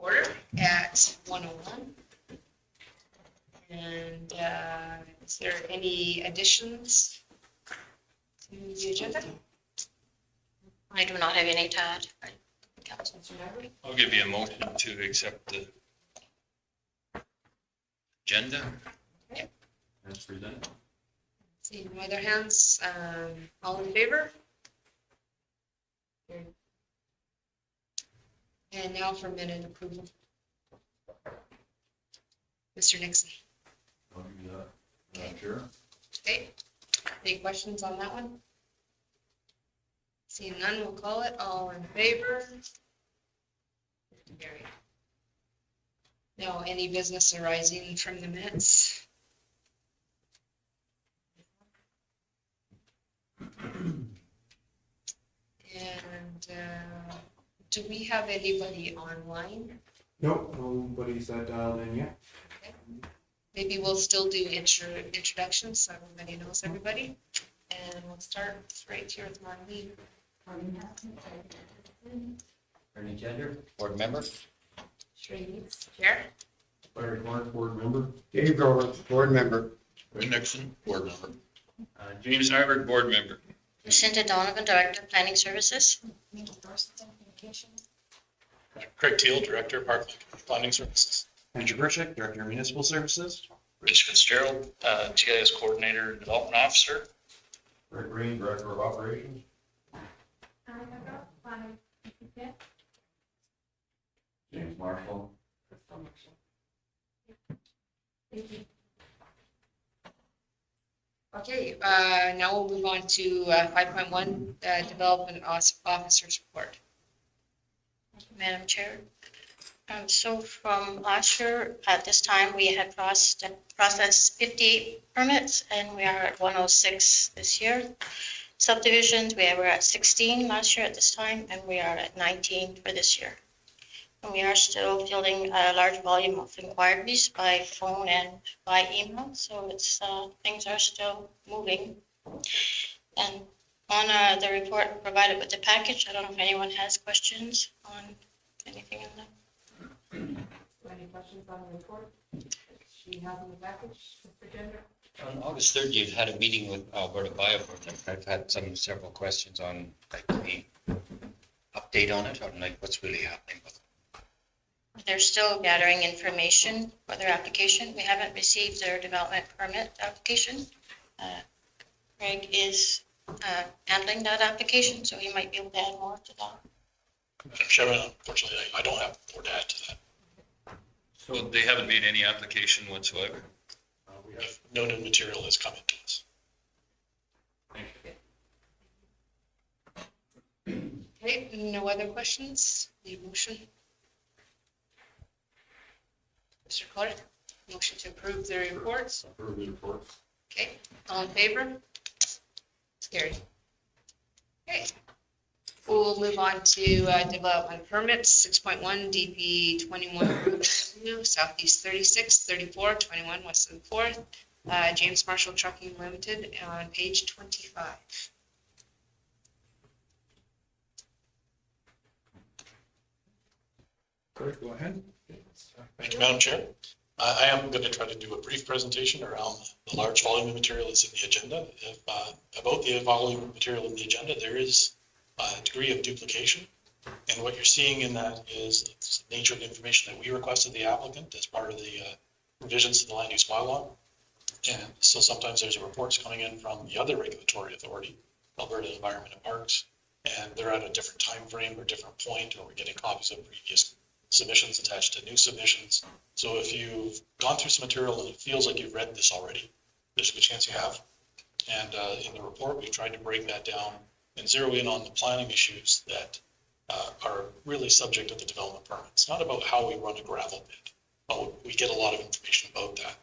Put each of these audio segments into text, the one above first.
order at 1:01. And is there any additions to the agenda? I do not have any to add. Councilor Maverick? I'll give you a motion to accept the agenda. That's presented. Seeing no other hands, all in favor? And now for minute approval. Mr. Nixon. I'll give you that. Okay. Sure. Okay, any questions on that one? Seeing none, we'll call it. All in favor? Carried. Now, any business arising from the minutes? And do we have anybody online? Nope, nobody's dialed in yet. Maybe we'll still do introductions so everybody knows everybody. And we'll start right here with Marlene. Attorney Gender, board member. Chair. Larry Clark, board member. Dave Grover, board member. Ray Nixon, board member. James Nyberg, board member. Lucinda Donovan, Director of Planning Services. Craig Teal, Director of Park Planning Services. Andrew Burchick, Director of Municipal Services. Rich Fitzgerald, GIS Coordinator and Development Officer. Greg Green, Director of Operations. James Marshall. Okay, now we'll move on to 5.1, Development Officer's Report. Madam Chair. So from last year, at this time, we had processed 58 permits, and we are at 106 this year. Subdivisions, we were at 16 last year at this time, and we are at 19 for this year. And we are still fielding a large volume of inquiries by phone and by email, so it's things are still moving. And on the report provided with the package, I don't know if anyone has questions on anything in that. Any questions on the report? She has in the package, Mr. Gender? On August 3rd, you've had a meeting with Alberta Bioboard. I've had several questions on like the update on it, or like what's really happening with it. They're still gathering information for their application. We haven't received their development permit application. Craig is handling that application, so he might be able to add more to that. Madam Chairman, unfortunately, I don't have more to add to that. So they haven't made any application whatsoever. We have no new material has come into us. Okay, no other questions? Need a motion? Mr. Clark, motion to approve the reports. Approve the reports. Okay, all in favor? It's carried. Okay. We'll move on to development permits, 6.1 DP 21 Southeast 36, 34, 21 West of the 4th, James Marshall Trucking Limited on page 25. Great, go ahead. Thank you, Madam Chair. I am going to try to do a brief presentation around the large volume of material that's in the agenda. About the volume of material in the agenda, there is a degree of duplication. And what you're seeing in that is the nature of the information that we requested the applicant as part of the revisions to the land use bylaw. And so sometimes there's reports coming in from the other regulatory authority, Alberta Environment and Parks, and they're at a different time frame or different point, or we're getting copies of previous submissions attached to new submissions. So if you've gone through some material and it feels like you've read this already, there's a good chance you have. And in the report, we've tried to break that down and zero in on the planning issues that are really subject to the development permit. It's not about how we run a gravel pit, but we get a lot of information about that.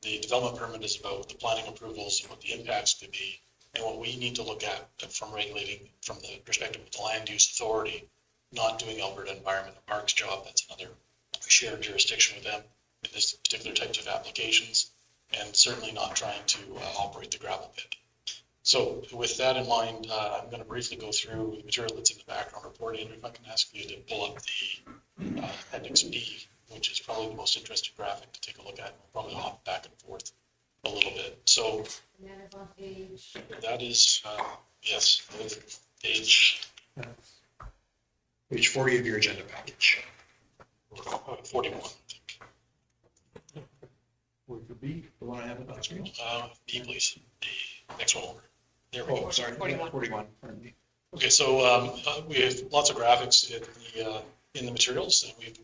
The development permit is about the planning approvals and what the impacts could be, and what we need to look at from regulating from the perspective of the land use authority, not doing Alberta Environment and Parks job. That's another shared jurisdiction with them in this particular types of applications, and certainly not trying to operate the gravel pit. So with that in mind, I'm going to briefly go through the material that's in the background report. Andrew, if I can ask you to pull up the Appendix B, which is probably the most interesting graphic to take a look at. We'll probably hop back and forth a little bit. So And that is on page. that is, yes, page Page 40 of your agenda package. 41, I think. Would it be the one I have on screen? B, please, the next one over. There we go. Oh, sorry. 41. 41, pardon me. Okay, so we have lots of graphics in the materials, and we've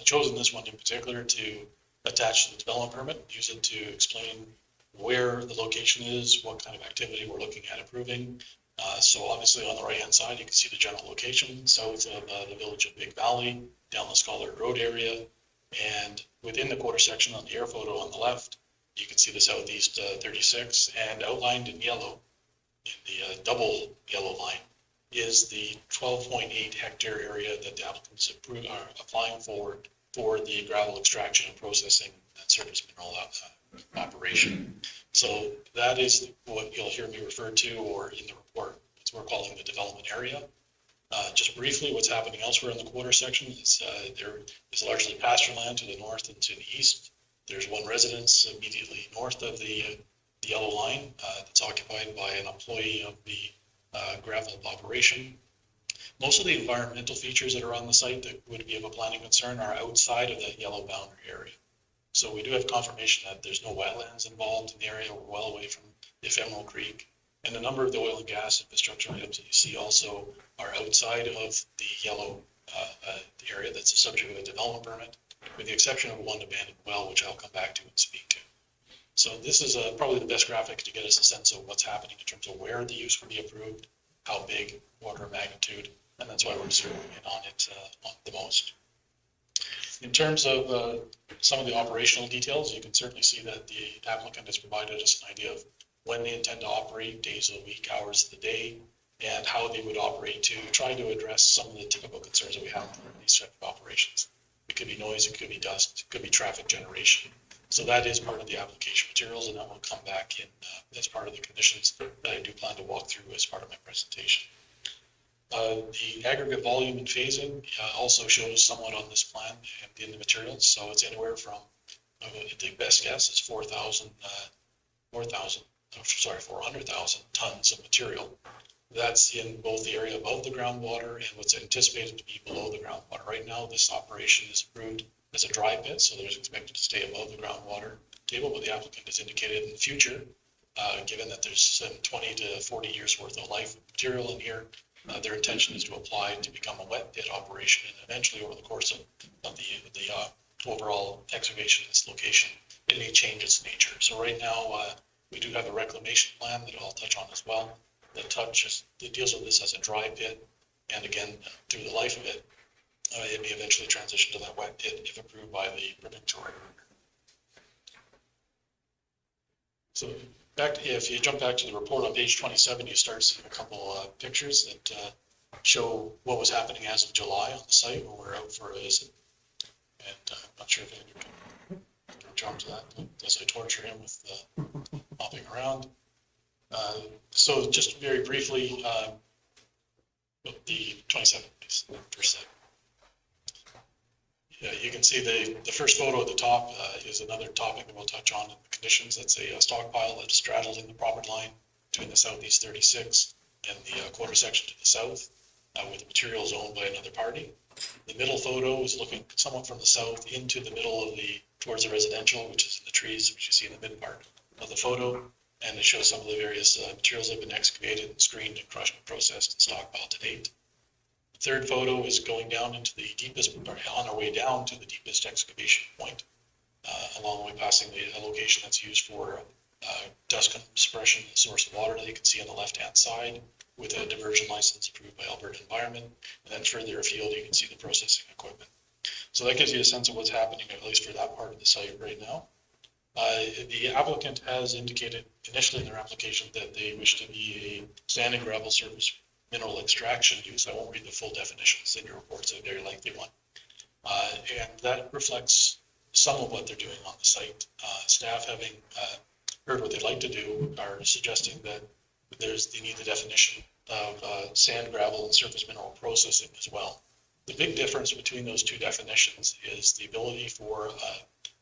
chosen this one in particular to attach to the development permit, use it to explain where the location is, what kind of activity we're looking at approving. So obviously on the right-hand side, you can see the general location, south of the village of Big Valley, down the Scholar Road area. And within the quarter section on the air photo on the left, you can see the southeast 36, and outlined in yellow, in the double yellow line, is the 12.8 hectare area that the applicants are applying for the gravel extraction and processing and surface mineral operation. So that is what you'll hear me refer to, or in the report, what we're calling the development area. Just briefly, what's happening elsewhere in the quarter section is there is largely pasture land to the north and to the east. There's one residence immediately north of the yellow line that's occupied by an employee of the gravel operation. Most of the environmental features that are on the site that would be of a planning concern are outside of that yellow boundary area. So we do have confirmation that there's no wetlands involved in the area. We're well away from the Ephemeral Creek. And a number of the oil and gas infrastructure items that you see also are outside of the yellow area that's the subject of a development permit, with the exception of one abandoned well, which I'll come back to and speak to. So this is probably the best graphic to get us a sense of what's happening in terms of where the use would be approved, how big, order of magnitude, and that's why we're zeroing in on it the most. In terms of some of the operational details, you can certainly see that the applicant has provided us an idea of when they intend to operate, days of the week, hours of the day, and how they would operate to try to address some of the typical concerns that we have in these type of operations. It could be noise, it could be dust, it could be traffic generation. So that is part of the application materials, and that will come back in as part of the conditions that I do plan to walk through as part of my presentation. The aggregate volume and phasing also shows somewhat on this plan and in the materials. So it's anywhere from, the best guess is 400,000 tons of material. That's in both the area above the groundwater and what's anticipated to be below the groundwater. Right now, this operation is approved as a dry pit, so there's expected to stay above the groundwater table, but the applicant has indicated in the future, given that there's some 20 to 40 years worth of life of material in here, their intention is to apply to become a wet pit operation, and eventually over the course of the overall excavation of this location, it may change its nature. So right now, we do have a reclamation plan that I'll touch on as well, that deals with this as a dry pit, and again, through the life of it, it may eventually transition to that wet pit if approved by the provincial regulator. So if you jump back to the report on page 27, you start seeing a couple pictures that show what was happening as of July on the site when we're out for a visit. And I'm not sure if Andrew can jump to that as I torture him with hopping around. So just very briefly, the 27 percent. Yeah, you can see the first photo at the top is another topic that we'll touch on in the conditions. That's a stockpile that straddles in the property line between the southeast 36 and the quarter section to the south, with the materials owned by another party. The middle photo is looking somewhat from the south into the middle of towards the residential, which is in the trees, which you see in the mid part of the photo. And it shows some of the various materials that have been excavated and screened and crushed and processed and stockpiled to date. The third photo is going down into the deepest, on our way down to the deepest excavation point, along the way passing the location that's used for dust suppression source of water that you can see on the left-hand side with a diversion license approved by Alberta Environment. And then further afield, you can see the processing equipment. So that gives you a sense of what's happening, at least for that part of the site right now. The applicant has indicated initially in their application that they wish to be a sand and gravel surface mineral extraction use. I won't read the full definitions in your report, it's a very lengthy one. And that reflects some of what they're doing on the site. Staff, having heard what they'd like to do, are suggesting that they need the definition of sand, gravel, and surface mineral processing as well. The big difference between those two definitions is the ability for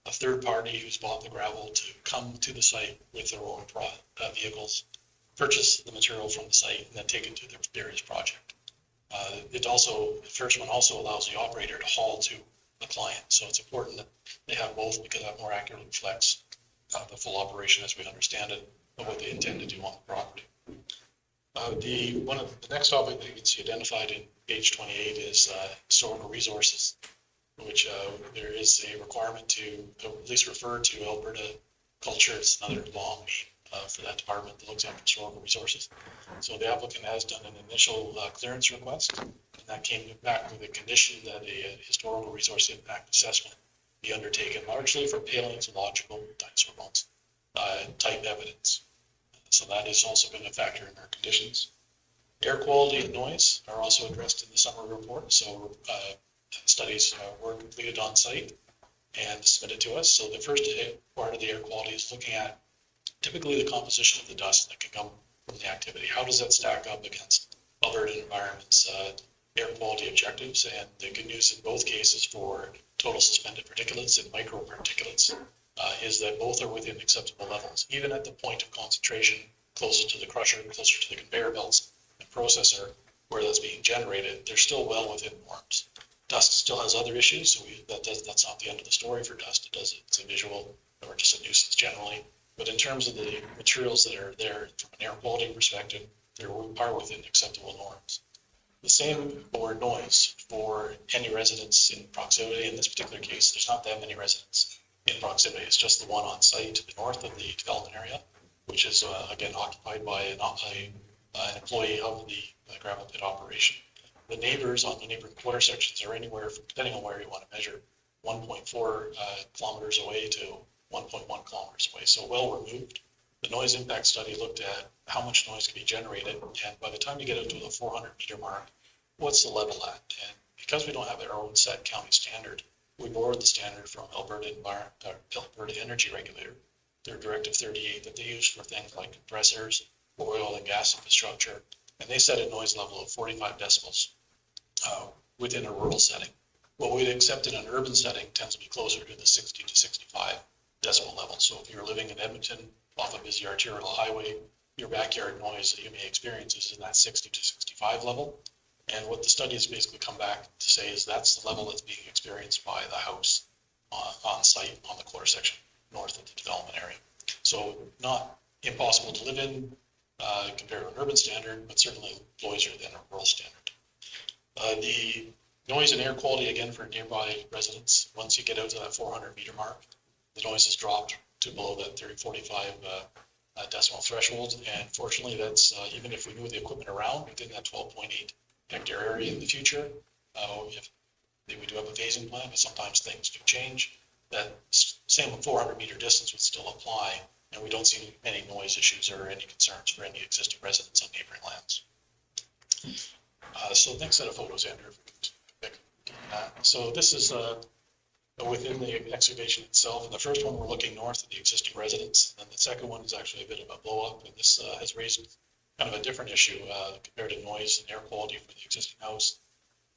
a third party who's bought the gravel to come to the site with their own vehicles, purchase the material from the site, and then take it to their various project. The first one also allows the operator to haul to the client. So it's important that they have both because that more accurately reflects the full operation as we understand it of what they intend to do on the property. The next topic that you can see identified in page 28 is historical resources, which there is a requirement to at least refer to Alberta culture. It's another long name for that department that looks after historical resources. So the applicant has done an initial clearance request, and that came back with a condition that a historical resource impact assessment be undertaken largely for paleontological dinosaur bones type evidence. So that has also been a factor in our conditions. Air quality and noise are also addressed in the summary report. So studies were completed on site and submitted to us. So the first part of the air quality is looking at typically the composition of the dust that can come from the activity. How does that stack up against Alberta environment's air quality objectives? And the good news in both cases for total suspended particulates and microparticulates is that both are within acceptable levels, even at the point of concentration closer to the crusher, closer to the conveyor belts and processor where that's being generated. They're still well within norms. Dust still has other issues, so that's not the end of the story for dust. It's a visual or just a nuisance generally. But in terms of the materials that are there from an air quality perspective, they are within acceptable norms. The same for noise for any residents in proximity. In this particular case, there's not that many residents in proximity. It's just the one on site to the north of the development area, which is again occupied by an employee of the gravel pit operation. The neighbors on the neighboring quarter sections are anywhere from, depending on where you want to measure, 1.4 kilometers away to 1.1 kilometers away, so well removed. The noise impact study looked at how much noise can be generated, and by the time you get up to the 400 meter mark, what's the level at? And because we don't have our own set county standard, we borrowed the standard from Alberta Energy Regulator, their Directive 38 that they use for things like compressors, oil and gas infrastructure, and they set a noise level of 45 decibels within a rural setting. What we'd accept in an urban setting tends to be closer to the 60 to 65 decibel level. So if you're living in Edmonton off a busy arterial highway, your backyard noise that you may experience is in that 60 to 65 level. And what the study has basically come back to say is that's the level that's being experienced by the house on site on the quarter section north of the development area. So not impossible to live in compared to an urban standard, but certainly noisier than a rural standard. The noise and air quality, again, for nearby residents, once you get out to that 400 meter mark, the noise has dropped to below that 45 decimal threshold. And fortunately, that's even if we move the equipment around within that 12.8 hectare area in the future, we do have a phasing plan, but sometimes things do change. That same 400 meter distance would still apply, and we don't see any noise issues or any concerns for any existing residents on neighboring lands. So next set of photos, Andrew, if we could pick that. So this is within the excavation itself. And the first one, we're looking north of the existing residence. And the second one is actually a bit of a blow up. And this has raised kind of a different issue compared to noise and air quality for the existing house.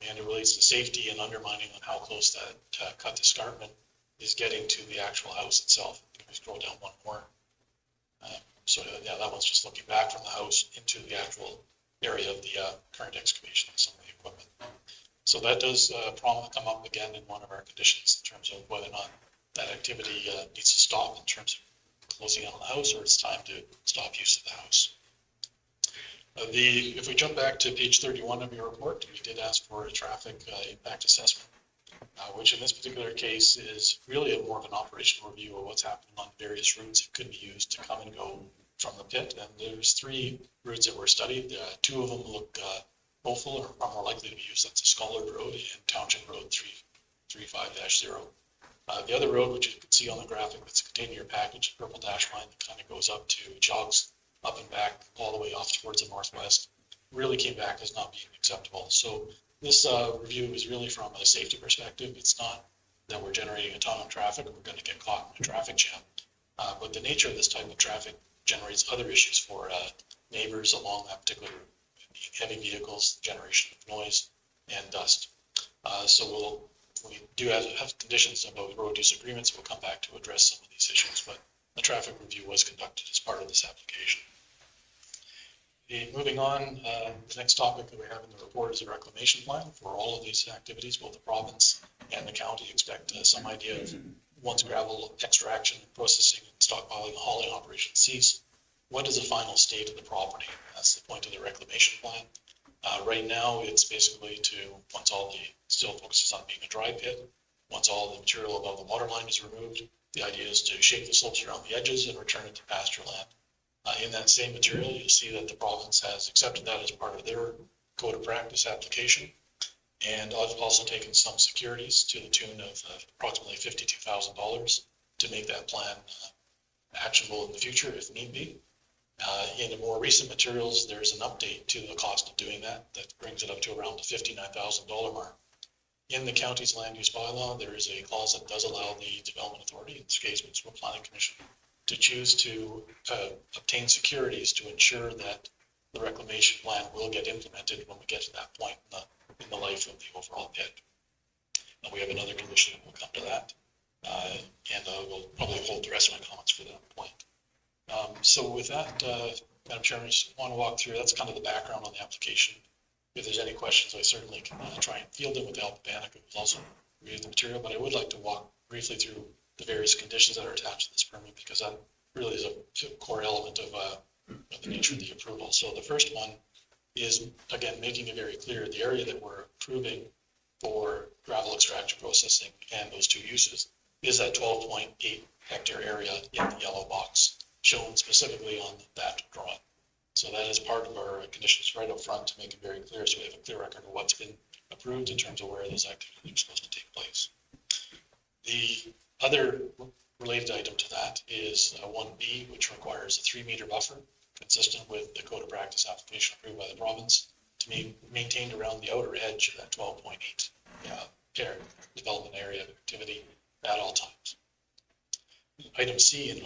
And it relates to safety and undermining on how close that cut escarpment is getting to the actual house itself. Can we scroll down one more? Yeah, that one's just looking back from the house into the actual area of the current excavation of some of the equipment. So that does come up again in one of our conditions in terms of whether or not that activity needs to stop in terms of closing out on the house, or it's time to stop use of the house. If we jump back to page 31 of your report, we did ask for a traffic impact assessment, which in this particular case is really more of an operational review of what's happening on various routes that could be used to come and go from the pit. And there's 3 routes that were studied. 2 of them look hopeful or are more likely to be used. That's a Scholar Road and Township Road 335-0. The other road, which you can see on the graphic that's contained in your package, purple dash line that kind of goes up to jogs up and back all the way off towards the northwest, really came back as not being acceptable. So this review is really from a safety perspective. It's not that we're generating a ton of traffic, we're going to get caught in a traffic jam. But the nature of this type of traffic generates other issues for neighbors along that particular route. Heavy vehicles, generation of noise, and dust. So we do have conditions about road use agreements. We'll come back to address some of these issues, but a traffic review was conducted as part of this application. Moving on, the next topic that we have in the report is a reclamation plan for all of these activities. Both the province and the county expect some idea of once gravel extraction, processing, and stockpiling and hauling operations cease, what is the final state of the property? That's the point of the reclamation plan. Right now, it's basically once all the, still focuses on being a dry pit, once all the material above the water line is removed, the idea is to shake the slopes around the edges and return it to pasture land. In that same material, you'll see that the province has accepted that as part of their code of practice application. And I've also taken some securities to the tune of approximately $52,000 to make that plan actionable in the future if need be. In the more recent materials, there's an update to the cost of doing that brings it up to around the $59,000 mark. In the county's land use bylaw, there is a clause that does allow the development authority, in this case, Municipal Planning Commission, to choose to obtain securities to ensure that the reclamation plan will get implemented when we get to that point in the life of the overall pit. And we have another condition that will come to that. And we'll probably hold the rest of my comments for that point. So with that, Madam Chairman, I just want to walk through, that's kind of the background on the application. If there's any questions, I certainly can try and field them with the help of Bannock, who's also reviewed the material, but I would like to walk briefly through the various conditions that are attached to this permit, because that really is a core element of the nature of the approval. So the first one is, again, making it very clear the area that we're approving for gravel extraction processing and those two uses is that 12.8 hectare area in the yellow box shown specifically on that drawing. So that is part of our conditions right up front to make it very clear, so we have a clear record of what's been approved in terms of where those activities are supposed to take place. The other related item to that is 1B, which requires a 3-meter buffer consistent with the code of practice application approved by the province to be maintained around the outer edge of that 12.8 development area of activity at all times. Item C in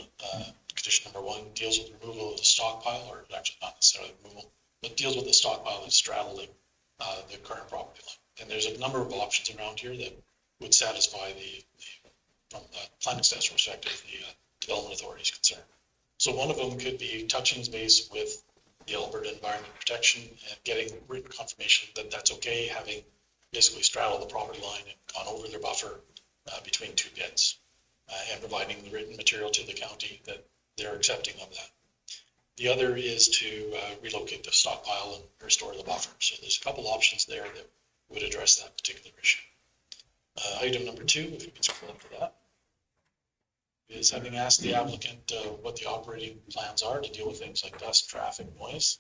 condition number 1 deals with removal of the stockpile, or actually not necessarily removal, but deals with the stockpile that's straddling the current property line. And there's a number of options around here that would satisfy from the planning staff's perspective, the development authority's concern. So one of them could be touching base with the Alberta Environment Protection and getting written confirmation that that's okay, having basically straddled the property line and gone over their buffer between two pits, and providing the written material to the county that they're accepting of that. The other is to relocate the stockpile and restore the buffer. So there's a couple options there that would address that particular issue. Item number 2, if we can scroll up to that, is having asked the applicant what the operating plans are to deal with things like dust, traffic, noise.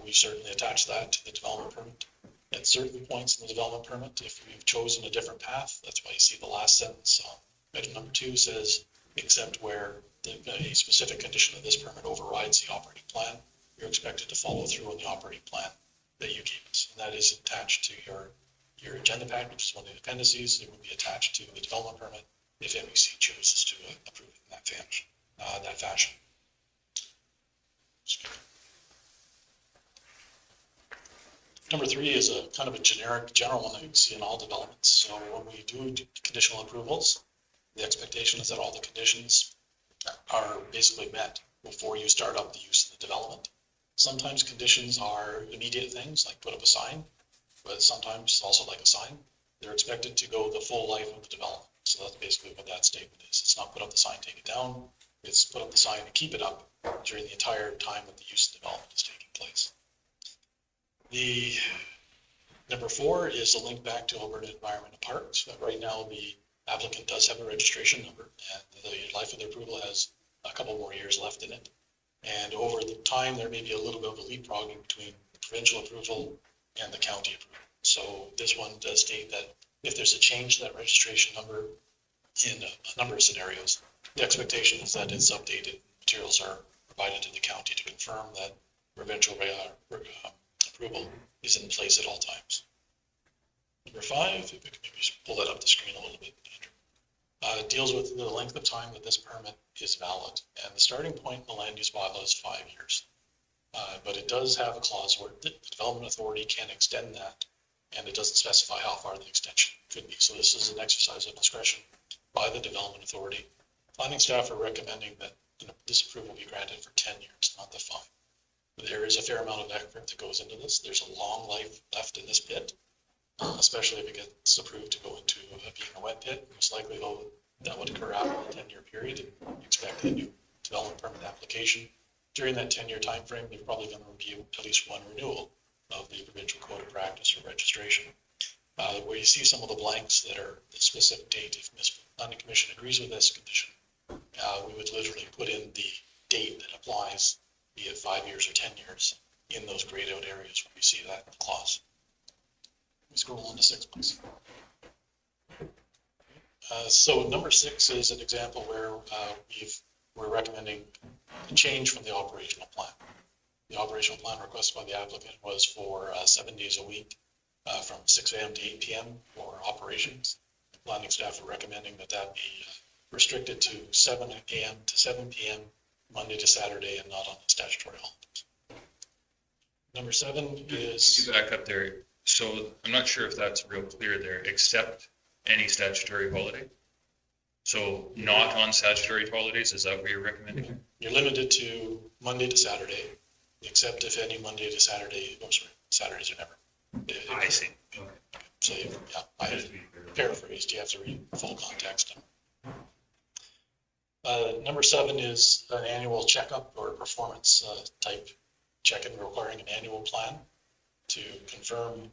We certainly attach that to the development permit. At certain points in the development permit, if we've chosen a different path, that's why you see the last sentence on item number 2 says, except where a specific condition of this permit overrides the operating plan, you're expected to follow through on the operating plan that you gave us. And that is attached to your agenda package, which is one of the appendices. It would be attached to the development permit if MEC chooses to approve it in that fashion. Number 3 is a kind of a general one that you can see in all developments. So when we do conditional approvals, the expectation is that all the conditions are basically met before you start up the use of the development. Sometimes conditions are immediate things like put up a sign, but sometimes also like a sign. They're expected to go the full life of the development. So that's basically what that statement is. It's not put up the sign, take it down. It's put up the sign and keep it up during the entire time that the use of development is taking place. The number 4 is a link back to Alberta Environment and Parks. Right now, the applicant does have a registration number, and the life of the approval has a couple more years left in it. And over the time, there may be a little bit of a leapfrogging between the provincial approval and the county approval. So this one does state that if there's a change to that registration number in a number of scenarios, the expectation is that it's updated. Materials are provided to the county to confirm that provincial approval is in place at all times. Number 5, if we could maybe just pull that up the screen a little bit, Andrew. It deals with the length of time that this permit is valid. And the starting point in the land use bylaw is 5 years. But it does have a clause where the development authority can extend that and it doesn't specify how far the extension could be. So this is an exercise of discretion by the development authority. Planning staff are recommending that this approval be granted for 10 years, not the 5. There is a fair amount of effort that goes into this. There's a long life left in this pit, especially if it gets approved to go into being a wet pit. Most likely, though, that would occur after the 10-year period. And expect a new development permit application. During that 10-year time frame, they're probably going to review at least one renewal of the provincial code of practice or registration. Where you see some of the blanks that are the specific date, if Municipal Planning Commission agrees with this condition, we would literally put in the date that applies, be it 5 years or 10 years, in those grayed out areas where you see that clause. We scroll on to 6, please. So number 6 is an example where we're recommending a change from the operational plan. The operational plan requested by the applicant was for 7 days a week from 6 a.m. to 8 p.m. for operations. The planning staff are recommending that that be restricted to 7 a.m. to 7 p.m. Monday to Saturday and not on the statutory holidays. Number 7 is. You back up there. So I'm not sure if that's real clear there, except any statutory holiday. So not on statutory holidays, is that what you're recommending? You're limited to Monday to Saturday, except if any Monday to Saturday, oh, sorry, Saturdays are never. I see. Okay. So, yeah, I paraphrased, you have to read full context. Number 7 is an annual checkup or performance type check-in requiring an annual plan to confirm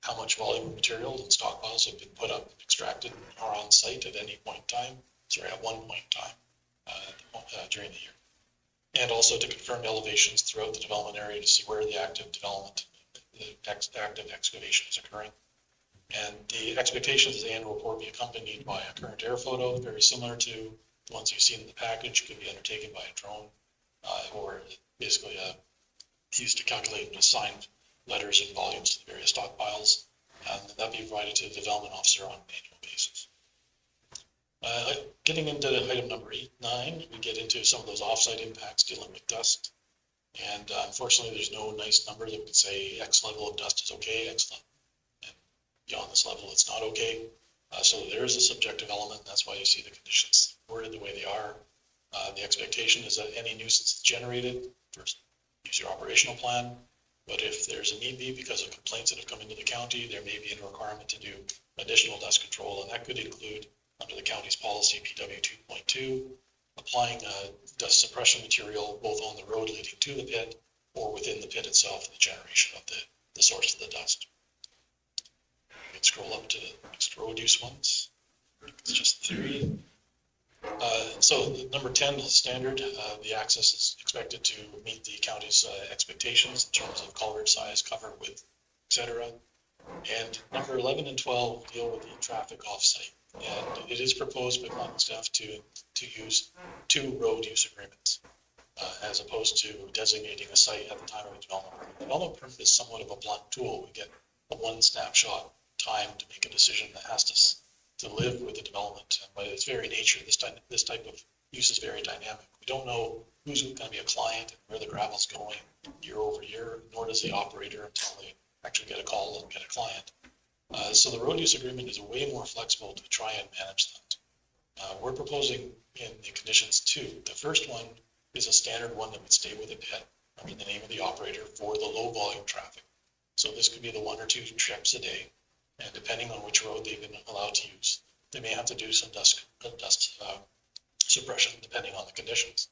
how much volume of material and stockpiles have been put up, extracted, or on site at any point in time, sorry, at one point in time during the year. And also to confirm elevations throughout the development area to see where the active development, the active excavation is occurring. And the expectation is the annual report be accompanied by a current air photo, very similar to the ones you've seen in the package, could be undertaken by a drone, or basically used to calculate and assign letters and volumes to the various stockpiles. And that be provided to the development officer on an annual basis. Getting into item number 8, 9, we get into some of those offsite impacts dealing with dust. And unfortunately, there's no nice number that would say X level of dust is okay, X level. And beyond this level, it's not okay. So there is a subjective element. And that's why you see the conditions worded the way they are. The expectation is that any nuisance generated, first use your operational plan. But if there's a need be because of complaints that have come into the county, there may be a requirement to do additional dust control. And that could include, under the county's policy, PW 2.2, applying dust suppression material both on the road leading to the pit or within the pit itself in the generation of the source of the dust. We can scroll up to the next road use ones. It's just 3. So number 10, standard, the access is expected to meet the county's expectations in terms of culvert size, cover width, etc. And number 11 and 12 deal with the traffic offsite. And it is proposed by planning staff to use 2 road use agreements as opposed to designating a site at the time of a development permit. Development permit is somewhat of a blunt tool. We get a one snapshot time to make a decision that has to live with the development. And by its very nature, this type of use is very dynamic. We don't know who's going to be a client and where the gravel's going year over year, nor does the operator until they actually get a call and get a client. So the road use agreement is way more flexible to try and manage that. We're proposing in the conditions 2. The first one is a standard one that would stay with the pit under the name of the operator for the low volume traffic. So this could be the 1 or 2 trips a day. And depending on which road they've been allowed to use, they may have to do some dust suppression depending on the conditions.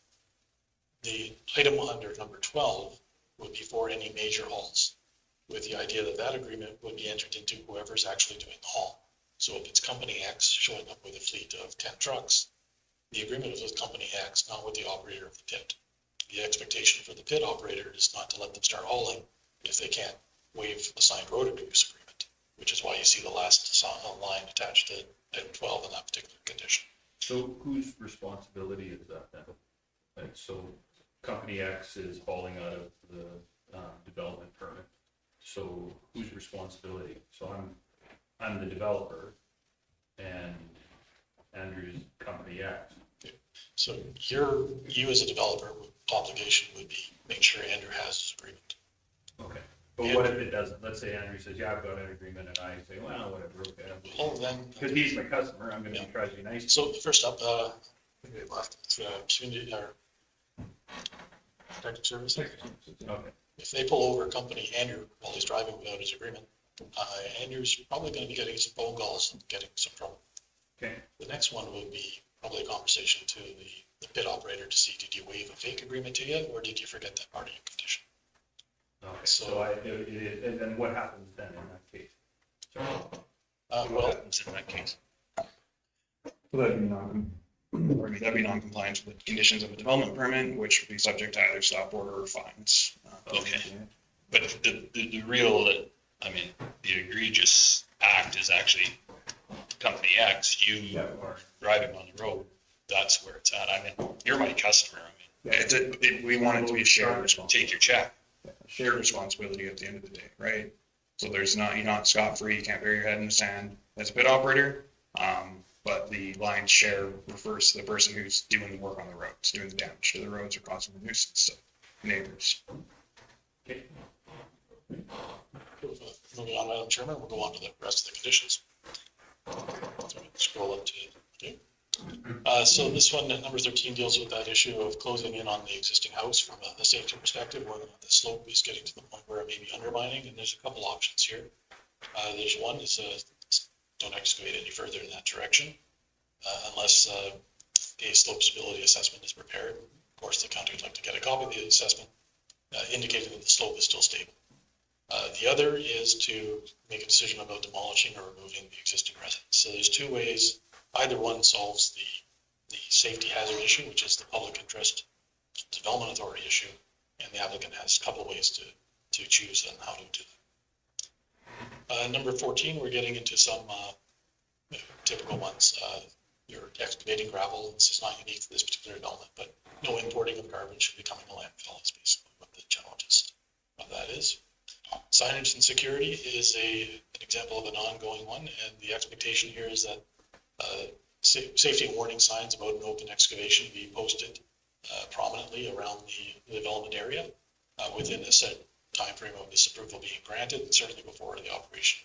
The item under number 12 would be for any major hauls, with the idea that that agreement would be entered into whoever's actually doing the haul. So if it's company X showing up with a fleet of 10 trucks, the agreement is with company X, not with the operator of the pit. The expectation for the pit operator is not to let them start hauling if they can't waive the signed road use agreement, which is why you see the last line attached to item 12 in that particular condition. So whose responsibility is that then? Like, so company X is hauling out of the development permit. So whose responsibility? So I'm the developer and Andrew's company X. So you as a developer, obligation would be make sure Andrew has his agreement. Okay. But what if it doesn't? Let's say Andrew says, yeah, I've got an agreement, and I say, well, whatever, okay. Oh, then, Because he's my customer, I'm gonna try to be nice. so first up, we have left, it's, community, or protective services. Okay, If they pull over company Andrew while he's driving without his agreement, Andrew's probably gonna be getting some phone calls and getting some trouble. okay, The next one would be probably a conversation to the pit operator to see, did you waive a fake agreement to you, or did you forget that part of your condition? okay. So- So and then what happens then in that case? What Well, happens in that case? That'd be non-compliance with conditions of a development permit, which would be subject to either stop order or fines. Okay. But the real, I mean, the egregious act is actually company X, you are driving on the road. That's where it's at. I mean, you're my customer. I mean, We want it to be a shared responsibility. take your check. Shared responsibility at the end of the day, right? So there's not, you're not scot-free, you can't bury your head in the sand as a pit operator. But the lion's share refers to the person who's doing the work on the roads, doing the damage to the roads or causing the nuisance to neighbors. moving on, Madam Chairman, we'll go on to the rest of the conditions. So scroll up to, okay. So this one, number 13, deals with that issue of closing in on the existing house from a safety perspective, whether or not the slope is getting to the point where it may be undermining, and there's a couple options here. There's one is don't excavate any further in that direction unless a slope stability assessment is prepared. Of course, the county would like to get a copy of the assessment indicating that the slope is still stable. The other is to make a decision about demolishing or removing the existing residence. So there's two ways. Either one solves the safety hazard issue, which is the public interest development authority issue, and the applicant has a couple of ways to choose on how to do that. Number 14, we're getting into some typical ones. You're excavating gravel. This is not unique to this particular development, but no importing of garbage should be coming to landfill. That's basically what the general gist of that is. Signage and security is an example of an ongoing one, and the expectation here is that safety and warning signs about an open excavation be posted prominently around the development area within a set timeframe of this approval being granted, and certainly before the operation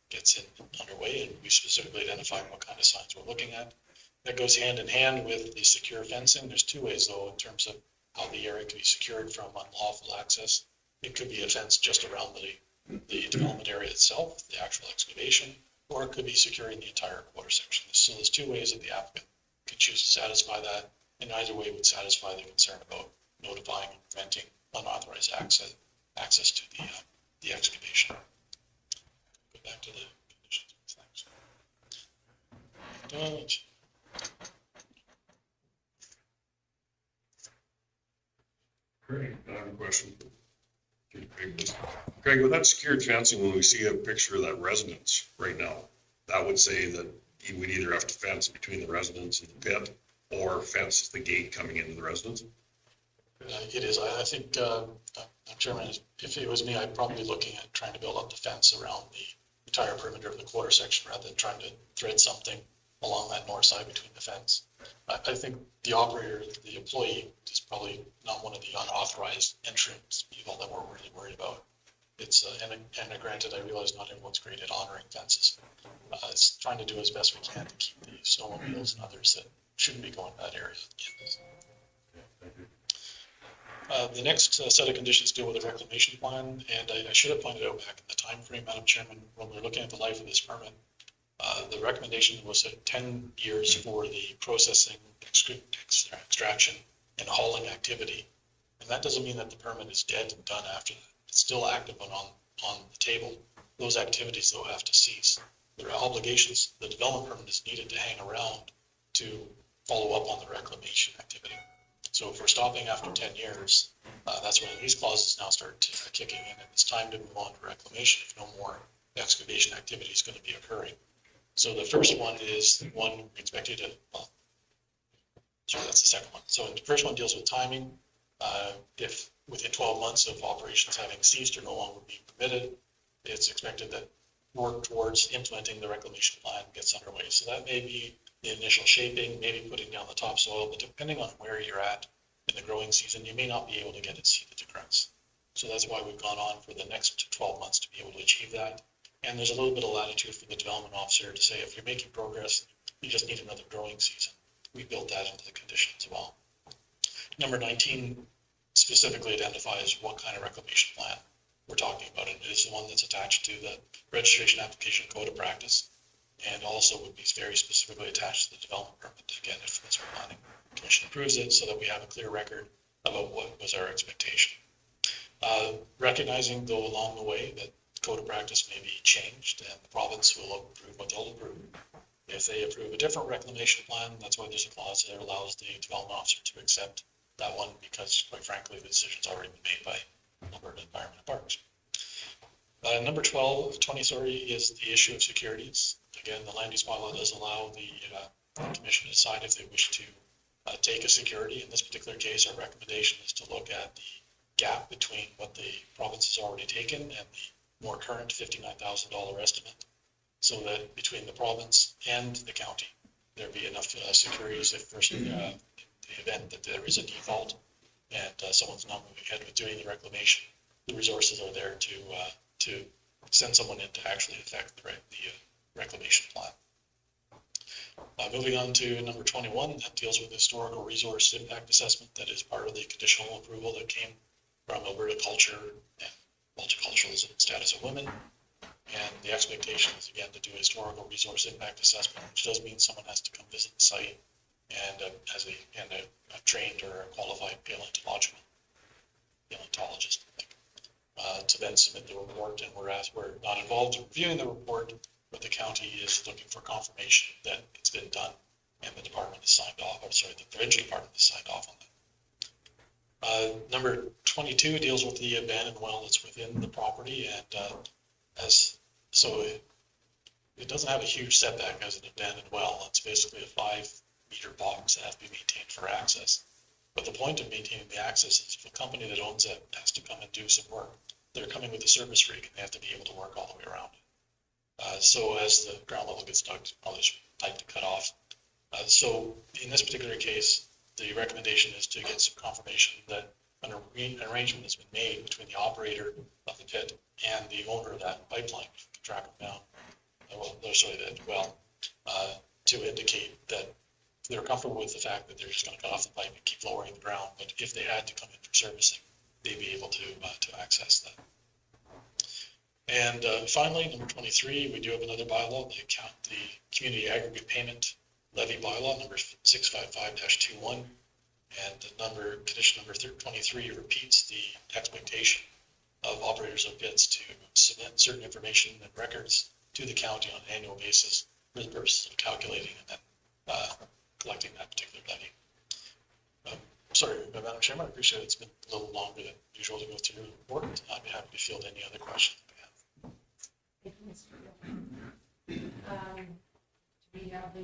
gets underway, and we specifically identify what kind of signs we're looking at. That goes hand in hand with the secure fencing. There's two ways, though, in terms of how the area can be secured from unlawful access. It could be a fence just around the development area itself, the actual excavation, or it could be securing the entire quarter section. So there's two ways that the applicant can choose to satisfy that, and either way would satisfy the concern about notifying and preventing unauthorized access to the excavation. Go back to the conditions. Thanks. Great, I have a question. Greg, with that secured fencing, when we see a picture of that residence right now, that would say that you would either have to fence between the residence and the pit or fence the gate coming into the residence? It is. I think, Chairman, if it was me, I'd probably be looking at trying to build up the fence around the entire perimeter of the quarter section rather than trying to thread something along that north side between the fence. I think the operator, the employee, is probably not one of the unauthorized entrance people that we're really worried about. It's, and granted, I realize not everyone's great at honoring fences. It's trying to do as best we can to keep the snowmobiles and others that shouldn't be going to that area. The next set of conditions deal with the reclamation plan, and I should have pointed out back in the time frame, Madam Chairman, when we were looking at the life of this permit, the recommendation was 10 years for the processing, extraction, and hauling activity. And that doesn't mean that the permit is dead and done after that. It's still active and on the table. Those activities, though, have to cease. There are obligations. The development permit is needed to hang around to follow up on the reclamation activity. So if we're stopping after 10 years, that's when these clauses now start kicking in, and it's time to move on to reclamation if no more excavation activity is going to be occurring. So the first one is the one we expect you to, well, sorry, that's the second one. So the first one deals with timing. If within 12 months of operations having ceased or no longer being permitted, it's expected that work towards implementing the reclamation plan gets underway. So that may be the initial shaping, maybe putting down the topsoil, but depending on where you're at in the growing season, you may not be able to get it seeded to grass. So that's why we've gone on for the next 12 months to be able to achieve that. And there's a little bit of latitude for the development officer to say, if you're making progress, you just need another growing season. We built that into the condition as well. Number 19 specifically identifies what kind of reclamation plan we're talking about. And it is the one that's attached to the registration application code of practice, and also would be very specifically attached to the development permit. Again, if the planning commission approves it, so that we have a clear record about what was our expectation. Recognizing though along the way that code of practice may be changed and the province will approve what they'll approve. If they approve a different reclamation plan, that's why there's a clause that allows the development officer to accept that one, because quite frankly, the decision's already been made by Alberta Environment and Parks. Number 20, is the issue of securities. Again, the land use bylaw does allow the commission to decide if they wish to take a security. In this particular case, our recommendation is to look at the gap between what the province has already taken and the more current $59,000 estimate, so that between the province and the county, there be enough securities if in the event that there is a default and someone's not moving ahead with doing the reclamation, the resources are there to send someone in to actually affect the reclamation plan. Moving on to number 21, that deals with historical resource impact assessment. That is part of the conditional approval that came from Alberta Culture and Multiculturalism and Status of Women. And the expectation is again to do a historical resource impact assessment, which does mean someone has to come visit the site and as a trained or a qualified paleontologist, to then submit the report. And we're not involved in reviewing the report, but the county is looking for confirmation that it's been done and the department has signed off, the provincial department has signed off on that. Number 22 deals with the abandoned well that's within the property, and so it doesn't have a huge setback as an abandoned well. It's basically a 5-meter box that has to be maintained for access. But the point of maintaining the access is if a company that owns it has to come and do some work, they're coming with a service rig and they have to be able to work all the way around it. So as the ground level gets dug, probably type to cut off. So in this particular case, the recommendation is to get some confirmation that an arrangement has been made between the operator of the pit and the owner of that pipeline, track them down, that well, to indicate that they're comfortable with the fact that they're just going to cut off the pipe and keep lowering the ground. But if they had to come in for servicing, they'd be able to access that. And finally, number 23, we do have another bylaw, the Community Aggregate Payment Levy Bylaw, number 655-21. And condition number 23 repeats the expectation of operators of pits to submit certain information and records to the county on an annual basis for the purposes of calculating and then collecting that particular levy. Sorry, Madam Chairman, I appreciate it's been a little longer than usual to go through the report. I'd be happy to field any other questions that we have. Do we have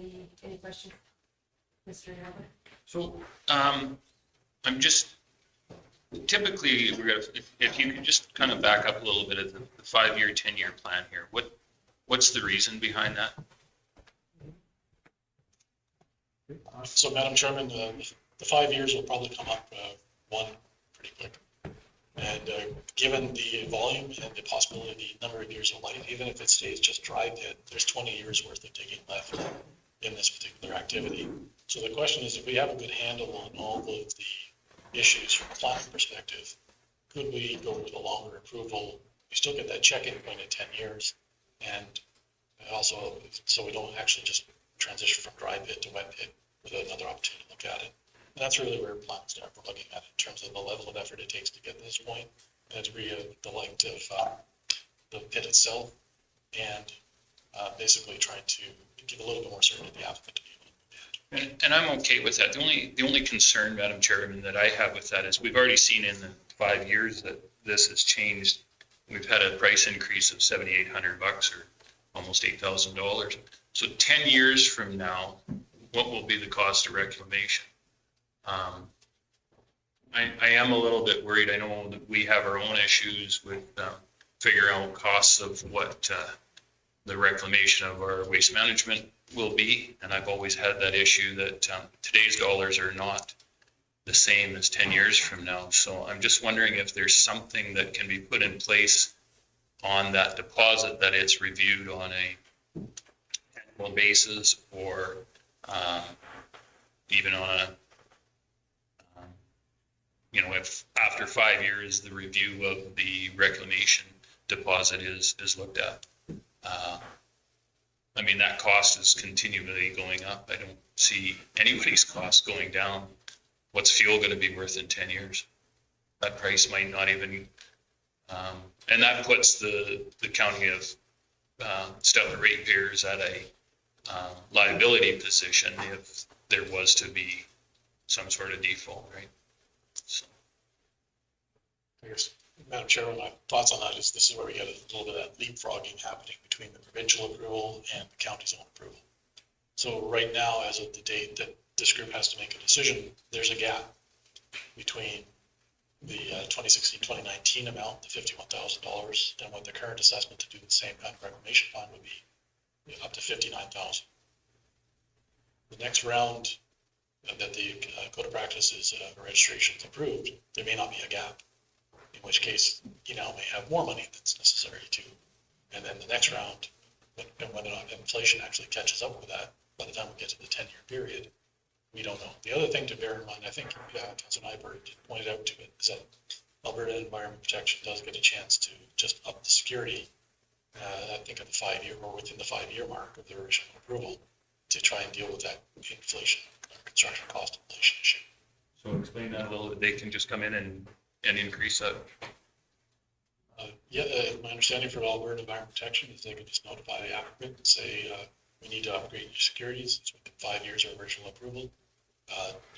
any questions? Mr. Albert? So, I'm just, typically, if you could just kind of back up a little bit of the 5-year, 10-year plan here, what's the reason behind that? So Madam Chairman, the 5 years will probably come up one pretty quick. And given the volume and the possibility, number of years of life, even if it stays just dry pit, there's 20 years worth of digging left in this particular activity. So the question is, if we have a good handle on all of the issues from a planning perspective, could we go with a longer approval? We still get that check-in point at 10 years. And also, so we don't actually just transition from dry pit to wet pit with another opportunity to look at it. And that's really where plan staff are looking at in terms of the level of effort it takes to get to this point, and the degree of the length of the pit itself, and basically trying to give a little bit more certainty to the applicant to be able to move ahead. And I'm okay with that. The only concern, Madam Chairman, that I have with that is we've already seen in the 5 years that this has changed. We've had a price increase of $7,800 or almost $8,000. So 10 years from now, what will be the cost of reclamation? I am a little bit worried. I know that we have our own issues with figuring out costs of what the reclamation of our waste management will be. And I've always had that issue that today's dollars are not the same as 10 years from now. So I'm just wondering if there's something that can be put in place on that deposit, that it's reviewed on a annual basis, or even on a, if after 5 years, the review of the reclamation deposit is looked at. I mean, that cost is continually going up. I don't see anybody's cost going down. What's fuel going to be worth in 10 years? That price might not even, and that puts the county of stellar ratepayers at a liability position if there was to be some sort of default, right? So. I guess, Madam Chair, my thoughts on that is this is where we get a little bit of that leapfrogging happening between the provincial approval and the county's own approval. So right now, as of the date that this group has to make a decision, there's a gap between the 2016-2019 amount, the $51,000, and what the current assessment to do the same kind of reclamation plan would be, up to $59,000. The next round that the code of practices registration is approved, there may not be a gap, in which case you now may have more money that's necessary to. And then the next round, when inflation actually catches up with that, by the time we get to the 10-year period, we don't know. The other thing to bear in mind, I think Councilor Nyberg pointed out to it, is that Alberta Environment Protection does get a chance to just up the security, I think at the 5-year or within the 5-year mark of the original approval, to try and deal with that inflation, construction cost inflation issue. So explain that a little bit. They can just come in and increase that. My understanding for Alberta Environment Protection is they can just notify the applicant and say, we need to upgrade your securities. It's within 5 years of original approval.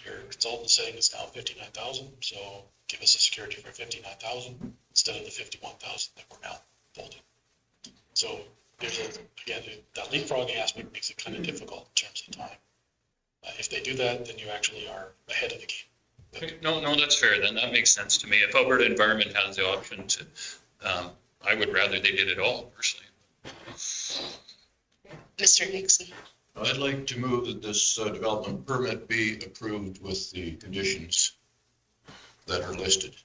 Your consultant is saying it's now 59,000, so give us a security for 59,000 instead of the 51,000 that we're now holding. So there's again, that leapfrogging aspect makes it kind of difficult in terms of time. If they do that, then you actually are ahead of the game. Okay. No, that's fair then. That makes sense to me. If Alberta Environment has the option to, I would rather they did it all personally. Mr. Nixon. I'd like to move that this development permit be approved with the conditions that are listed.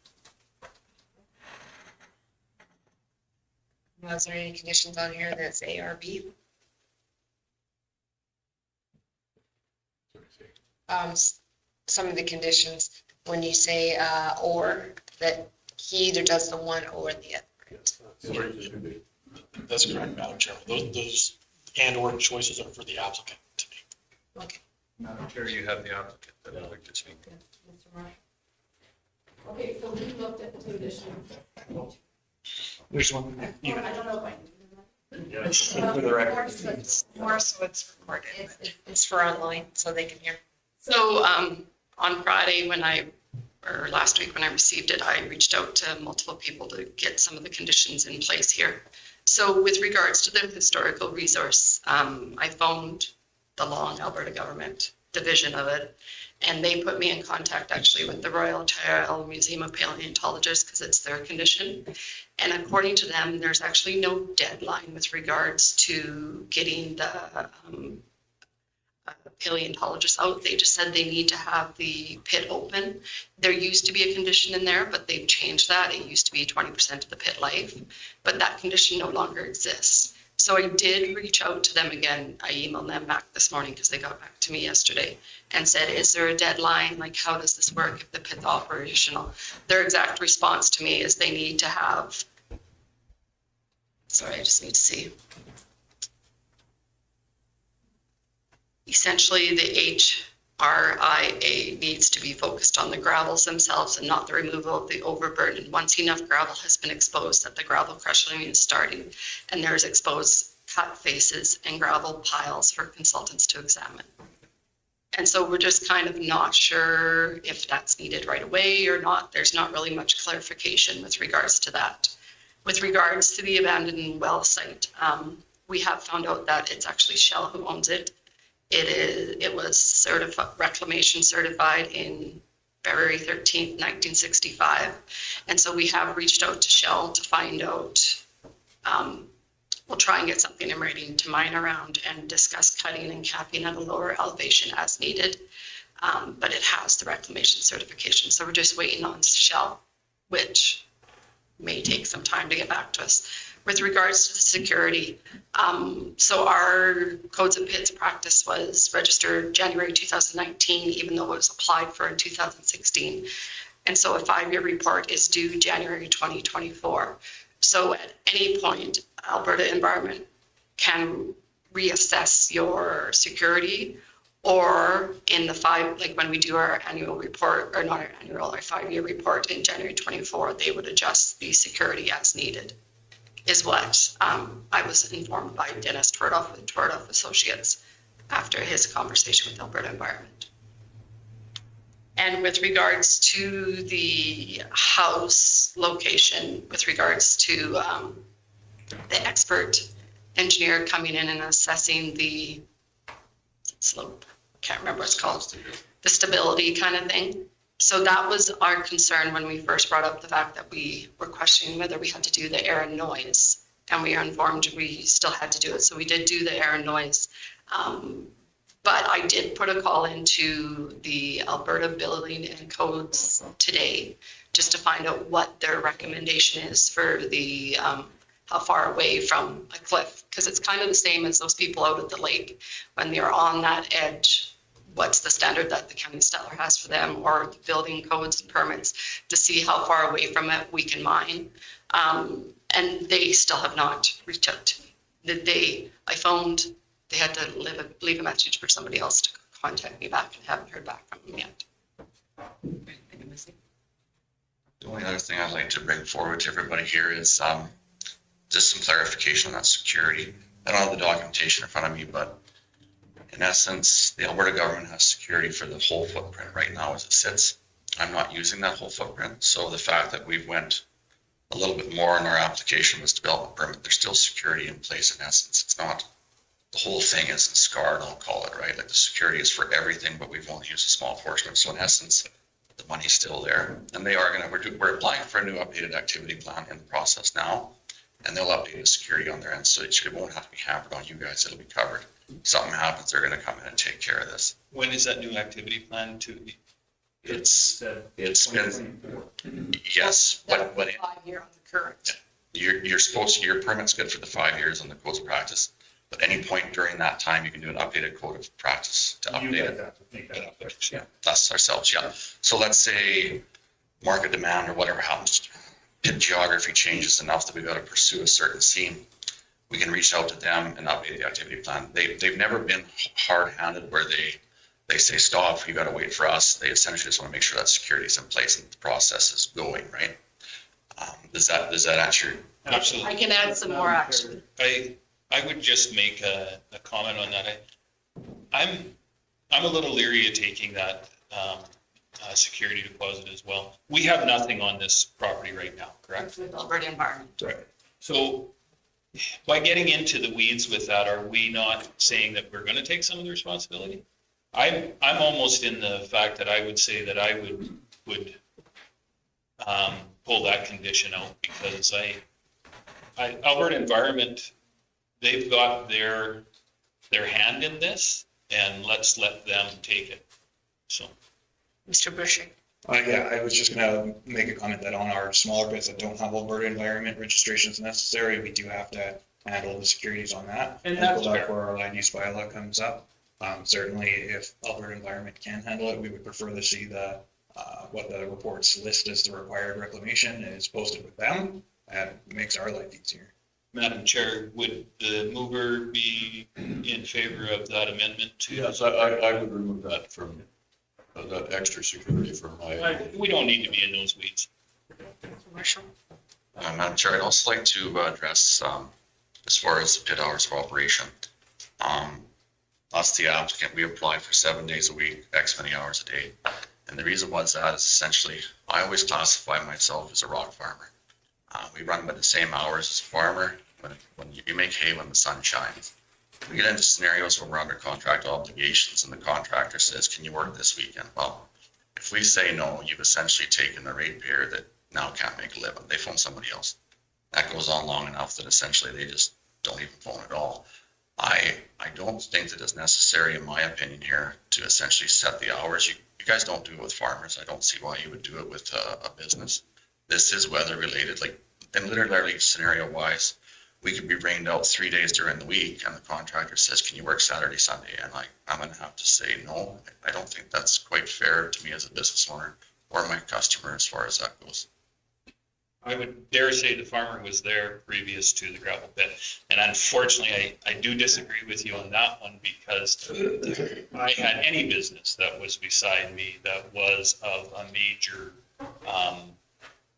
Was there any conditions on here that's A or B? Some of the conditions, when you say or, that he either does the one or the other. That's correct, Madam Chairman. Those and or choices are for the applicant to make. Okay. Madam Chair, you have the applicant that would like to speak. Mr. Marshall. Okay, so we looked at the conditions. There's one. I don't know if I. For the record. More so it's recorded. It's for online, so they can hear. So on Friday, or last week when I received it, I reached out to multiple people to get some of the conditions in place here. So with regards to the historical resource, I phoned the Law and Alberta Government division of it, and they put me in contact actually with the Royal Ontario Museum of Paleontologists because it's their condition. And according to them, there's actually no deadline with regards to getting the paleontologists out. They just said they need to have the pit open. There used to be a condition in there, but they've changed that. It used to be 20% of the pit life, but that condition no longer exists. So I did reach out to them again. I emailed them back this morning because they got back to me yesterday and said, is there a deadline? Like, how does this work if the pit's operational? Their exact response to me is they need to have, sorry, I just need to see. Essentially, the HRIA needs to be focused on the gravels themselves and not the removal of the overburden. Once enough gravel has been exposed that the gravel crushing is starting, and there's exposed cut faces and gravel piles for consultants to examine. And so we're just kind of not sure if that's needed right away or not. There's not really much clarification with regards to that. With regards to the abandoned well site, we have found out that it's actually Shell who owns it. It was certified, reclamation certified in February 13th, 1965. And so we have reached out to Shell to find out, we'll try and get something in writing to mine around and discuss cutting and capping at a lower elevation as needed. but it has the reclamation certification. So we're just waiting on Shell, which may take some time to get back to us. With regards to the security, so our codes of pits practice was registered January 2019, even though it was applied for in 2016. And so a 5-year report is due January 2024. So at any point, Alberta Environment can reassess your security, or in the like when we do our annual report, or not our annual, our 5-year report in January 24, they would adjust the security as needed, is what I was informed by Dennis Twerdoff with Twerdoff Associates after his conversation with Alberta Environment. And with regards to the house location, with regards to the expert engineer coming in and assessing the slope, can't remember what it's called, the stability kind of thing. So that was our concern when we first brought up the fact that we were questioning whether we had to do the air and noise, and we are informed we still had to do it. So we did do the air and noise. But I did put a call into the Alberta Building and Codes today just to find out what their recommendation is for the how far away from a cliff, because it's kind of the same as those people out at the lake when they're on that edge. What's the standard that the county stellar has for them, or the building codes and permits, to see how far away from it we can mine. And they still have not reached out to me. I phoned, they had to leave a message for somebody else to contact me back, and haven't heard back from them yet. The only other thing I'd like to bring forward to everybody here is just some clarification on that security. I don't have the documentation in front of me, but in essence, the Alberta government has security for the whole footprint right now as it sits. I'm not using that whole footprint. So the fact that we went a little bit more in our application was development permit, there's still security in place in essence. It's not, the whole thing isn't scarred, I'll call it, right? Like the security is for everything, but we've only used a small portion of it. So in essence, the money's still there. And they are we're applying for a new updated activity plan in the process now. And they'll update the security on their end, so it won't have to be hampered on you guys. It'll be covered. If something happens, they're going to come in and take care of this. When is that new activity plan to be? It's been, yes, but 5-year on the current. your permit's good for the 5 years on the codes of practice. But any point during that time, you can do an updated code of practice to update it. Yeah, that's ourselves. Yeah. So let's say market demand or whatever happens. Pit geography changes enough that we've got to pursue a certain seam, we can reach out to them and update the activity plan. They've never been hard-handed where they say, stop, you got to wait for us. They essentially just want to make sure that security is in place and the process is going, right? Does that answer? Absolutely. I can add some more actually. I would just make a comment on that. I'm a little leery of taking that security deposit as well. We have nothing on this property right now, correct? With Alberta Environment. Right. So by getting into the weeds with that, are we not saying that we're going to take some of the responsibility? I'm almost in the fact that I would say that I would pull that condition out, because Alberta Environment, they've got their hand in this, and let's let them take it. So. Mr. Busher. Yeah, I was just gonna make a comment that on our smaller bits that don't have Alberta Environment registrations necessary, we do have to handle the securities on that. And that's where our land use bylaw comes up. Certainly if Alberta Environment can handle it, we would prefer to see what the reports list as the required reclamation is posted with them. That makes our life easier. Madam Chair, would the mover be in favor of that amendment to? Yes, I would remove that from that extra security from my. We don't need to be in those weeds. Marshall. Madam Chair, I'd also like to address as far as pit hours of operation. Us, the applicant, we apply for 7 days a week, X many hours a day. And the reason was that is essentially, I always classify myself as a rock farmer. We run by the same hours as a farmer. When you make hay when the sun shines. We get into scenarios where we're under contract obligations and the contractor says, can you work this weekend? Well, if we say no, you've essentially taken the ratepayer that now can't make a living. They phone somebody else. That goes on long enough that essentially they just don't even phone at all. I don't think that it's necessary, in my opinion here, to essentially set the hours. You guys don't do it with farmers. I don't see why you would do it with a business. This is weather related, like, and literally scenario wise, we could be rained out 3 days during the week and the contractor says, can you work Saturday, Sunday? And I'm gonna have to say, no, I don't think that's quite fair to me as a business owner or my customer as far as that goes. I would dare say the farmer was there previous to the gravel pit. And unfortunately, I do disagree with you on that one because I had any business that was beside me that was of a major,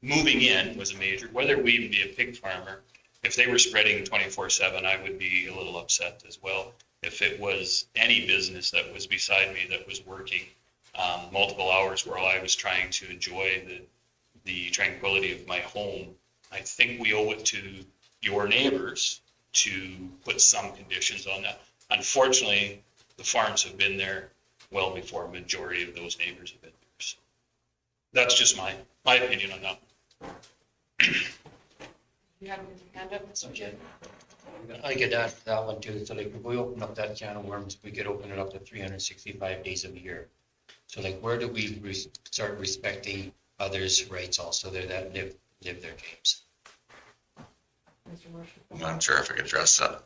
moving in was a major, whether we even be a pig farmer. If they were spreading 24/7, I would be a little upset as well. If it was any business that was beside me that was working multiple hours while I was trying to enjoy the tranquility of my home, I think we owe it to your neighbors to put some conditions on that. Unfortunately, the farms have been there well before a majority of those neighbors have been there. So that's just my opinion on that. You have your hand up, Mr. Jim? I could add to that one too. So like if we open up that can of worms, we could open it up to 365 days of the year. So like where do we start respecting others' rights also there that live their games? I'm not sure if I could address that.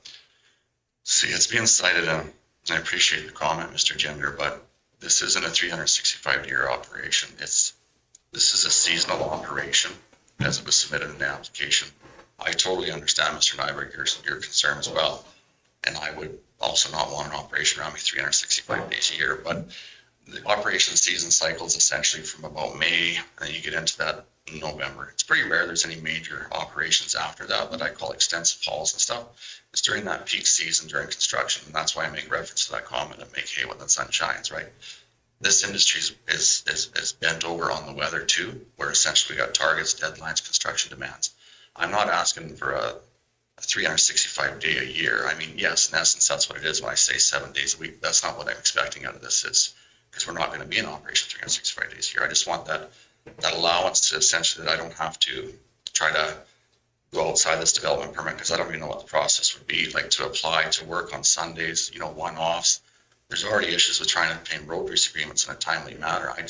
See, it's being cited, and I appreciate the comment, Mr. Gender, but this isn't a 365-year operation. This is a seasonal operation as it was submitted in the application. I totally understand, Mr. Nyberg, your concern as well. And I would also not want an operation around me 365 days a year, but the operation season cycle is essentially from about May, and then you get into that in November. It's pretty rare there's any major operations after that I call extensive hauls and stuff. It's during that peak season during construction, and that's why I make reference to that comment and make hay when the sun shines, right? This industry is bent over on the weather too, where essentially we got targets, deadlines, construction demands. I'm not asking for a 365 day a year. I mean, yes, in essence, that's what it is when I say 7 days a week. That's not what I'm expecting out of this. It's because we're not going to be in operation 365 days a year. I just want that allowance to essentially that I don't have to try to go outside this development permit because I don't even know what the process would be like to apply to work on Sundays, one-offs. There's already issues with trying to obtain road use agreements in a timely manner. I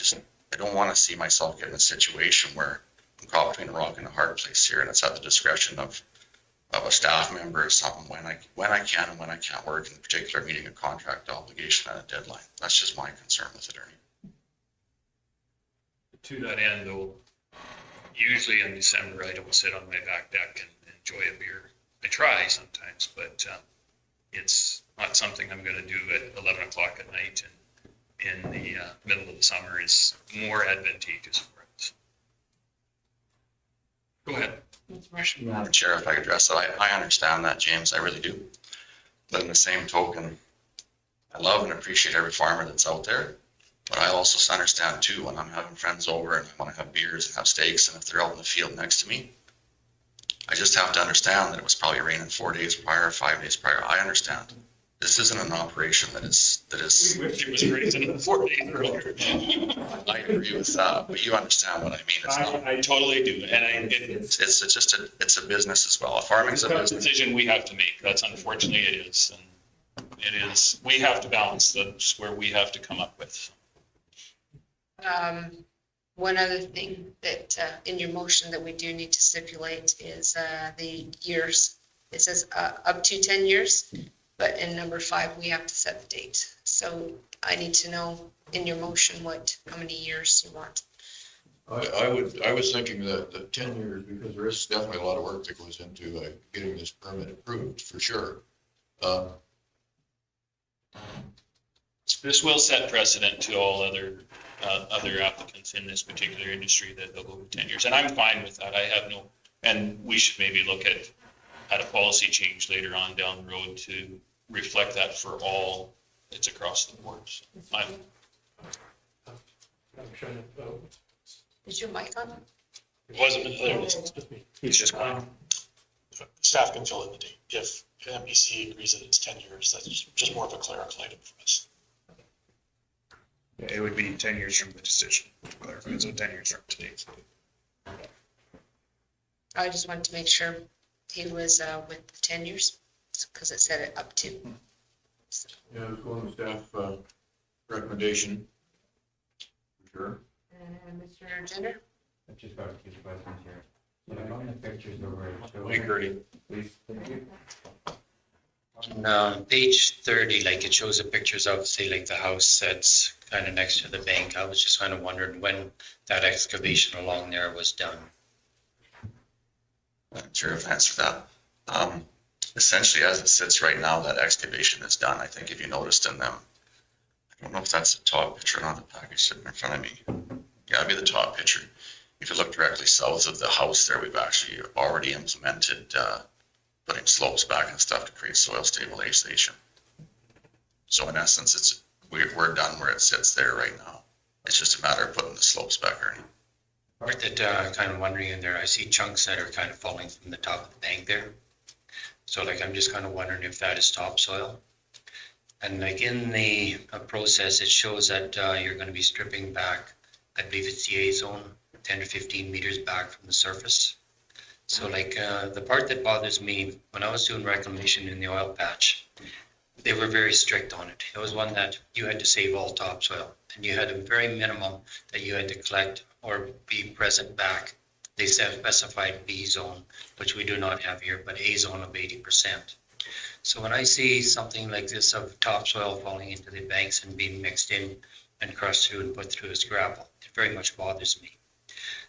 don't want to see myself get in a situation where I'm caught between a rock and a hard place here, and it's at the discretion of a staff member or something when I can and when I can't work, in particular meeting a contract obligation and a deadline. That's just my concern with it, Ernie. To that end, though, usually in December, I don't sit on my back deck and enjoy a beer. I try sometimes, but it's not something I'm going to do at 11 o'clock at night and in the middle of the summer is more advantageous for us. Go ahead. Madam Chair, if I could address that, I understand that, James, I really do. But in the same token, I love and appreciate every farmer that's out there. But I also understand too, when I'm having friends over and I want to have beers and have steaks, and if they're out in the field next to me, I just have to understand that it was probably raining 4 days prior, 5 days prior. I understand. This isn't an operation that is. We wish it was raining 4 days earlier. I agree with that, but you understand what I mean. It's not, I totally do, and it's just a business as well. Farming's a business. decision we have to make. That's unfortunately it is, and it is. We have to balance. That's where we have to come up with. One other thing that in your motion that we do need to stipulate is the years. It says up to 10 years, but in number 5, we have to set the date. So I need to know in your motion how many years you want. I was thinking that 10 years, because there is definitely a lot of work that goes into getting this permit approved, for sure. This will set precedent to all other applicants in this particular industry that they'll go with 10 years. And I'm fine with that. I have no, and we should maybe look at a policy change later on down the road to reflect that for all. It's across the board. So Is your mic on? It wasn't, there it is. it's just fine. Staff can fill in the date. If MPC agrees that it's 10 years, that's just more of a clerical item for us. Yeah, it would be 10 years from the decision, to clarify, so 10 years from today's date. I just wanted to make sure he was with the 10 years. because it said it up to. Yeah, it's going with staff, recommendation. Sure. And Mr. Gender? I've just got a few questions here. So like on the pictures over. Wait, Gertie. Please, thank you. On page 30, like it shows the pictures of, say, like the house that's kind of next to the bank. I was just kind of wondering when that excavation along there was done. I'm sure I've answered that. Essentially, as it sits right now, that excavation is done. I think if you noticed in them, I don't know if that's the top picture or not, the package sitting in front of me. Yeah, it'd be the top picture. If you look directly south of the house there, we've actually already implemented putting slopes back and stuff to create soil stabilization. So in essence, we're done where it sits there right now. It's just a matter of putting the slopes back, Ernie. Part that kind of wondering in there, I see chunks that are kind of falling from the top of the bank there. So like, I'm just kind of wondering if that is topsoil. And like in the process, it shows that you're going to be stripping back, I believe it's the A zone, 10 to 15 meters back from the surface. So like the part that bothers me, when I was doing reclamation in the oil patch, they were very strict on it. It was one that you had to save all topsoil, and you had a very minimum that you had to collect or be present back. They specified B zone, which we do not have here, but A zone of 80%. So when I see something like this of topsoil falling into the banks and being mixed in and crushed through and put through as gravel, it very much bothers me.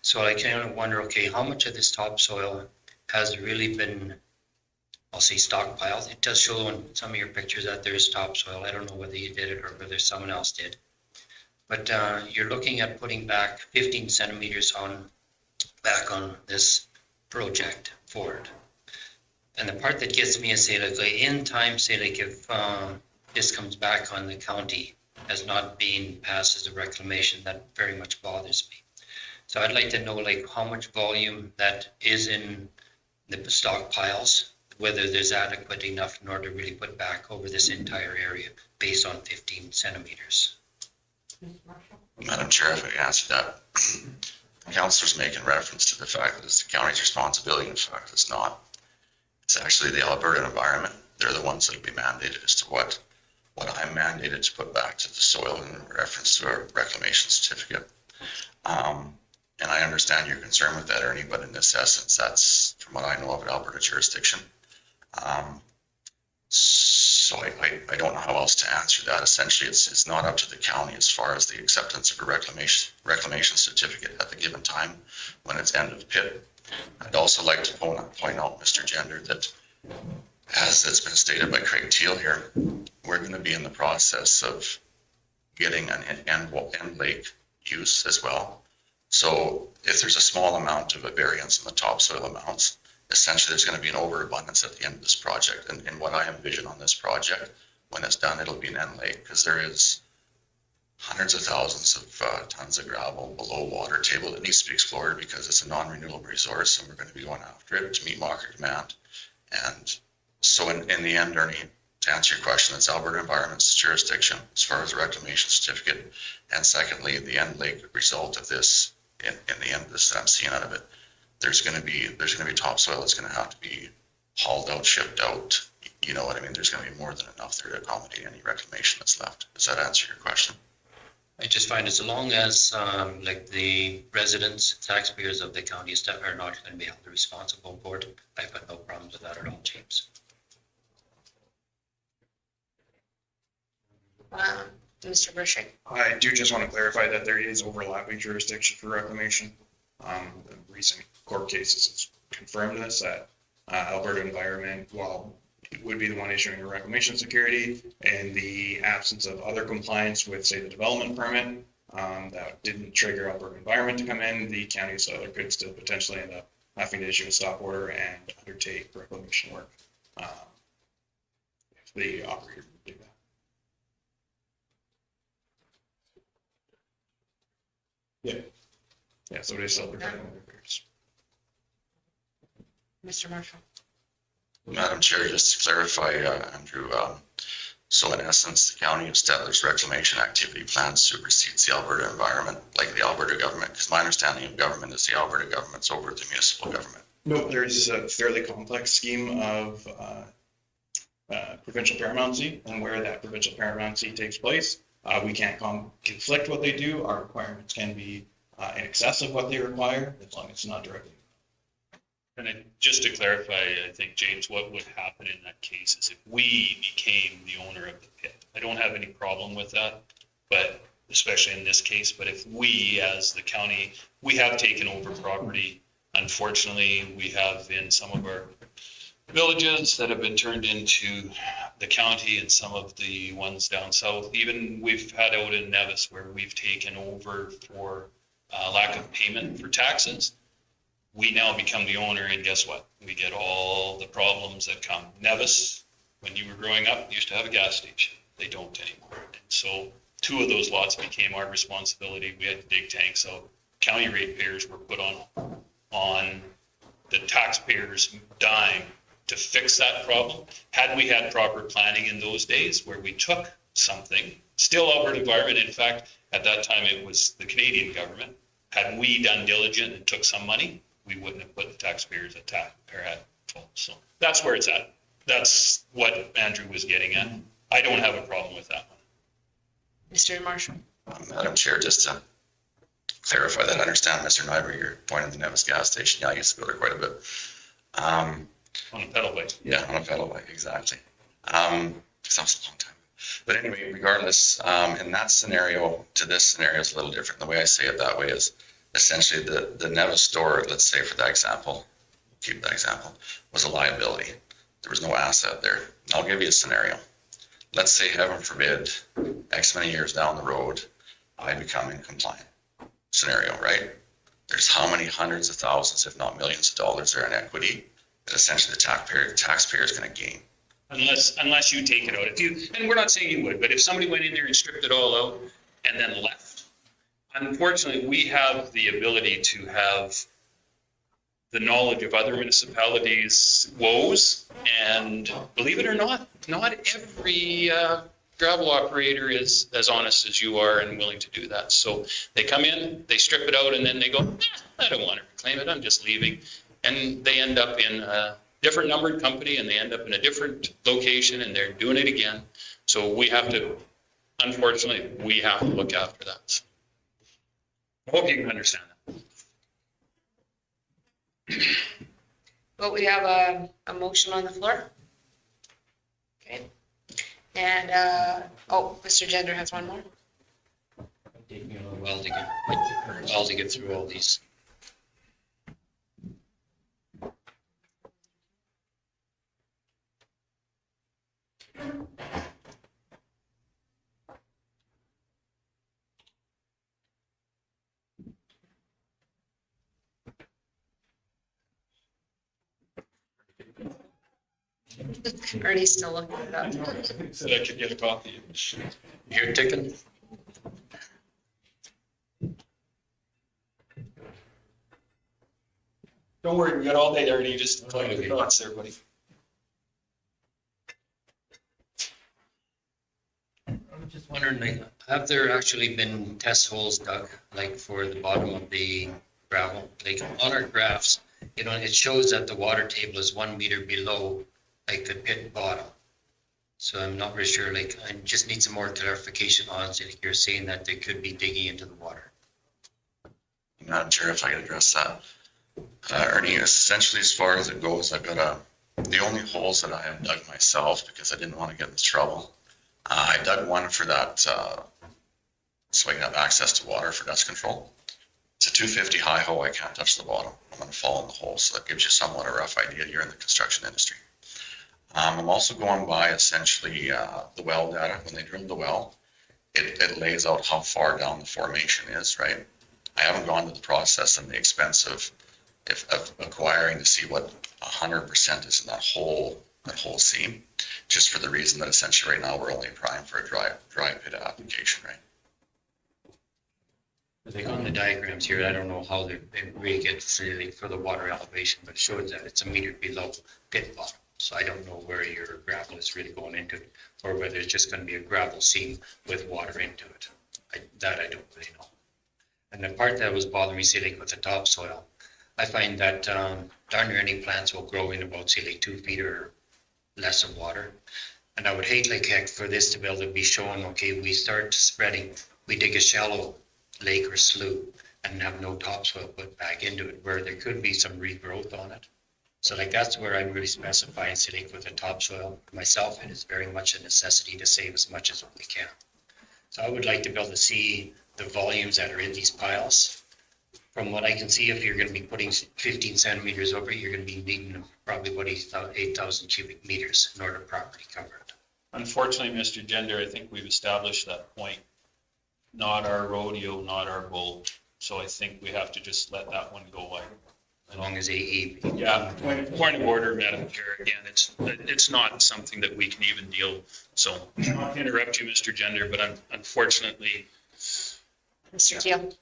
So I kind of wonder, okay, how much of this topsoil has really been, I'll say, stockpiled? It does show in some of your pictures that there is topsoil. I don't know whether you did it or whether someone else did. But you're looking at putting back 15 centimeters back on this project forward. And the part that gets me is, say, like in time, say, like if this comes back on the county as not being passed as a reclamation, that very much bothers me. So I'd like to know, like, how much volume that is in the stockpiles, whether there's adequate enough in order to really put back over this entire area based on 15 centimeters. Madam Chair, if I could answer that. The councillor's making reference to the fact that it's the county's responsibility. In fact, it's not. It's actually the Alberta environment. They're the ones that'll be mandated as to what I'm mandated to put back to the soil in reference to a reclamation certificate. And I understand your concern with that, Ernie, but in this essence, that's, from what I know of, Alberta jurisdiction. So I don't know how else to answer that. Essentially, it's not up to the county as far as the acceptance of a reclamation certificate at the given time when it's end of pit. I'd also like to point out, Mr. Gender, that as it's been stated by Craig Teal here, we're going to be in the process of getting an end lake use as well. So if there's a small amount of a variance in the topsoil amounts, essentially there's going to be an overabundance at the end of this project. And what I envision on this project, when it's done, it'll be an end lake, because there is hundreds of thousands of tons of gravel below water table that needs to be explored because it's a non-renewable resource, and we're going to be going after it to meet market demand. And so in the end, Ernie, to answer your question, it's Alberta Environment's jurisdiction as far as the reclamation certificate. And secondly, the end lake result of this, in the end of this that I'm seeing out of it, there's going to be topsoil that's going to have to be hauled out, shipped out. You know what I mean? There's going to be more than enough there to accommodate any reclamation that's left. Does that answer your question? I just find as long as like the residents, taxpayers of the county are not going to be held responsible for it, I've got no problems with that at all, James. Mr. Burshik? I do just want to clarify that there is overlapping jurisdiction for reclamation. The recent court cases has confirmed this, that Alberta Environment, while it would be the one issuing a reclamation security, in the absence of other compliance with, say, the development permit, that didn't trigger Alberta Environment to come in, the county settler could still potentially end up having to issue a stop order and undertake reclamation work if the operator would do that. Yeah, so it is still protecting the affairs. Mr. Marshall? Madam Chair, just to clarify, Andrew, so in essence, the county of Stettler's reclamation activity plan supersedes the Alberta environment, like the Alberta government, because my understanding of government is the Alberta government's over the municipal government. No, there's a fairly complex scheme of provincial paramountcy, and where that provincial paramountcy takes place, we can't conflict what they do. Our requirements can be in excess of what they require, as long as it's not directly. And just to clarify, I think, James, what would happen in that case is if we became the owner of the pit, I don't have any problem with that, but especially in this case, but if we, as the county, we have taken over property. Unfortunately, we have in some of our villages that have been turned into the county, and some of the ones down south, even we've had out in Nevis where we've taken over for lack of payment for taxes. We now become the owner, and guess what? We get all the problems that come. Nevis, when you were growing up, used to have a gas station. They don't anymore. And so 2 of those lots became our responsibility. We had big tanks, so county ratepayers were put on the taxpayers' dime to fix that problem. Had we had proper planning in those days where we took something, still Alberta Environment, in fact, at that time it was the Canadian government. Had we done diligent and took some money, we wouldn't have put the taxpayers at fault. So that's where it's at. That's what Andrew was getting at. I don't have a problem with that one. Mr. Marshall. Madam Chair, just to clarify that, I understand, Mr. Nyberg, your point of the Nevis gas station. Yeah, I used to go there quite a bit. On a pedal bike. Yeah, on a pedal bike, exactly. Because that was a long time. But anyway, regardless, in that scenario to this scenario is a little different. The way I say it that way is essentially the Nevis store, let's say for that example, keep that example, was a liability. There was no asset there. I'll give you a scenario. Let's say, heaven forbid, X many years down the road, I become incompliant. Scenario, right? There's how many hundreds of thousands, if not millions of dollars there in equity that essentially the taxpayer is going to gain. Unless you take it out. If you, and we're not saying you would, but if somebody went in there and stripped it all out and then left, unfortunately, we have the ability to have the knowledge of other municipalities' woes, and believe it or not every gravel operator is as honest as you are and willing to do that. So they come in, they strip it out, and then they go, I don't want to reclaim it, I'm just leaving. And they end up in a different numbered company, and they end up in a different location, and they're doing it again. So we have to, unfortunately, we have to look after that. So I hope you can understand that. Well, we have a motion on the floor. Okay. And, Mr. Gender has one more. Take me a while to get through all these. Ernie's still looking it up. So I could get a copy. You're ticking? Don't worry, we got all day, Ernie, just tell me your thoughts there, buddy. I'm just wondering, like, have there actually been test holes dug, like for the bottom of the gravel? Like on our graphs, it shows that the water table is 1 meter below, like the pit bottom. So I'm not really sure, like, I just need some more clarification on it. You're saying that they could be digging into the water. I'm not sure if I can address that. Ernie, essentially as far as it goes, I've got the only holes that I have dug myself because I didn't want to get into trouble. I dug one for that, so I can have access to water for dust control. It's a 250 high hole. I can't touch the bottom. I'm going to fall in the hole. So that gives you somewhat a rough idea. You're in the construction industry. I'm also going by essentially the well data. When they drilled the well, it lays out how far down the formation is, right? I haven't gone to the process and the expense of acquiring to see what 100% is in that whole seam, just for the reason that essentially right now we're only applying for a dry pit application, right? Like on the diagrams here, I don't know how they really get for the water elevation, but it shows that it's 1 meter below pit bottom. So I don't know where your gravel is really going into it, or whether it's just going to be a gravel seam with water into it. I don't really know. And the part that was bothering me, say like with the topsoil, I find that darn near any plants will grow in about say like 2 feet or less of water. And I would hate like heck for this to be able to be shown, okay, we start spreading, we dig a shallow lake or slough and have no topsoil put back into it, where there could be some regrowth on it. So like that's where I'm really specifying, so like with the topsoil, myself, it is very much a necessity to save as much as we can. So I would like to be able to see the volumes that are in these piles. From what I can see, if you're gonna be putting 15 centimeters over it, you're gonna be needing probably about 8,000 cubic meters in order to properly cover it. Unfortunately, Mr. Gender, I think we've established that point. Not our rodeo, not our bull. So I think we have to just let that one go away. As long as AE. Yeah, point of order, Madam Chair, again, it's not something that we can even deal. So not to interrupt you, Mr. Gender, but unfortunately. Mr. Keel.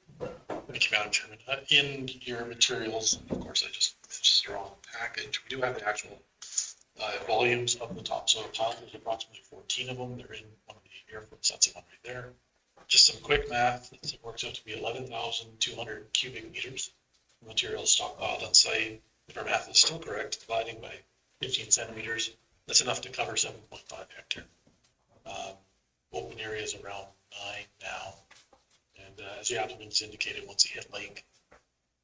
Thank you, Madam Chairman. In your materials, and of course, it's the wrong package. We do have the actual volumes of the topsoil pile. There's approximately 14 of them. They're in one of the airports. That's the one right there. Just some quick math. It works out to be 11,200 cubic meters of material stockpiled on site. If our math is still correct, dividing by 15 centimeters, that's enough to cover 7.5 hectare. Open areas around 9 now. And as the applicants indicated, once you hit lake,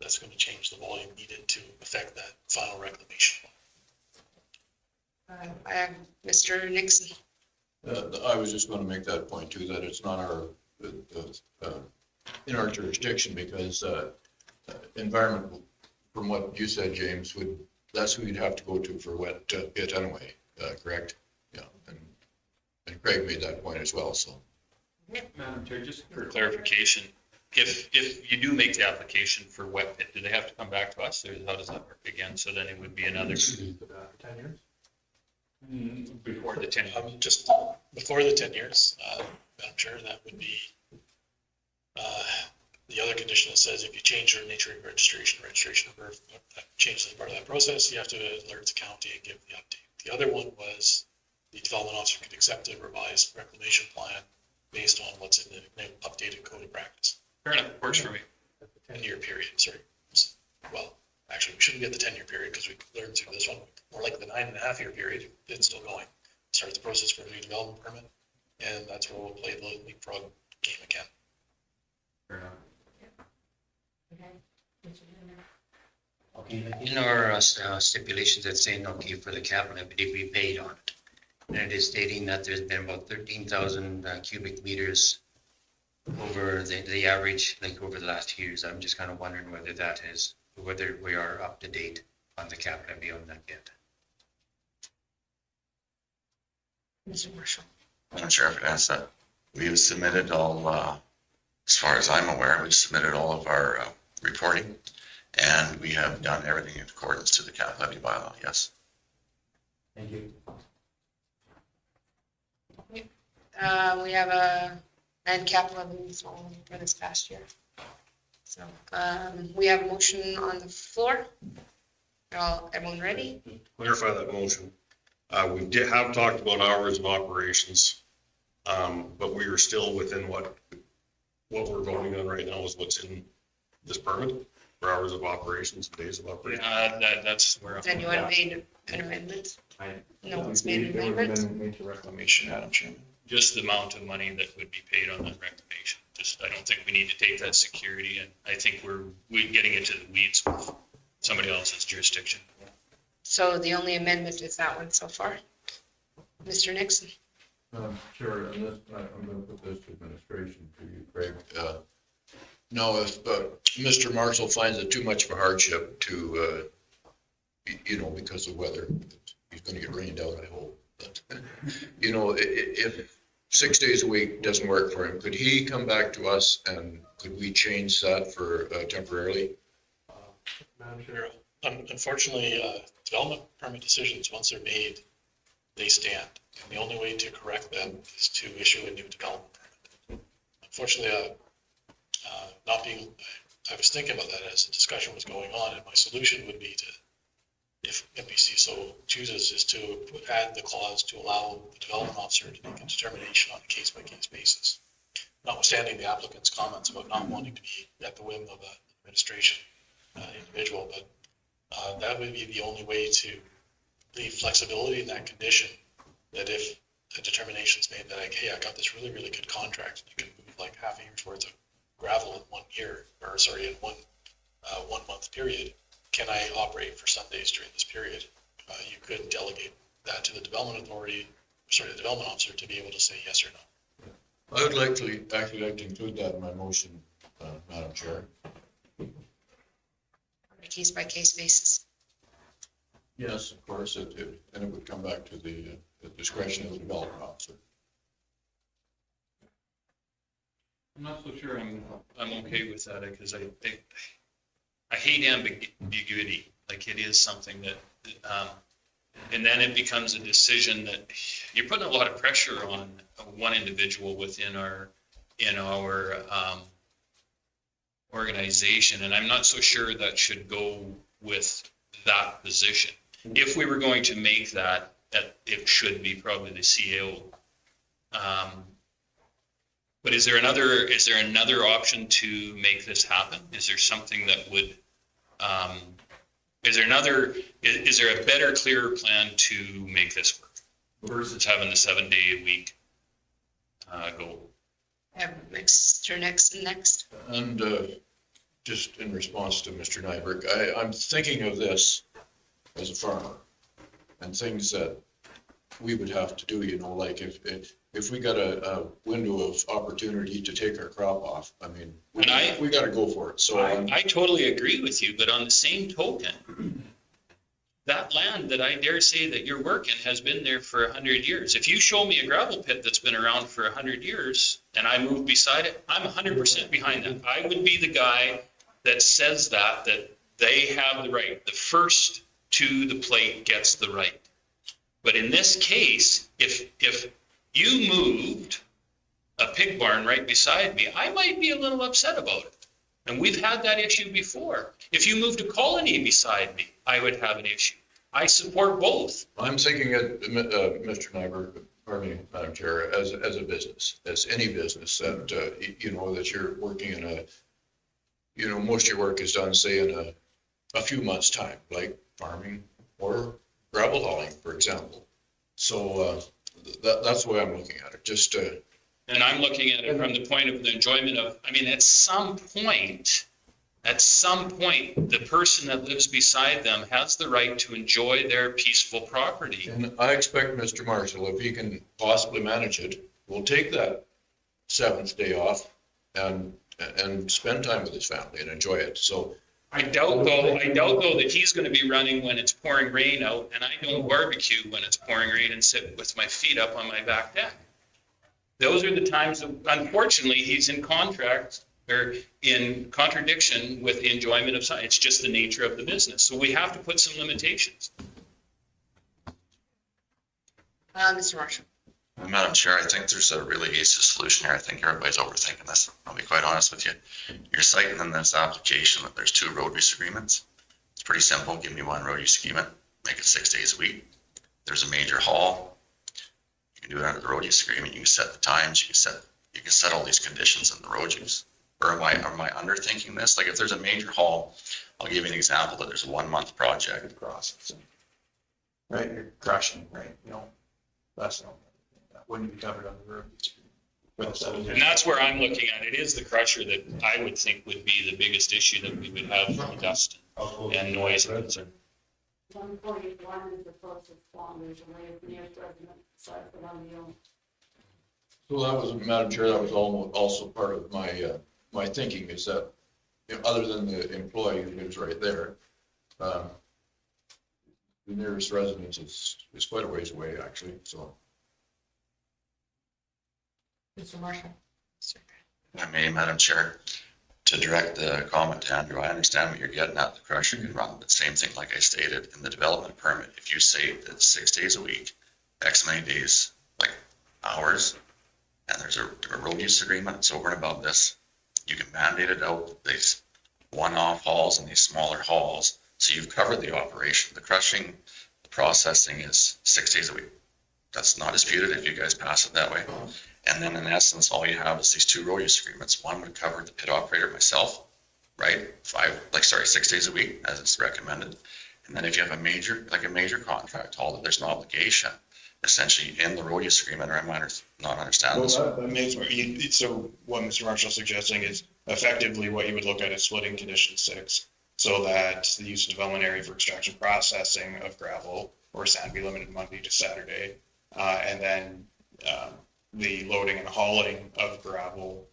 that's going to change the volume needed to affect that final reclamation. Mr. Nixon. I was just going to make that point too, that it's not our, in our jurisdiction, because environment, from what you said, James, that's who you'd have to go to for wet pit anyway, correct? Yeah, and Craig made that point as well, so. Madam Chair, just for clarification, if you do make the application for wet pit, do they have to come back to us, or how does that work again? So then it would be another 10 years? Before the 10 years. Just before the 10 years, Madam Chair, that would be the other condition that says if you change your nature of registration number, that changes as part of that process, you have to alert the county and give the update. The other one was the development officer could accept a revised reclamation plan based on what's in the updated code of practice. Fair enough, works for me. 10-year period, sorry. Well, actually, we shouldn't get the 10-year period because we learned through this one, more like the 9.5-year period, it's still going. Start the process for a new development permit, and that's where we'll play the leapfrog game again. Fair enough. Okay, in our stipulations, it's saying, okay, for the capital, it would be paid on it. And it is stating that there's been about 13,000 cubic meters over the average, like over the last years. I'm just kind of wondering whether we are up to date on the capital beyond that yet. Mr. Marshall. I'm sure if it has that. We have submitted all, as far as I'm aware, we've submitted all of our reporting, and we have done everything in accordance to the cap levy bylaw, yes. Thank you. We have a land capital for this past year. So we have a motion on the floor. Everyone ready? Clarify that motion. We have talked about hours of operations, but we are still within what we're voting on right now is what's in this permit for hours of operations, days of operation. That's where. Has anyone made an amendment? No one's made an amendment. Made to reclamation, Madam Chairman. Just the amount of money that would be paid on that reclamation. I don't think we need to take that security, and I think we're getting into the weeds with somebody else's jurisdiction. So the only amendment is that one so far. Mr. Nixon. Sure, and this, I'm going to put this to administration for you, Craig. No, if Mr. Marshall finds it too much of a hardship to, because of weather, he's going to get rained out, I hope. But, if 6 days a week doesn't work for him, could he come back to us and could we change that for temporarily? Madam Chair, unfortunately, development permit decisions, once they're made, they stand. And the only way to correct them is to issue a new development permit. Unfortunately, I was thinking about that as the discussion was going on, and my solution would be to, if MPC so chooses, is to add the clause to allow the development officer to make a determination on a case-by-case basis. Notwithstanding the applicant's comments about not wanting to be at the whim of an administration individual, but that would be the only way to the flexibility in that condition, that if a determination's made that like, hey, I got this really, really good contract, you can move like half a year's worth of gravel in 1 year, or sorry, in one 1 month period, can I operate for Sundays during this period? You could delegate that to the development authority, sorry, the development officer to be able to say yes or no. I would like to, actually like to include that in my motion, Madam Chair. On a case-by-case basis. Yes, of course, and it would come back to the discretion of the development officer. I'm not so sure I'm okay with that, because I hate ambiguity. Like, it is something that, and then it becomes a decision that you're putting a lot of pressure on one individual within our organization, and I'm not so sure that should go with that position. If we were going to make that it should be probably the CEO. But is there another option to make this happen? Is there something that would, is there a better, clearer plan to make this work versus having the 7-day-a-week goal? Have next. And just in response to Mr. Nyberg, I'm thinking of this as a farmer and things that we would have to do, you know, like if we got a window of opportunity to take our crop off, I mean, we got to go for it. So I totally agree with you, but on the same token, that land that I dare say that you're working has been there for 100 years. If you show me a gravel pit that's been around for 100 years and I move beside it, I'm 100% behind that. I would be the guy that says that they have the right. The first to the plate gets the right. But in this case, if you moved a pig barn right beside me, I might be a little upset about it. And we've had that issue before. If you moved a colony beside me, I would have an issue. I support both. I'm thinking of Mr. Nyberg, pardon me, Madam Chair, as a business, as any business that, you know, that you're working in a, you know, most of your work is done, say, in a few months' time, like farming or gravel hauling, for example. So that's the way I'm looking at it, just and I'm looking at it from the point of the enjoyment of, I mean, at some point, the person that lives beside them has the right to enjoy their peaceful property. And I expect Mr. Marshall, if he can possibly manage it, will take that 7th day off and spend time with his family and enjoy it. So I doubt though that he's going to be running when it's pouring rain out, and I don't barbecue when it's pouring rain and sit with my feet up on my back deck. Those are the times that, unfortunately, he's in contract or in contradiction with the enjoyment of science. It's just the nature of the business. So we have to put some limitations. Mr. Marshall. Madam Chair, I think there's a really easy solution here. I think everybody's overthinking this. I'll be quite honest with you. You're citing in this application that there's 2 road use agreements. It's pretty simple. Give me 1 road use agreement, make it 6 days a week. There's a major haul. You can do it under the road use agreement. You can set the times. You can set all these conditions in the road use. Or am I underthinking this? Like if there's a major haul, I'll give you an example that there's a 1-month project across. Right, you're crushing, right? You know, that's not, that wouldn't be covered on the road. And that's where I'm looking at. It is the crusher that I would think would be the biggest issue that we would have from dust and noise and concern. 141 is the closest one, there's only a nearest resident aside from on the own. So that was, Madam Chair, that was also part of my thinking is that, you know, other than the employee who lives right there, the nearest residence is quite a ways away, actually, so. Mr. Marshall. If I may, Madam Chair, to direct the comment to Andrew, I understand what you're getting at. The crusher can run, but same thing, like I stated, in the development permit, if you say that 6 days a week, X many days, like hours, and there's a road use agreement, it's over and above this, you can mandate it out, these one-off hauls and these smaller hauls, so you've covered the operation. The crushing, the processing is 6 days a week. That's not disputed if you guys pass it that way. And then in essence, all you have is these 2 road use agreements. One would cover the pit operator, myself, right? 6 days a week as it's recommended. And then if you have a major contract hauler, there's an obligation essentially in the road use agreement, or I might not understand this. Well, that makes, so what Mr. Marshall's suggesting is effectively what you would look at is splitting condition 6 so that the use of development area for extraction processing of gravel or sand be limited Monday to Saturday. And then the loading and hauling of gravel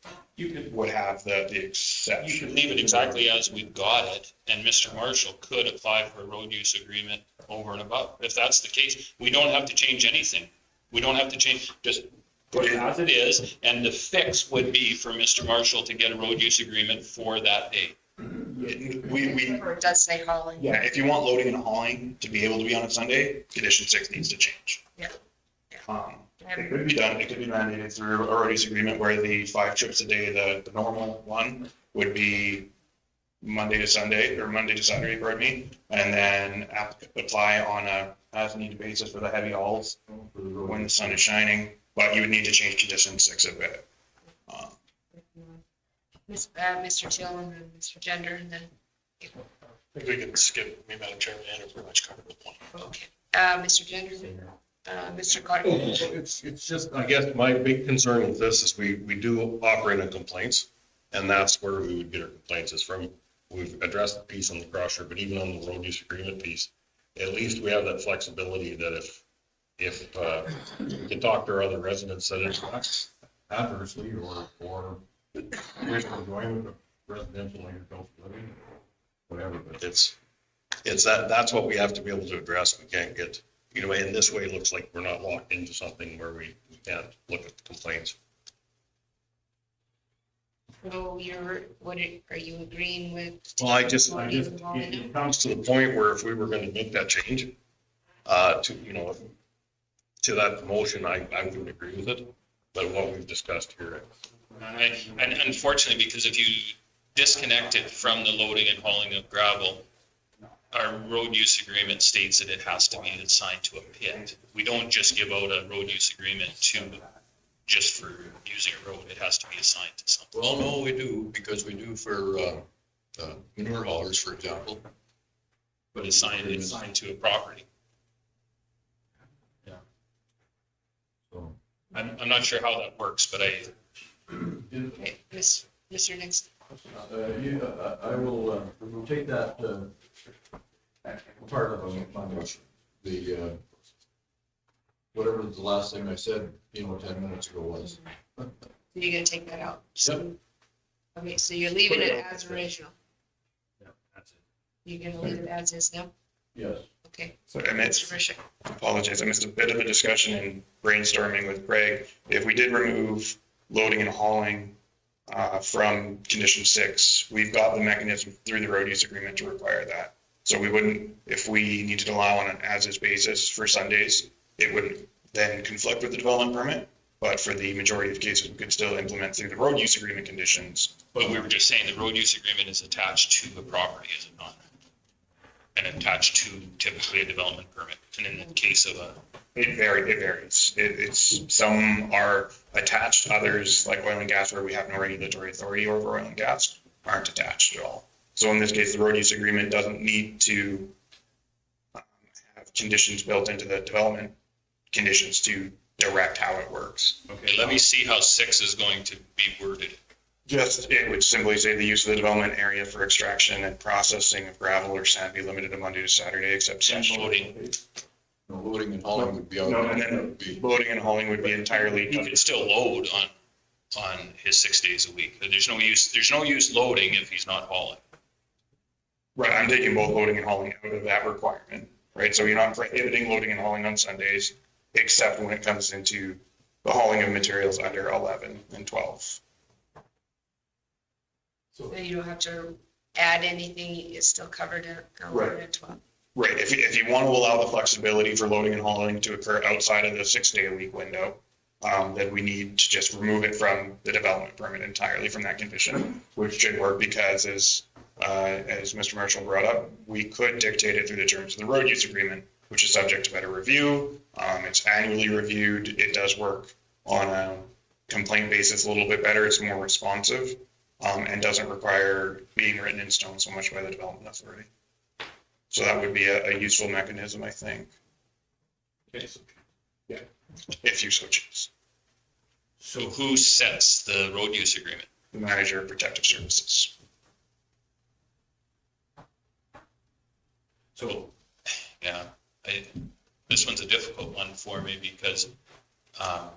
would have the You exception. should leave it exactly as we've got it, and Mr. Marshall could apply for a road use agreement over and above. If that's the case, we don't have to change anything. We don't have to change, just put it as it is, and the fix would be for Mr. Marshall to get a road use agreement for that day. Or it does say hauling. Yeah, if you want loading and hauling to be able to be on a Sunday, condition 6 needs to change. Yeah. It could be done, it could be mandated through a road use agreement where the 5 trips a day, the normal one would be Monday to Sunday, or Monday to Saturday, pardon me, and then apply on a as-needed basis for the heavy hauls when the sun is shining, but you would need to change condition 6 a bit. Mr. Tillman and Mr. Gender, and then, I think we can skip, me, Madam Chairman, and pretty much covered the point. okay. Mr. Gender, Mr. Carter. It's just, I guess my big concern with this is we do operate on complaints, and that's where we would get our complaints is from. We've addressed the piece on the crusher, but even on the road use agreement piece, at least we have that flexibility that if we can talk to our other residents that it's adversely or wish to join with the residential agricultural living, whatever, but it's that's what we have to be able to address. We can't get, in this way, it looks like we're not locked into something where we can't look at the complaints. So are you agreeing with? Well, it comes to the point where if we were going to make that change, to that motion, I wouldn't agree with it, but what we've discussed here. And unfortunately, because if you disconnect it from the loading and hauling of gravel, our road use agreement states that it has to be assigned to a pit. We don't just give out a road use agreement just for using a road. It has to be assigned to something. Well, no, we do, because we do for manure haulers, for example. But it's assigned to a property. Yeah. So. I'm not sure how that works, but Okay, Mr. Nixon. I will take that part of the whatever the last thing I said, 10 minutes ago was. You're gonna take that out? Yep. Okay, so you're leaving it as original. Yeah, that's it. You're gonna leave it as is now? Yes. Okay. So, and it's, Mr. Rishick. I apologize, I missed a bit of the discussion and brainstorming with Greg. If we did remove loading and hauling from condition 6, we've got the mechanism through the road use agreement to require that. So we wouldn't, if we needed to allow on an as-is basis for Sundays, it wouldn't then conflict with the development permit. But for the majority of cases, we could still implement through the road use agreement conditions. But we were just saying the road use agreement is attached to the property, is it not? And attached to typically a development permit. And in the case of It varies. It's, some are attached, others, like oil and gas, where we have no regulatory authority over oil and gas, aren't attached at all. So in this case, the road use agreement doesn't need to have conditions built into the development conditions to direct how it works. okay, let me see how 6 is going to be worded. Just, it would simply say the use of the development area for extraction and processing of gravel or sand be limited to Monday to Saturday, except And loading. No, loading and hauling would be out. No, and then loading and hauling would be entirely. He could still load on his 6 days a week. There's no use loading if he's not hauling. Right, I'm taking both loading and hauling out of that requirement, right? So you're not prohibiting loading and hauling on Sundays, except when it comes into the hauling of materials under 11 and 12. So you don't have to add anything, it's still covered in 11 and 12. Right, if you want to allow the flexibility for loading and hauling to occur outside of the 6-day-a-week window, then we need to just remove it from the development permit entirely from that condition, which should work because as Mr. Marshall brought up, we could dictate it through the terms of the road use agreement, which is subject to better review. It's annually reviewed. It does work on a complaint basis a little bit better. It's more responsive, and doesn't require being written in stone so much by the development authority. So that would be a useful mechanism, I think, Okay. if you so choose. So who sets the road use agreement? The manager of protective services. So, yeah, this one's a difficult one for me because, and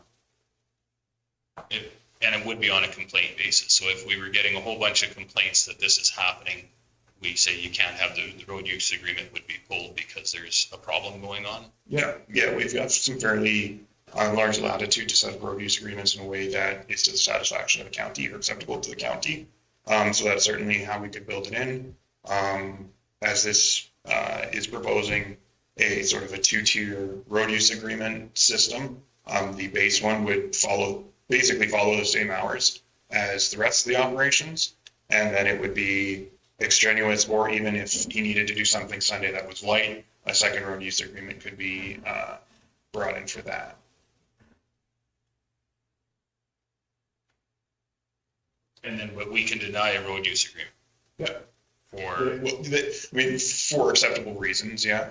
it would be on a complaint basis. So if we were getting a whole bunch of complaints that this is happening, we say you can't have the road use agreement would be pulled because there's a problem going on. Yeah, we've got some fairly large latitude to set up road use agreements in a way that is to the satisfaction of the county or acceptable to the county. So that's certainly how we could build it in. As this is proposing a sort of a two-tier road use agreement system, the base one would basically follow the same hours as the rest of the operations. And then it would be extraneous, or even if he needed to do something Sunday that was light, a second road use agreement could be brought in for that. And then we can deny a road use agreement. Yeah. For, I mean, for acceptable reasons, yeah.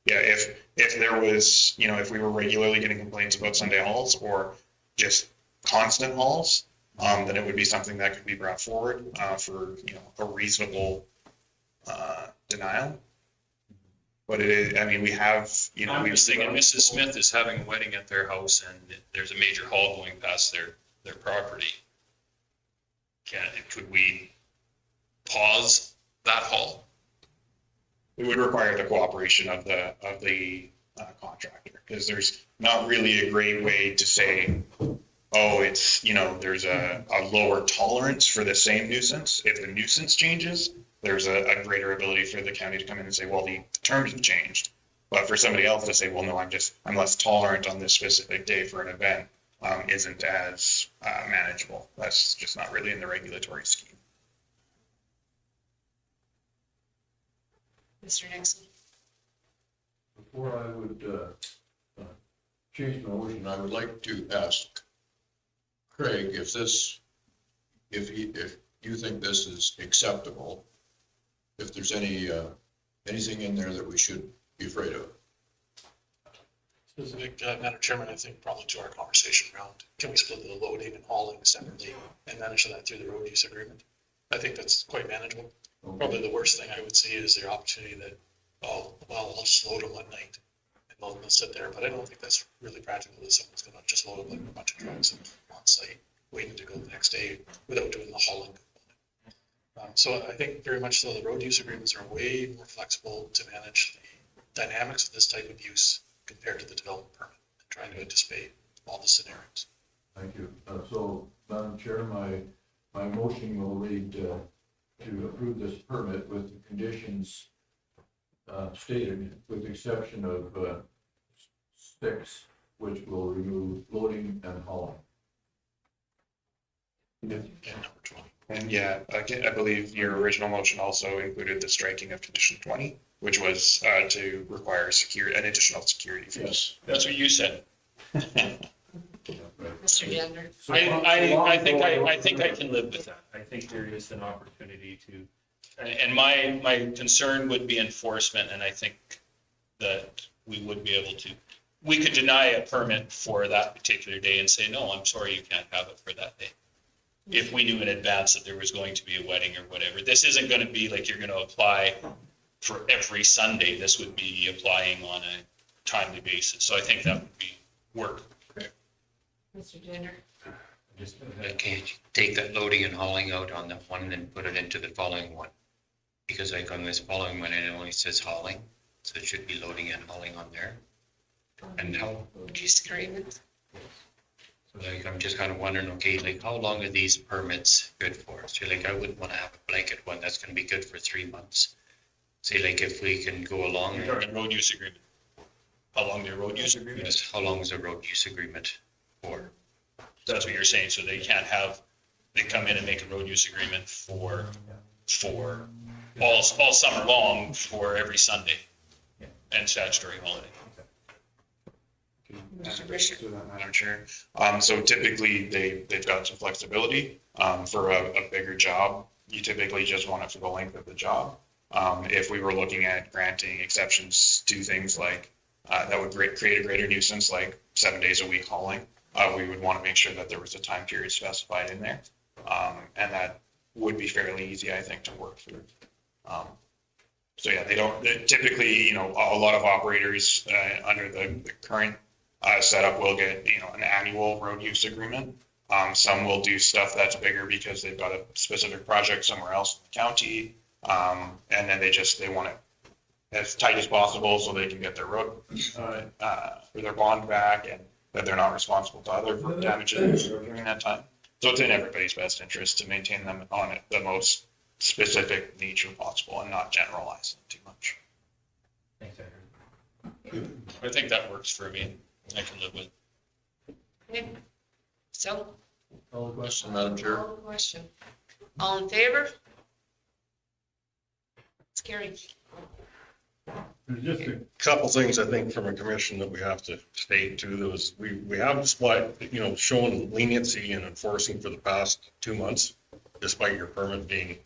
Yeah, if there was, if we were regularly getting complaints about Sunday hauls or just constant hauls, then it would be something that could be brought forward for, a reasonable denial. But it is, I mean, we have, I'm just thinking Mrs. Smith is having a wedding at their house and there's a major haul going past their property. Could we pause that haul? It would require the cooperation of the contractor, because there's not really a great way to say, oh, it's, there's a lower tolerance for the same nuisance. If the nuisance changes, there's a greater ability for the county to come in and say, well, the terms have changed. But for somebody else to say, well, no, I'm less tolerant on this specific day for an event, isn't as manageable. That's just not really in the regulatory scheme. Mr. Nixon? Before I would change my motion, I would like to ask Craig if you think this is acceptable, if there's anything in there that we should be afraid of. Specific, Madam Chairman, I think probably to our conversation around, can we split the loading and hauling separately and manage that through the road use agreement? I think that's quite manageable. Okay. Probably the worst thing I would see is the opportunity that, oh, well, I'll just load them one night and they'll sit there. But I don't think that's really practical that someone's gonna just load like a bunch of trucks on site, waiting to go the next day without doing the hauling component. So I think very much so the road use agreements are way more flexible to manage the dynamics of this type of use compared to the development permit, and trying to anticipate all the scenarios. Thank you. So, Madam Chair, my motion will read to approve this permit with the conditions stated, with the exception of 6, which will remove loading and hauling. And number 20. And yeah, again, I believe your original motion also included the striking of condition 20, which was to require an additional security fees. That's what you said. Mr. Gender? I think I can live with that. I think there is an opportunity to, And my concern would be enforcement, and I think that we would be able to, we could deny a permit for that particular day and say, no, I'm sorry, you can't have it for that day. If we knew in advance that there was going to be a wedding or whatever. This isn't going to be like you're going to apply for every Sunday. This would be applying on a timely basis. So I think that would be work. Mr. Gender? Okay, take that loading and hauling out on that one and then put it into the following one. Because like on this following one, it only says hauling, so it should be loading and hauling on there. And how, Use agreement? so like, I'm just kind of wondering, okay, like how long are these permits good for? So like, I wouldn't want to have a blanket one that's gonna be good for 3 months. Say like, if we can go along. You're talking road use agreement. How long the road use agreement? Yes, how long is a road use agreement for? That's what you're saying. So they can't have, they come in and make a road use agreement for all summer long for every Sunday and statutory holiday. Madam Chair. So typically they've got some flexibility for a bigger job. You typically just want it for the length of the job. If we were looking at granting exceptions to things like, that would create a greater nuisance, like 7 days a week hauling, we would want to make sure that there was a time period specified in there. And that would be fairly easy, I think, to work through. So yeah, typically, a lot of operators under the current setup will get, an annual road use agreement. Some will do stuff that's bigger because they've got a specific project somewhere else in the county. And then they want it as tight as possible so they can get their road, or their bond back, and that they're not responsible to other damages during that time. So it's in everybody's best interest to maintain them on it the most specific nature possible and not generalize them too much. Thanks, Andrew. I think that works for me. I can live with. Okay. So, Call the question, Madam Chair. call the question. All in favor? It's carried. There's just a Couple things I think from a commission that we have to state too, that was, we have displayed, shown leniency in enforcing for the past 2 months, despite your permit being,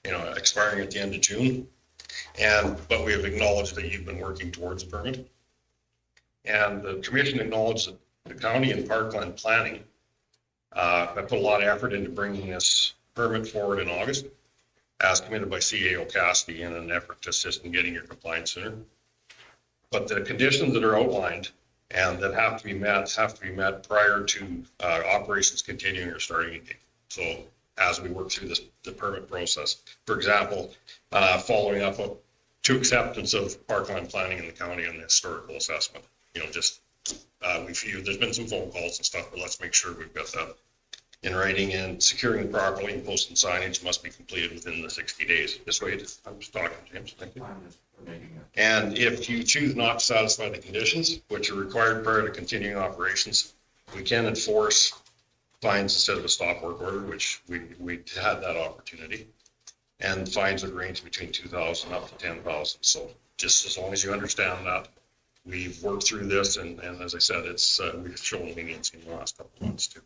expiring at the end of June. But we have acknowledged that you've been working towards a permit. And the commission acknowledged that the county and parkland planning have put a lot of effort into bringing this permit forward in August, as committed by CAO Cassidy in an effort to assist in getting your compliance sooner. But the conditions that are outlined and that have to be met prior to operations continuing or starting again. So as we work through the permit process, for example, following up to acceptance of parkland planning in the county and the historical assessment, we feel there's been some phone calls and stuff, but let's make sure we've got that in writing, and securing the properly and posting signage must be completed within the 60 days. This way, I'm just talking, James, thank you. And if you choose not to satisfy the conditions, which are required prior to continuing operations, we can enforce fines instead of a stop work order, which we had that opportunity. And fines would range between 2,000 up to 10,000. So just as long as you understand that, we've worked through this, and as I said, we've shown leniency in the last couple of months too.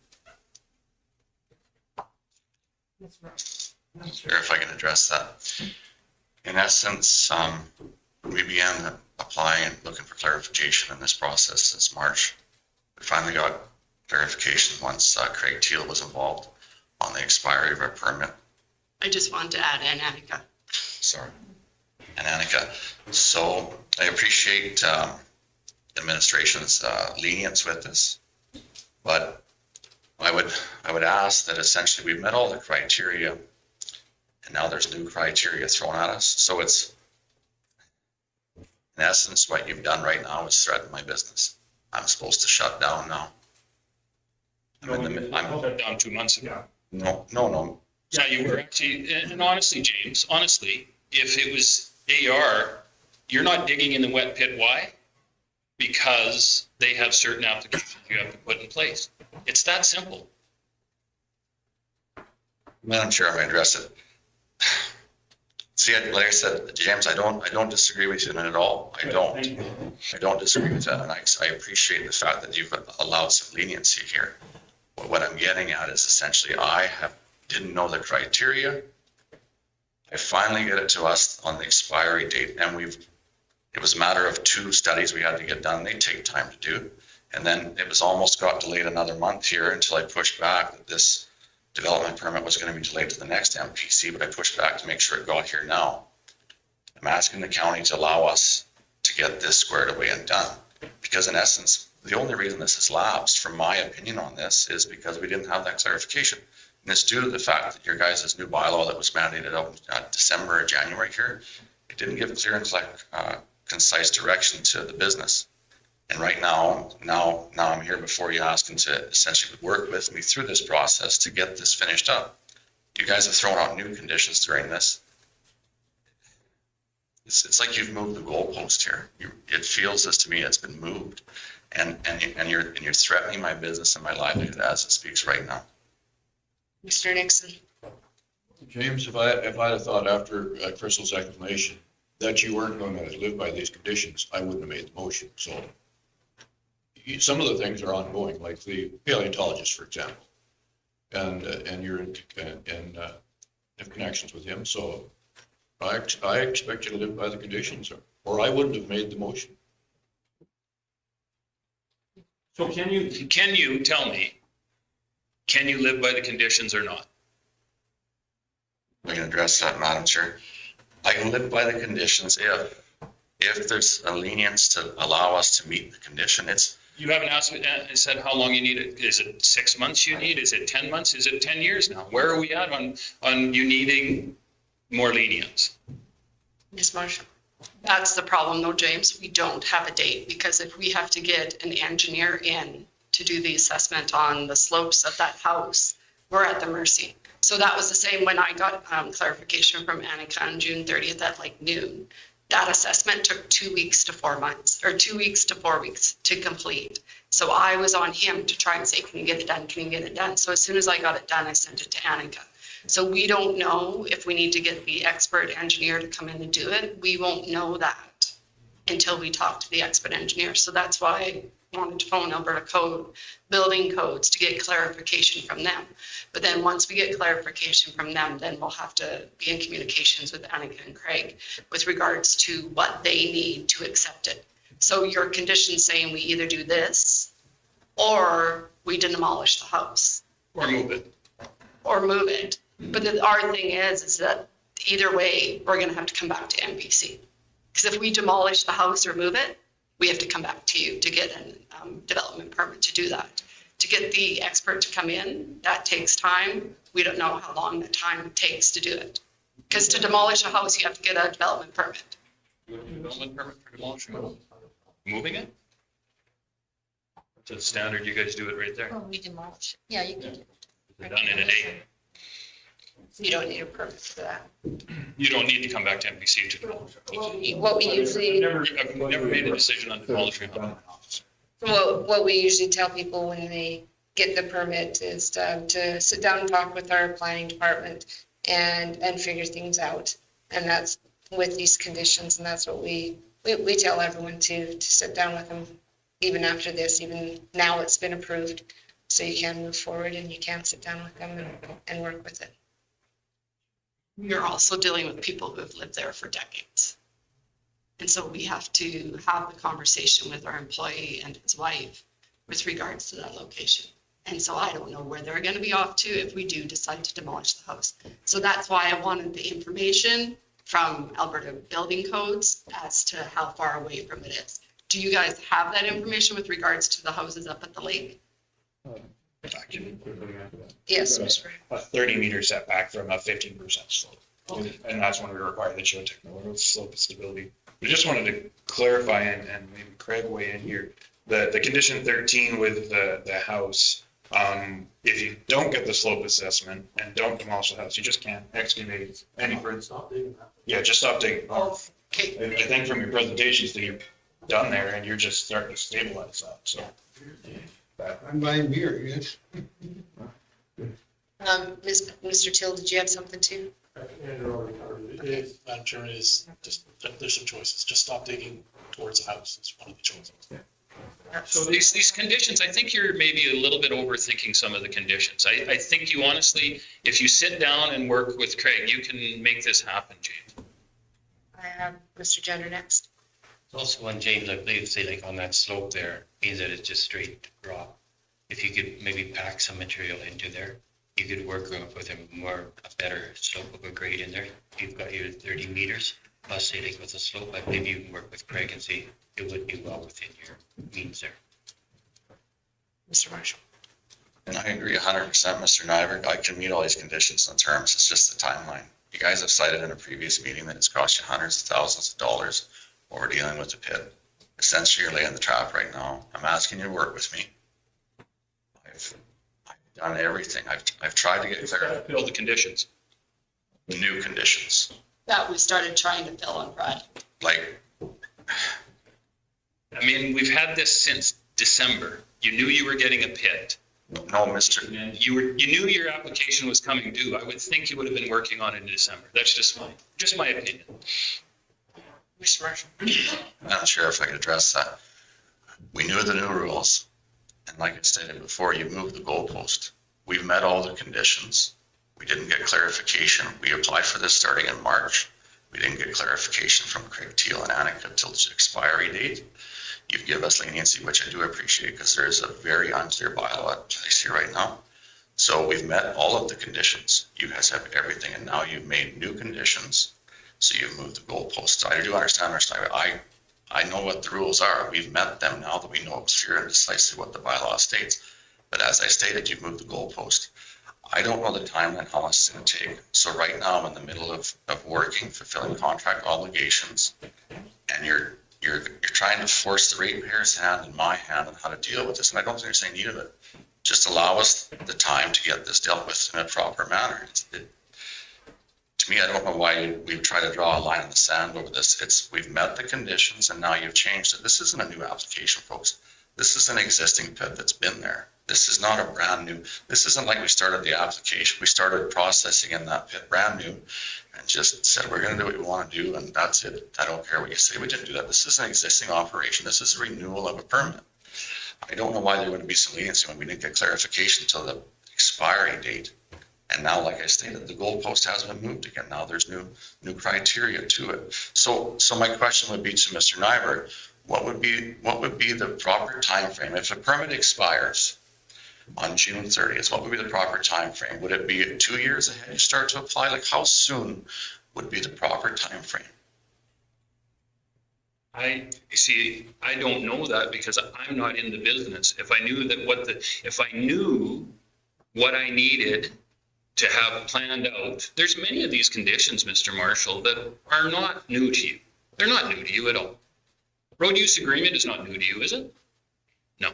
Sure, if I can address that. In essence, we began to apply and looking for clarification in this process since March. We finally got clarification once Craig Teal was involved on the expiry of our permit. I just wanted to add in Annika. Sorry. And Annika. So I appreciate administration's lenience with this, but I would ask that essentially we've met all the criteria, and now there's new criteria thrown at us. So it's, in essence, what you've done right now is threaten my business. I'm supposed to shut down now. I'm shut down 2 months ago. No. Yeah, you were actually, and honestly, James, if it was AR, you're not digging in the wet pit. Why? Because they have certain applications you have to put in place. It's that simple. Madam Chair, I may address it. See, like I said, James, I don't disagree with you at all. I don't disagree with that, and I appreciate the fact that you've allowed some leniency here. But what I'm getting at is essentially didn't know the criteria. I finally get it to us on the expiry date, and it was a matter of 2 studies we had to get done. They take time to do. And then it was almost got delayed another month here until I pushed back that this development permit was going to be delayed to the next MPC, but I pushed back to make sure it got here now. I'm asking the county to allow us to get this squared away and done. Because in essence, the only reason this has lapsed, from my opinion on this, is because we didn't have that clarification. And it's due to the fact that your guys' new bylaw that was mandated out in December or January here, it didn't give clear and concise direction to the business. And right now I'm here before you asking to essentially work with me through this process to get this finished up. You guys have thrown out new conditions during this. It's like you've moved the goalpost here. It feels as to me it's been moved, and you're threatening my business and my livelihood as it speaks right now. Mr. Nixon. James, if I'd have thought after Crystal's explanation that you weren't going to live by these conditions, I wouldn't have made the motion. So some of the things are ongoing, like the paleontologist, for example, and you're in have connections with him. So I expect you to live by the conditions, or I wouldn't have made the motion. So can you tell me, can you live by the conditions or not? We can address that, Madam Chair. I can live by the conditions if there's a lenience to allow us to meet the condition. You haven't asked me, said how long you need it. Is it 6 months you need? Is it 10 months? Is it 10 years now? Where are we at on you needing more lenience? Ms. Marshall. That's the problem though, James. We don't have a date because if we have to get an engineer in to do the assessment on the slopes of that house, we're at the mercy. So that was the same when I got clarification from Annika on June 30th at like noon. That assessment took 2 weeks to 4 months, or 2 weeks to 4 weeks to complete. So I was on him to try and say, can you get it done? Can you get it done? So as soon as I got it done, I sent it to Annika. So we don't know if we need to get the expert engineer to come in and do it. We won't know that until we talk to the expert engineer. So that's why I wanted to phone Alberta building codes to get clarification from them. But then once we get clarification from them, then we'll have to be in communications with Annika and Craig with regards to what they need to accept it. So your condition's saying we either do this or we demolish the house. Or move it? Or move it. But our thing is that either way, we're going to have to come back to MPC. Because if we demolish the house or move it, we have to come back to you to get a development permit to do that. To get the expert to come in, that takes time. We don't know how long the time takes to do it. Because to demolish a house, you have to get a development permit. Development permit for demolishing it? Moving it? To the standard, you guys do it right there. Oh, we demolish. Yeah, you can. Done in a day. You don't need a permit for that. You don't need to come back to MPC to demolish it. What we usually, I've never made a decision on demolishing a house. what we usually tell people when they get the permit is to sit down and talk with our planning department and figure things out. And that's with these conditions, and that's what we tell everyone to sit down with them, even after this, even now it's been approved. So you can move forward and you can sit down with them and work with it. You're also dealing with people who have lived there for decades. And so we have to have the conversation with our employee and his wife with regards to that location. And so I don't know where they're going to be off to if we do decide to demolish the house. So that's why I wanted the information from Alberta building codes as to how far away from it is. Do you guys have that information with regards to the houses up at the lake? Yes, Mr. A 30-meter setback from a 15% slope. And that's when we require the geotechnical slope stability. We just wanted to clarify, and maybe Craig weigh in here, the condition 13 with the house, if you don't get the slope assessment and don't demolish the house, you just can't excavate any further. Yeah, just stop digging. Okay. I think from your presentations that you've done there, and you're just starting to stabilize that, so. I'm buying beer, yes. Mr. Till, did you have something too? Madam Chair, is just, there's some choices. Just stop digging towards the house. It's one of the choices. So these conditions, I think you're maybe a little bit overthinking some of the conditions. I think you honestly, if you sit down and work with Craig, you can make this happen, James. I have Mr. Gender next. Also on James, I believe, say like on that slope there, means that it's just straight rock. If you could maybe pack some material into there, you could work with a better slope of a grade in there. You've got your 30 meters, plus say like with the slope, I believe you can work with Craig and see it would be well within your means there. Mr. Marshall. And I agree 100%, Mr. Nyberg. I can meet all these conditions and terms. It's just the timeline. You guys have cited in a previous meeting that it's cost you hundreds of thousands of dollars over dealing with the pit. Essentially, you're laying the trap right now. I'm asking you to work with me. I've done everything. I've tried to get clear. Fill the conditions. New conditions. That we started trying to fill on Friday. Like, I mean, we've had this since December. You knew you were getting a pit. no, Mr. You knew your application was coming due. I would think you would have been working on it in December. That's just my opinion. Mr. Marshall. I'm not sure if I could address that. We knew the new rules. And like I stated before, you moved the goalpost. We've met all the conditions. We didn't get clarification. We applied for this starting in March. We didn't get clarification from Craig Teal and Annika till the expiry date. You've given us leniency, which I do appreciate, because there is a very unclear bylaw in place here right now. So we've met all of the conditions. You guys have everything, and now you've made new conditions. So you've moved the goalposts. I do understand. I know what the rules are. We've met them now that we know it's clear and precisely what the bylaw states. But as I stated, you've moved the goalpost. I don't know the timeline, how long it's going to take. So right now I'm in the middle of working, fulfilling contract obligations, and you're trying to force the ratepayer's hand and my hand on how to deal with this. And I don't think there's any need of it. Just allow us the time to get this dealt with in a proper manner. To me, I don't know why we try to draw a line in the sand over this. We've met the conditions and now you've changed it. This isn't a new application, folks. This is an existing pit that's been there. This is not a brand new, this isn't like we started the application. We started processing in that pit brand new and just said, we're going to do what we want to do and that's it. I don't care what you say. We didn't do that. This is an existing operation. This is a renewal of a permit. I don't know why there wouldn't be some leniency when we didn't get clarification until the expiry date. And now, like I stated, the goalpost has been moved again. Now there's new criteria to it. So my question would be to Mr. Nyberg, what would be the proper time frame if a permit expires on June 30th? What would be the proper time frame? Would it be 2 years ahead you start to apply? Like how soon would be the proper time frame? I don't know that because I'm not in the business. If I knew what I needed to have planned out, there's many of these conditions, Mr. Marshall, that are not new to you. They're not new to you at all. Road use agreement is not new to you, is it? No.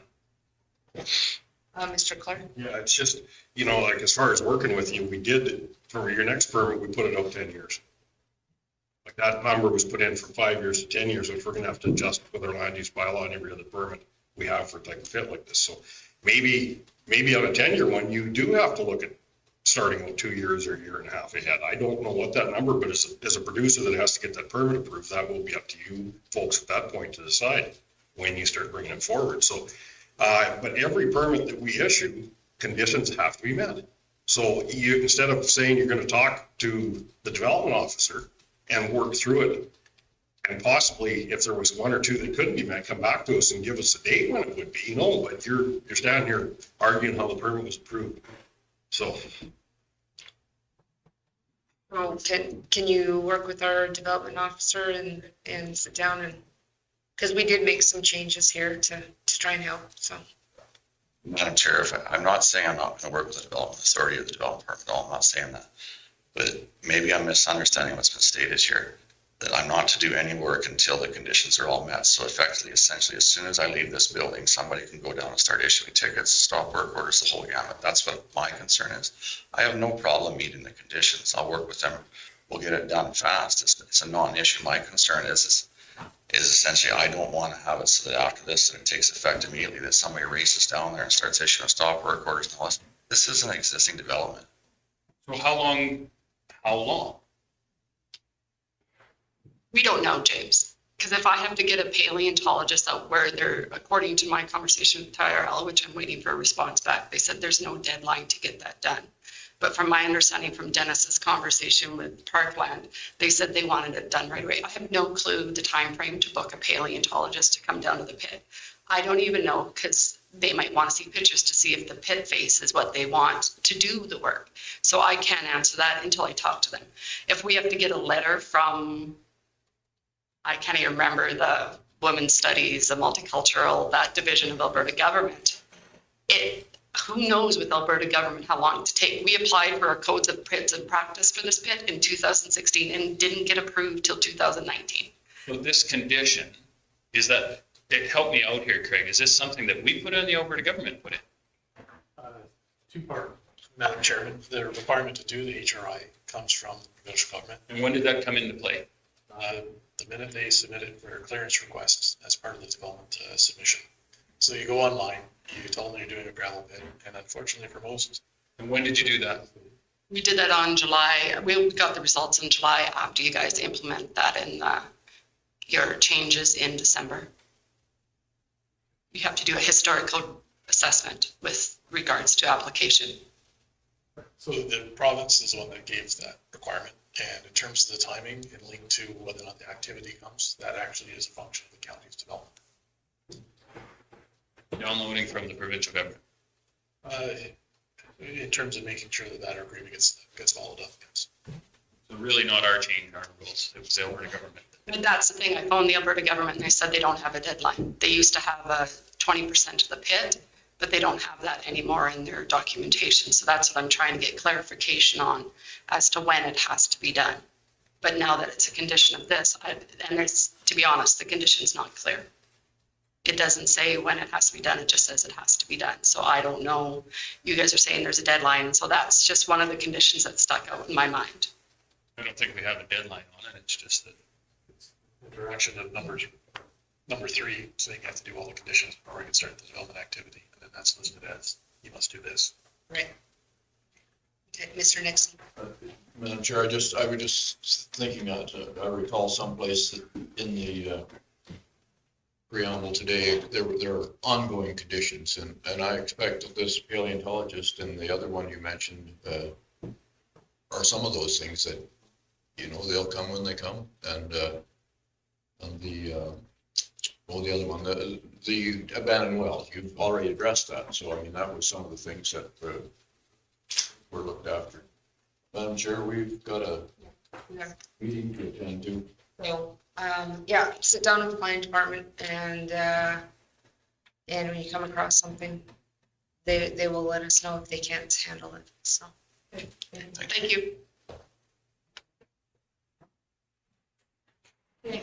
Mr. Clark? Yeah, it's just, like as far as working with you, we did, for your next permit, we put it out 10 years. Like that number was put in from 5 years to 10 years, which we're gonna have to adjust with our land use bylaw and every other permit we have for a type of fit like this. So maybe on a 10-year one, you do have to look at starting out 2 years or a year and a half ahead. I don't know what that number, but as a producer that has to get that permit approved, that will be up to you folks at that point to decide when you start bringing it forward. So, but every permit that we issue, conditions have to be met. So you, instead of saying you're going to talk to the development officer and work through it, and possibly if there was one or two that couldn't be met, come back to us and give us a date when it would be, but you're standing here arguing how the permit was approved. So. Well, can you work with our development officer and sit down and, because we did make some changes here to try and help, so. Madam Chair, I'm not saying I'm not going to work with the development authority or the development department at all. I'm not saying that. But maybe I'm misunderstanding what's been stated here, that I'm not to do any work until the conditions are all met. So effectively, essentially, as soon as I leave this building, somebody can go down and start issuing tickets, stop work orders, the whole gamut. That's what my concern is. I have no problem meeting the conditions. I'll work with them. We'll get it done fast. It's a non-issue. My concern is essentially, I don't want to have it so that after this, and it takes effect immediately, that somebody races down there and starts issuing stop work orders and all this. This is an existing development. So how long? We don't know, James, because if I have to get a paleontologist out where they're, according to my conversation with TIRL, which I'm waiting for a response back, they said there's no deadline to get that done. But from my understanding from Dennis's conversation with Parkland, they said they wanted it done right away. I have no clue the time frame to book a paleontologist to come down to the pit. I don't even know, because they might want to see pictures to see if the pit face is what they want to do the work. So I can't answer that until I talk to them. If we have to get a letter from, I can't even remember, the Women's Studies, the Multicultural, that division of Alberta government, who knows with Alberta government how long to take. We applied for our codes of pits and practice for this pit in 2016 and didn't get approved till 2019. So this condition, is that, help me out here, Craig, is this something that we put in, the Alberta government put in? Two part, Madam Chairman, the requirement to do the HRI comes from the provincial government. And when did that come into play? The minute they submitted their clearance requests as part of the development submission. So you go online, you tell them you're doing a gravel pit, and unfortunately for most. And when did you do that? We did that on July. We got the results in July after you guys implement that in your changes in December. You have to do a historical assessment with regards to application. So the province is the one that gave that requirement, and in terms of the timing and linked to whether or not the activity comes, that actually is a function of the county's development. Downloading from the provincial government. In terms of making sure that that agreement gets followed up, yes. So really not our changing our rules. It was the Alberta government. But that's the thing, I phoned the Alberta government and they said they don't have a deadline. They used to have a 20% of the pit, but they don't have that anymore in their documentation. So that's what I'm trying to get clarification on as to when it has to be done. But now that it's a condition of this, and there's, to be honest, the condition's not clear. It doesn't say when it has to be done, it just says it has to be done. So I don't know, you guys are saying there's a deadline, and so that's just one of the conditions that stuck out in my mind. I don't think we have a deadline on it. It's just that Interaction of number 3, saying you have to do all the conditions before you can start the development activity, and then that's listed as, you must do this. Right. Okay, Mr. Nixon. Madam Chair, I was just thinking that I recall someplace that in the preamble today, there are ongoing conditions, and I expect that this paleontologist and the other one you mentioned are some of those things that, they'll come when they come, and the other one, the abandoned well, you've already addressed that, so I mean, that was some of the things that were looked after. Madam Chair, we've got a meeting to attend to. So, yeah, sit down with the planning department and when you come across something, they will let us know if they can't handle it, so. Yeah, thank you. Okay.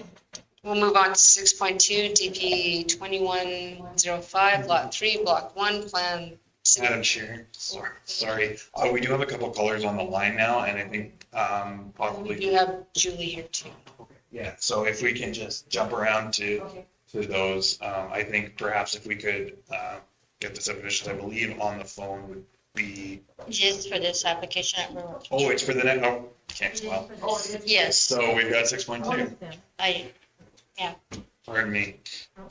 We'll move on to 6.2, DP 2105, Lot 3, Block 1, Plan. Madam Chair, sorry, we do have a couple colors on the line now, and I think possibly. You have Julie here too. Yeah, so if we can just jump around to those, I think perhaps if we could get the subdivisions, I believe on the phone would be. Just for this application at Rural. Oh, it's for the next, oh, can't well. Yes, So we've got 6.2, pardon me.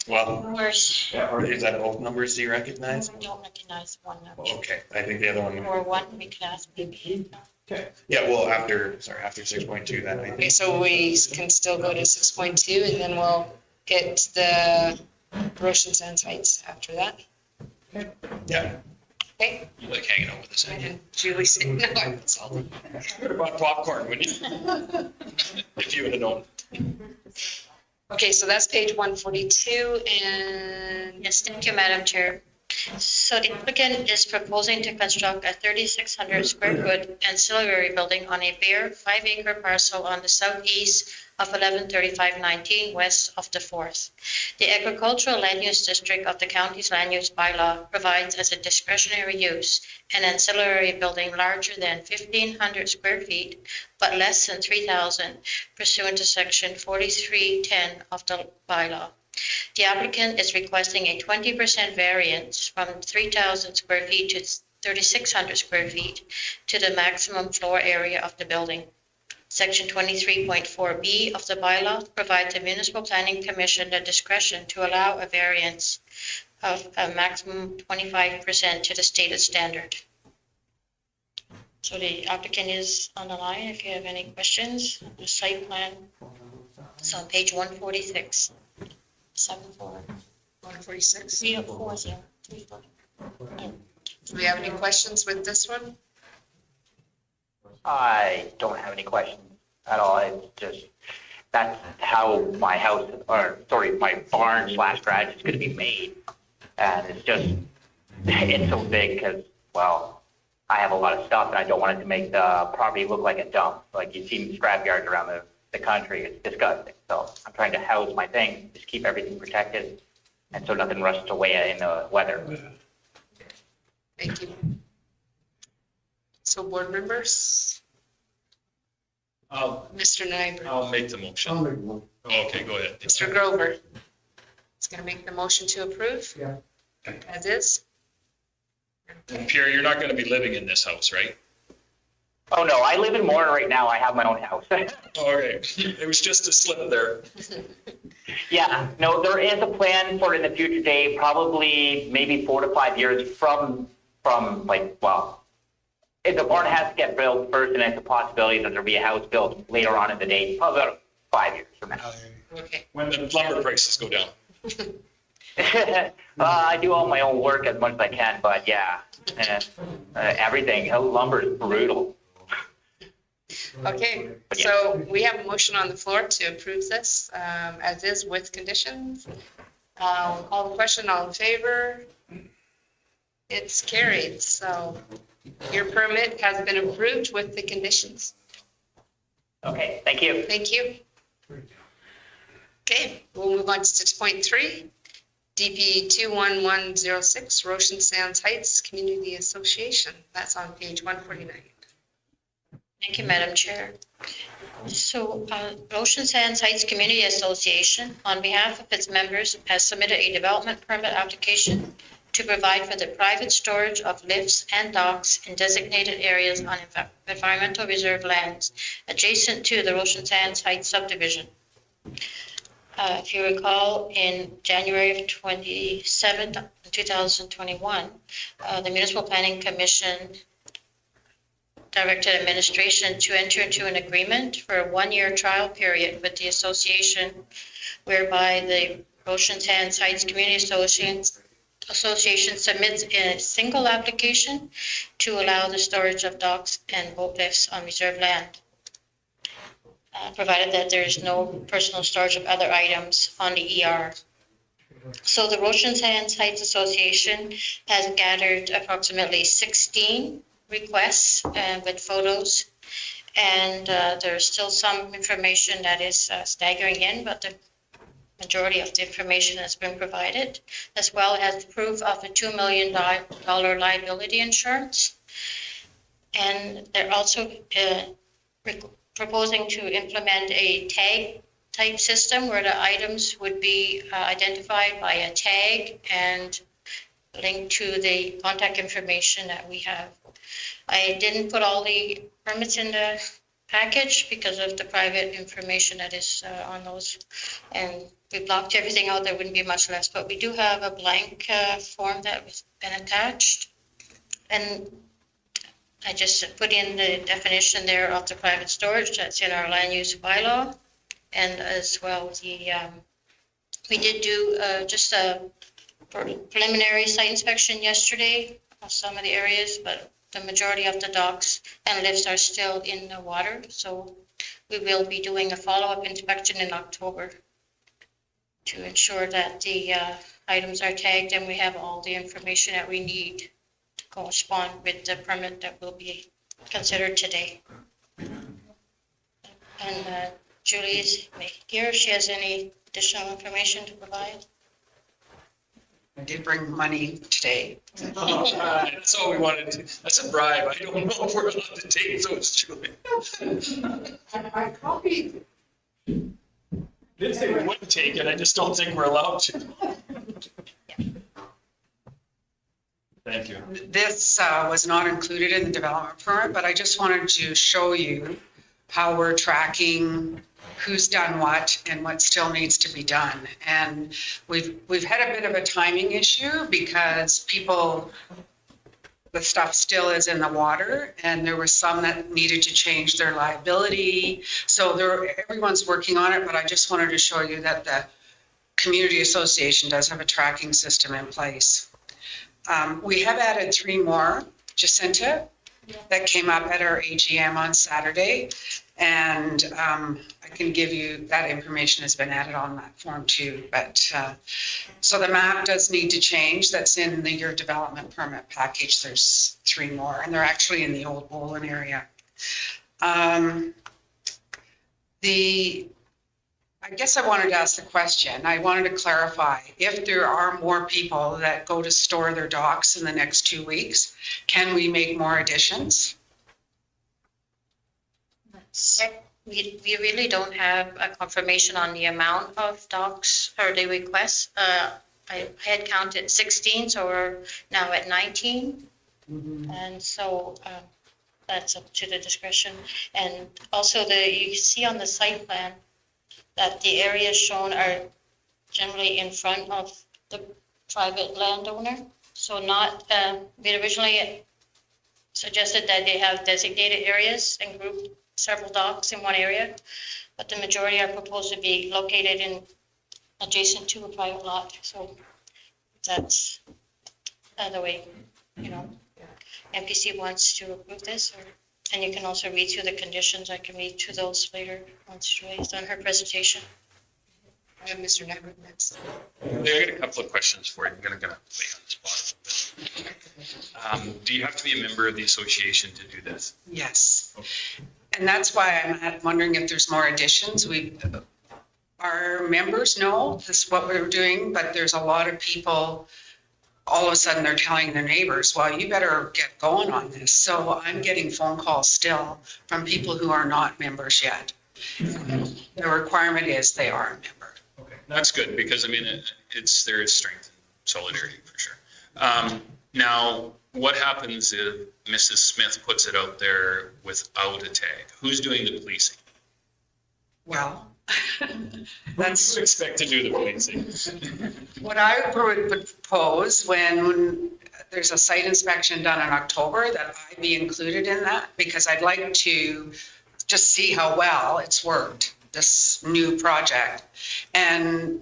Well, where's, is that both numbers do you recognize? I don't recognize one number. Okay, I think the other one. Or one, we can ask maybe. Okay, yeah, well, after 6.2 then, I Okay, think. so we can still go to 6.2 and then we'll get the Roshan Sands Heights after that. Yeah. Okay, You like hanging out with us. and Julie said, no, I'm insulted. I would have bought popcorn, wouldn't you? If you would have known. Okay, so that's page 142 and. Yes, thank you, Madam Chair. So the applicant is proposing to construct a 3,600 square foot ancillary building on a bare 5-acre parcel on the southeast of 113519 west of the 4th. The agricultural land use district of the county's land use bylaw provides as a discretionary use an ancillary building larger than 1,500 square feet but less than 3,000 pursuant to section 4310 of the bylaw. The applicant is requesting a 20% variance from 3,000 square feet to 3,600 square feet to the maximum floor area of the building. Section 23.4B of the bylaw provides the Municipal Planning Commission the discretion to allow a variance of a maximum 25% to the stated standard. So the applicant is on the line if you have any questions. The site plan is on page 146. 146. 340. Do we have any questions with this one? I don't have any questions at all. It's just, that's how my house, my barn / garage is gonna be made. And it's just, it's so big because, well, I have a lot of stuff and I don't want it to make the property look like a dump. Like you see scrapyards around the country, it's disgusting. So I'm trying to house my things, just keep everything protected. And so nothing rusts away in the weather. Thank you. So board members, Mr. Nyberg, I'll make the motion. Okay, go ahead. Mr. Grover is going to make the motion to approve. Yeah. As is. And Pierre, you're not going to be living in this house, right? Oh no, I live in Moore right now. I have my own house. Okay, it was just a slip there. Yeah, no, there is a plan for it in the future, Dave, probably maybe 4 to 5 years from like, well, if the barn has to get built first, and it's a possibility that there'll be a house built later on in the day, probably about 5 years from now. Okay. When the lumber prices go down. I do all my own work as much as I can, but yeah, everything, lumber is brutal. Okay, so we have a motion on the floor to approve this as is with conditions. All the question, all in favor? It's carried, so your permit has been approved with the conditions. Okay, thank you. Thank you. Okay, we'll move on to 6.3, DP 21106, Roshan Sands Heights Community Association. That's on page 149. Thank you, Madam Chair. So, Ocean Sands Heights Community Association, on behalf of its members, has submitted a development permit application to provide for the private storage of lifts and docks in designated areas on environmental reserve lands adjacent to the Ocean Sands Heights subdivision. If you recall, in January of 2021, the Municipal Planning Commission directed administration to enter into an agreement for a one-year trial period with the association, whereby the Ocean Sands Heights Community Association submits a single application to allow the storage of docks and boat lifts on reserve land, provided that there is no personal storage of other items on the ER. So the Ocean Sands Heights Association has gathered approximately 16 requests with photos, and there's still some information that is staggering in, but the majority of the information has been provided, as well as proof of a $2 million liability insurance. And they're also proposing to implement a tag type system where the items would be identified by a tag and linked to the contact information that we have. I didn't put all the permits in the package because of the private information that is on those. And we blocked everything out. There wouldn't be much less, but we do have a blank form that has been attached. And I just put in the definition there of the private storage that's in our land use bylaw. And as well, we did do just a preliminary site inspection yesterday of some of the areas, but the majority of the docks and lifts are still in the water. So we will be doing a follow-up inspection in October to ensure that the items are tagged and we have all the information that we need to correspond with the permit that will be considered today. And Julie is here. If she has any additional information to provide. I did bring money today. That's all we wanted to, that's a bribe. I don't know if we're allowed to take those, Julie. I copied. Didn't say we wouldn't take it, I just don't think we're allowed to. Thank you. This was not included in the development permit, but I just wanted to show you how we're tracking who's done what and what still needs to be done. And we've had a bit of a timing issue because the stuff still is in the water, and there were some that needed to change their liability. So everyone's working on it, but I just wanted to show you that the community association does have a tracking system in place. We have added 3 more, Jacinta, that came up at our AGM on Saturday. And I can give you, that information has been added on that form too. But so the map does need to change. That's in your development permit package. There's 3 more, and they're actually in the old Bolin area. I guess I wanted to ask the question. I wanted to clarify, if there are more people that go to store their docks in the next 2 weeks, can we make more additions? We really don't have a confirmation on the amount of docks or the requests. I had counted 16, so we're now at 19. Mm-hmm. And so that's up to the discretion. And also you see on the site plan that the areas shown are generally in front of the private landowner. So not, we originally suggested that they have designated areas and group several docks in one area, but the majority are proposed to be located in adjacent to a private lot, so that's the way, MPC wants to approve this, and you can also read through the conditions. I can read through those later once Joy's done her presentation. I have Mr. Never next. I got a couple of questions for you. I'm gonna lay on the spot. Do you have to be a member of the association to do this? Yes. And that's why I'm wondering if there's more additions. Our members know this is what we're doing, but there's a lot of people, all of a sudden they're telling their neighbors, well, you better get going on this. So I'm getting phone calls still from people who are not members yet. The requirement is they are a member. Okay, that's good, because I mean, there is strength and solidarity for sure. Now, what happens if Mrs. Smith puts it out there without a tag? Who's doing the policing? Well, That's who you expect to do the policing. what I would propose when there's a site inspection done in October, that I be included in that, because I'd like to just see how well it's worked, this new project. And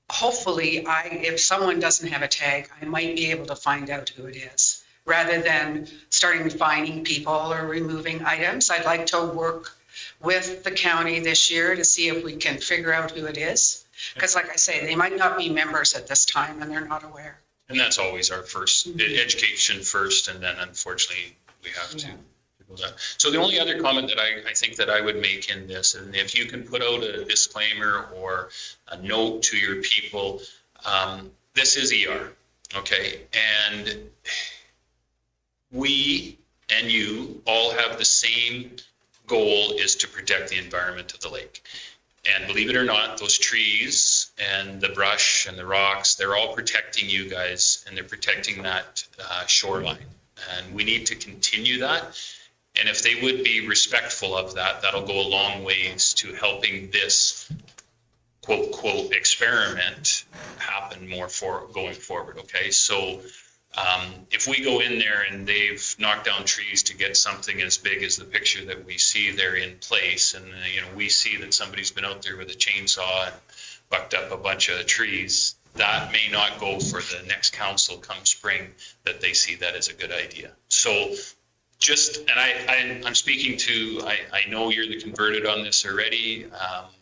hopefully if someone doesn't have a tag, I might be able to find out who it is, rather than starting finding people or removing items. I'd like to work with the county this year to see if we can figure out who it is. Because like I say, they might not be members at this time and they're not aware. And that's always our first, education first, and then unfortunately, we have to go that. So the only other comment that I think that I would make in this, and if you can put out a disclaimer or a note to your people, this is ER, okay? And we and you all have the same goal, is to protect the environment of the lake. And believe it or not, those trees and the brush and the rocks, they're all protecting you guys, and they're protecting that shoreline. And we need to continue that. And if they would be respectful of that, that'll go a long ways to helping this quote, quote, experiment happen more going forward, okay? So if we go in there and they've knocked down trees to get something as big as the picture that we see there in place, and we see that somebody's been out there with a chainsaw and bucked up a bunch of trees, that may not go for the next council come spring, that they see that as a good idea. So I'm speaking to, I know you're the converted on this already.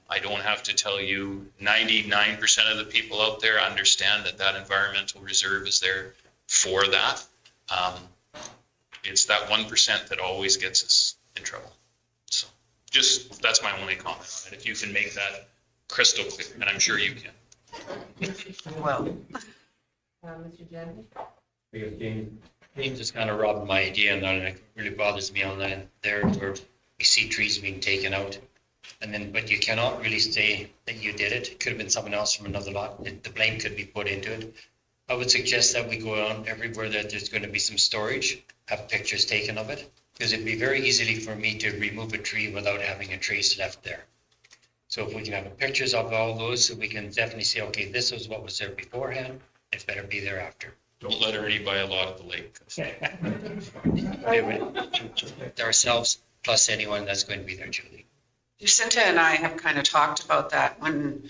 I don't have to tell you, 99% of the people out there understand that environmental reserve is there for that. It's that 1% that always gets us in trouble. So that's my only comment on it. If you can make that crystal clear, and I'm sure you can. Well, Mr. Jen? Because James just kind of robbed my idea, and it really bothers me on that there where we see trees being taken out. But you cannot really say that you did it. It could have been someone else from another lot. The blame could be put into it. I would suggest that we go on everywhere that there's going to be some storage, have pictures taken of it, because it'd be very easily for me to remove a tree without having a trace left there. So if we can have pictures of all those, so we can definitely say, okay, this is what was there beforehand, it better be there after. Don't let Ernie buy a lot of the lake. Ourselves plus anyone that's going to be there, Julie. Jacinta and I have kind of talked about that, when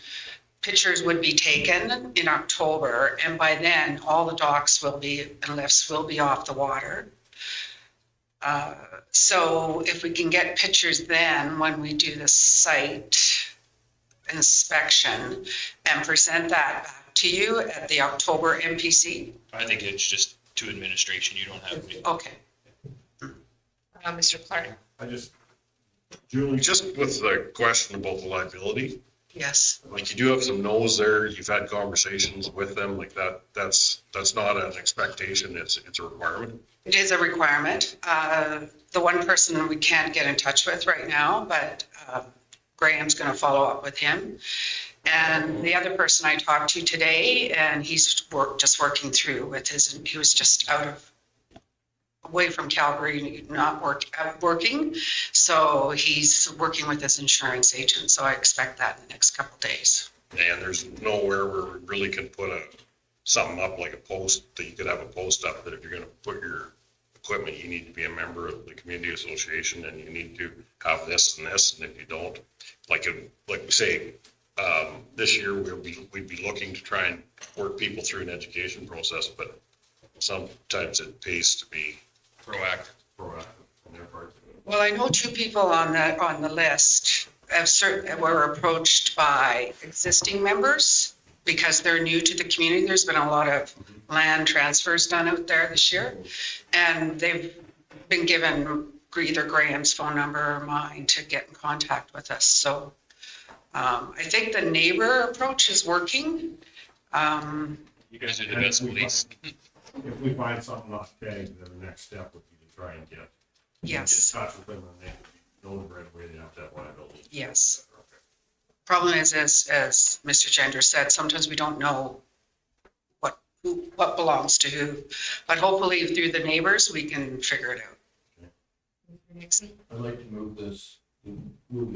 pictures would be taken in October, and by then all the docks and lifts will be off the water. So if we can get pictures then when we do the site inspection and present that back to you at the October MPC. I think it's just to administration. You don't have to. Okay. Mr. Clark? Julie, just with the question about the liability, Yes. like you do have some no's there, you've had conversations with them, like that's not an expectation, it's a requirement. It is a requirement. The one person we can't get in touch with right now, but Graham's going to follow up with him. And the other person I talked to today, and he's just working through with he was just away from Calgary, not working. So he's working with his insurance agent. So I expect that in the next couple of days. And there's nowhere where we really can put something up like a post, that you could have a post up that if you're going to put your equipment, you need to be a member of the community association and you need to have this and this, and if you don't, like we say, this year we'd be looking to try and work people through an education process, but sometimes it pays to be Proactive. proactive on their part. Well, I know two people on the list were approached by existing members because they're new to the community. There's been a lot of land transfers done out there this year. And they've been given either Graham's phone number or mine to get in contact with us. So I think the neighbor approach is working. You guys are the best police. If we find something not tagged, then the next step would be to try and get Yes. in touch with them and they know the right way, they have to have liability. Yes. Problem is, as Mr. Gender said, sometimes we don't know what belongs to who, but hopefully through the neighbors, we can figure it out. Nixon? I'd like to move the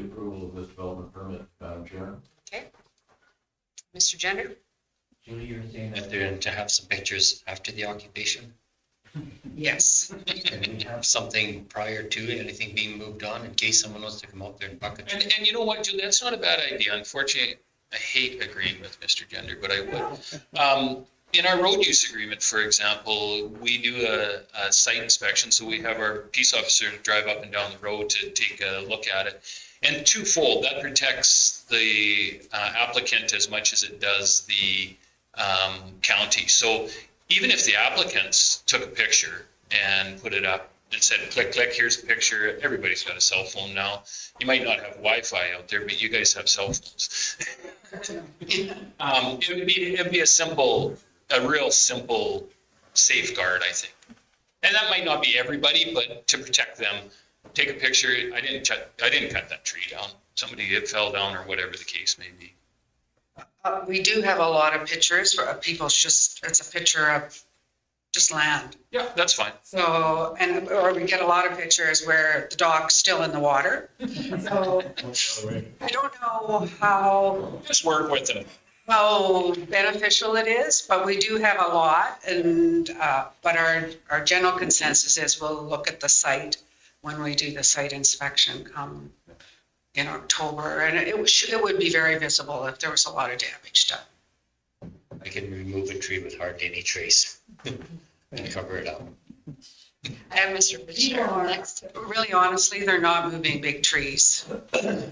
approval of this development permit, Madam Chair. Okay. Mr. Gender? Julie, you're saying that they're to have some pictures after the occupation? Yes. Can we have something prior to anything being moved on in case someone wants to come out there and bucket? And you know what, Julie, that's not a bad idea. Unfortunately, I hate agreeing with Mr. Gender, but I would. In our road use agreement, for example, we do a site inspection, so we have our peace officer drive up and down the road to take a look at it. And twofold, that protects the applicant as much as it does the county. So even if the applicants took a picture and put it up and said, click, click, here's a picture, everybody's got a cell phone now. You might not have Wi-Fi out there, but you guys have cell phones. It'd be a real simple safeguard, I think. And that might not be everybody, but to protect them, take a picture. I didn't cut that tree down. It fell down or whatever the case may be. We do have a lot of pictures for people's it's a picture of just land. Yeah, that's fine. So, or we get a lot of pictures where the dog's still in the water. So I don't know how. Just work with them. How beneficial it is, but we do have a lot, and but our general consensus is we'll look at the site when we do the site inspection come in October, and it would be very visible if there was a lot of damage done. I can remove a tree with hardly any trace and cover it up. I have Mr. Bashir next. Really, honestly, they're not moving big trees. I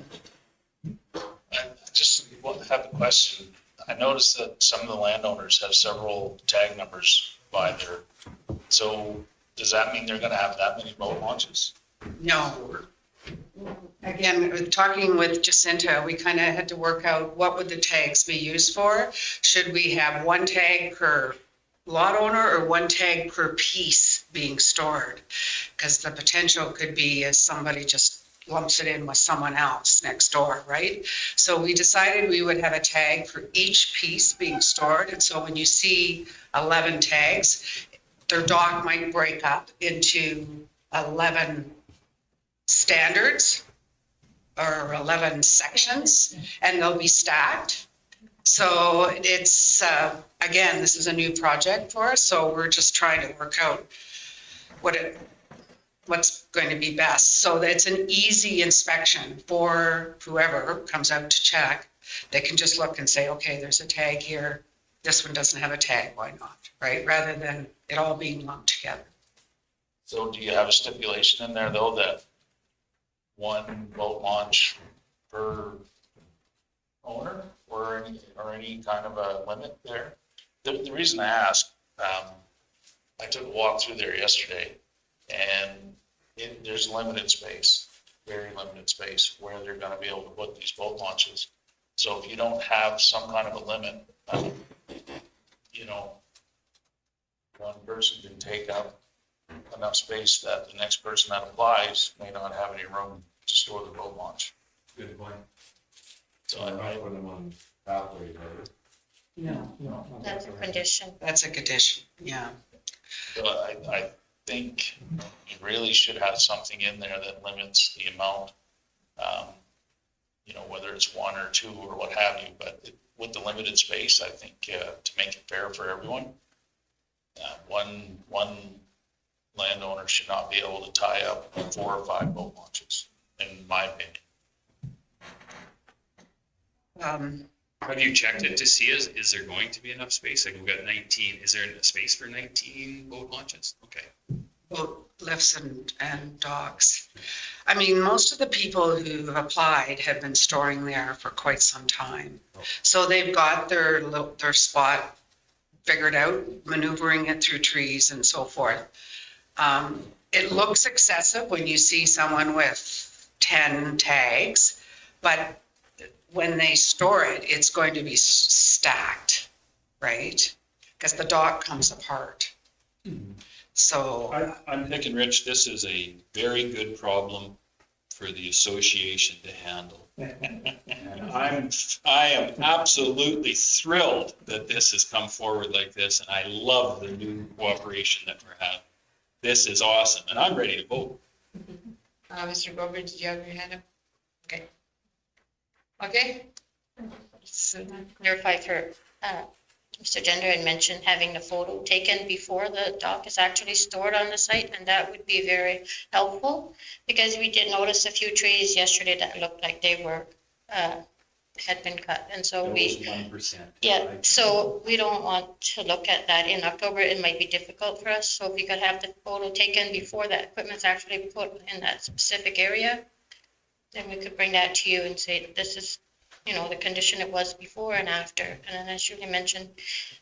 just have a question. I noticed that some of the landowners have several tag numbers by their, so does that mean they're gonna have that many boat launches? No. Again, talking with Jacinta, we kind of had to work out what would the tags be used for? Should we have one tag per lot owner or one tag per piece being stored? Because the potential could be if somebody just lumps it in with someone else next door, right? So we decided we would have a tag for each piece being stored. And so when you see 11 tags, their dock might break up into 11 standards or 11 sections, and they'll be stacked. So it's, again, this is a new project for us. So we're just trying to work out what's going to be best. So that it's an easy inspection for whoever comes out to check. They can just look and say, okay, there's a tag here. This one doesn't have a tag, why not, right? Rather than it all being lumped together. So do you have a stipulation in there though that one boat launch per owner or any kind of a limit there? The reason I ask, I took a walk through there yesterday and there's limited space, very limited space where they're gonna be able to put these boat launches. So if you don't have some kind of a limit, one person can take up enough space that the next person that applies may not have any room to store the boat launch. Good point. So I put them on pathways, right? No. That's a condition. That's a condition, yeah. So I think you really should have something in there that limits the amount, whether it's one or two or what have you, but with the limited space, I think to make it fair for everyone, one landowners should not be able to tie up 4 or 5 boat launches, in my opinion. Have you checked it to see is there going to be enough space? Like we've got 19, is there a space for 19 boat launches? Okay. Boat lifts and docks. I mean, most of the people who applied have been storing there for quite some time. So they've got their spot figured out, maneuvering it through trees and so forth. It looks excessive when you see someone with 10 tags, but when they store it, it's going to be stacked, right? Because the dock comes apart. So I'm thinking, Rich, this is a very good problem for the association to handle. And I am absolutely thrilled that this has come forward like this, and I love the new cooperation that we're having. This is awesome, and I'm ready to vote. Mr. Gober, did you have your hand up? Okay. Okay. So, Clarify for, Mr. Gender had mentioned having the photo taken before the dock is actually stored on the site, and that would be very helpful, because we did notice a few trees yesterday that looked like they were, had been cut, and so we. 1%. Yeah, so we don't want to look at that in October. It might be difficult for us, so if we could have the photo taken before that equipment's actually put in that specific area, then we could bring that to you and say, this is, you know, the condition it was before and after. And then as Julie mentioned,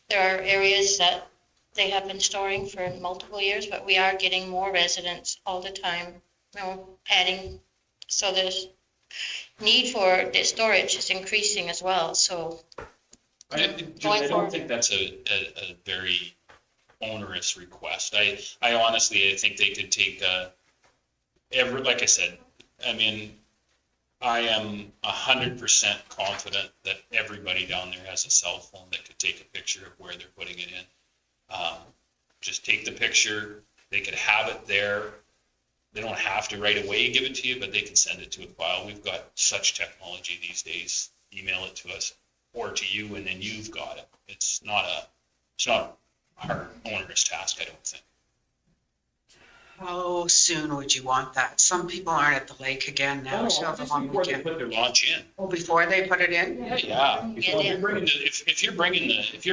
there are areas that they have been storing for multiple years, but we are getting more residents all the time, you know, adding, so there's need for the storage is increasing as well, so. I don't think that's a very onerous request. I honestly, I think they could take like I said, I mean, I am 100% confident that everybody down there has a cell phone that could take a picture of where they're putting it in. Just take the picture, they could have it there. They don't have to right away give it to you, but they can send it to a file. We've got such technology these days. Email it to us or to you, and then you've got it. It's not a hard, onerous task, I don't think. how soon would you want that? Some people aren't at the lake again now. So the long Before they weekend. put their launch in. Oh, before they put it in? Yeah. If you're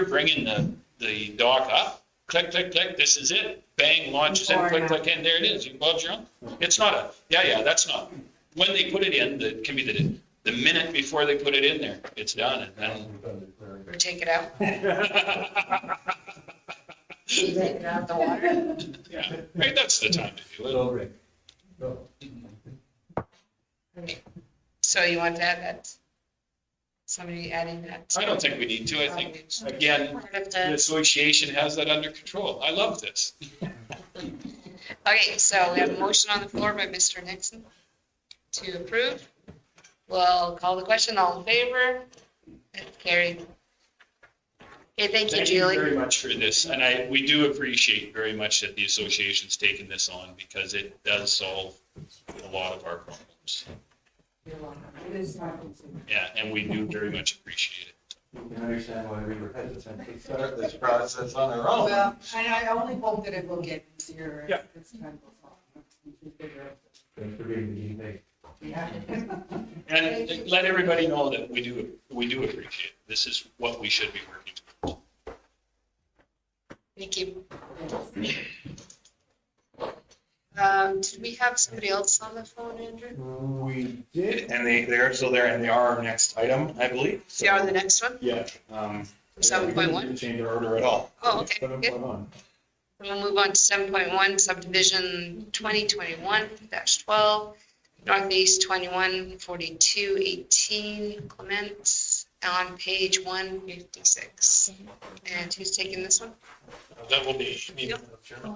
bringing the dock up, click, click, click, this is it. Bang, launches in, click, click in, there it is. You Bob's your own. It's not that's not. When they put it in, it can be the minute before they put it in there, it's done, and then. or take it out. Take it out of the water. Yeah, right, that's the time to do it. Okay. So you want to add that? Somebody adding that? I don't think we need to. I think, again, the association has that under control. I love this. Okay, so we have a motion on the floor by Mr. Nixon to approve. We'll call the question. All in favor? It's carried. Okay, thank you, Thank Julie. you very much for this, and we do appreciate very much that the association's taken this on, because it does solve a lot of our problems. Yeah, and we do very much appreciate it. You can understand why we were hesitant to start this process on our own. Well, I only hope that it will get easier Yeah. as time goes on. Thanks for being the evening. Yeah. And let everybody know that we do appreciate it. This is what we should be working towards. Thank you. Did we have somebody else on the phone, Andrew? We did, and they're still there, and they are our next item, I believe. See you on the next one? Yeah. 7.1? Didn't change our order at all. Oh, okay, good. 7.1. We'll move on to 7.1, subdivision 2021-12, Northeast 214218, Clements, on page 156. And who's taking this one? That will be me, Madam Chairman.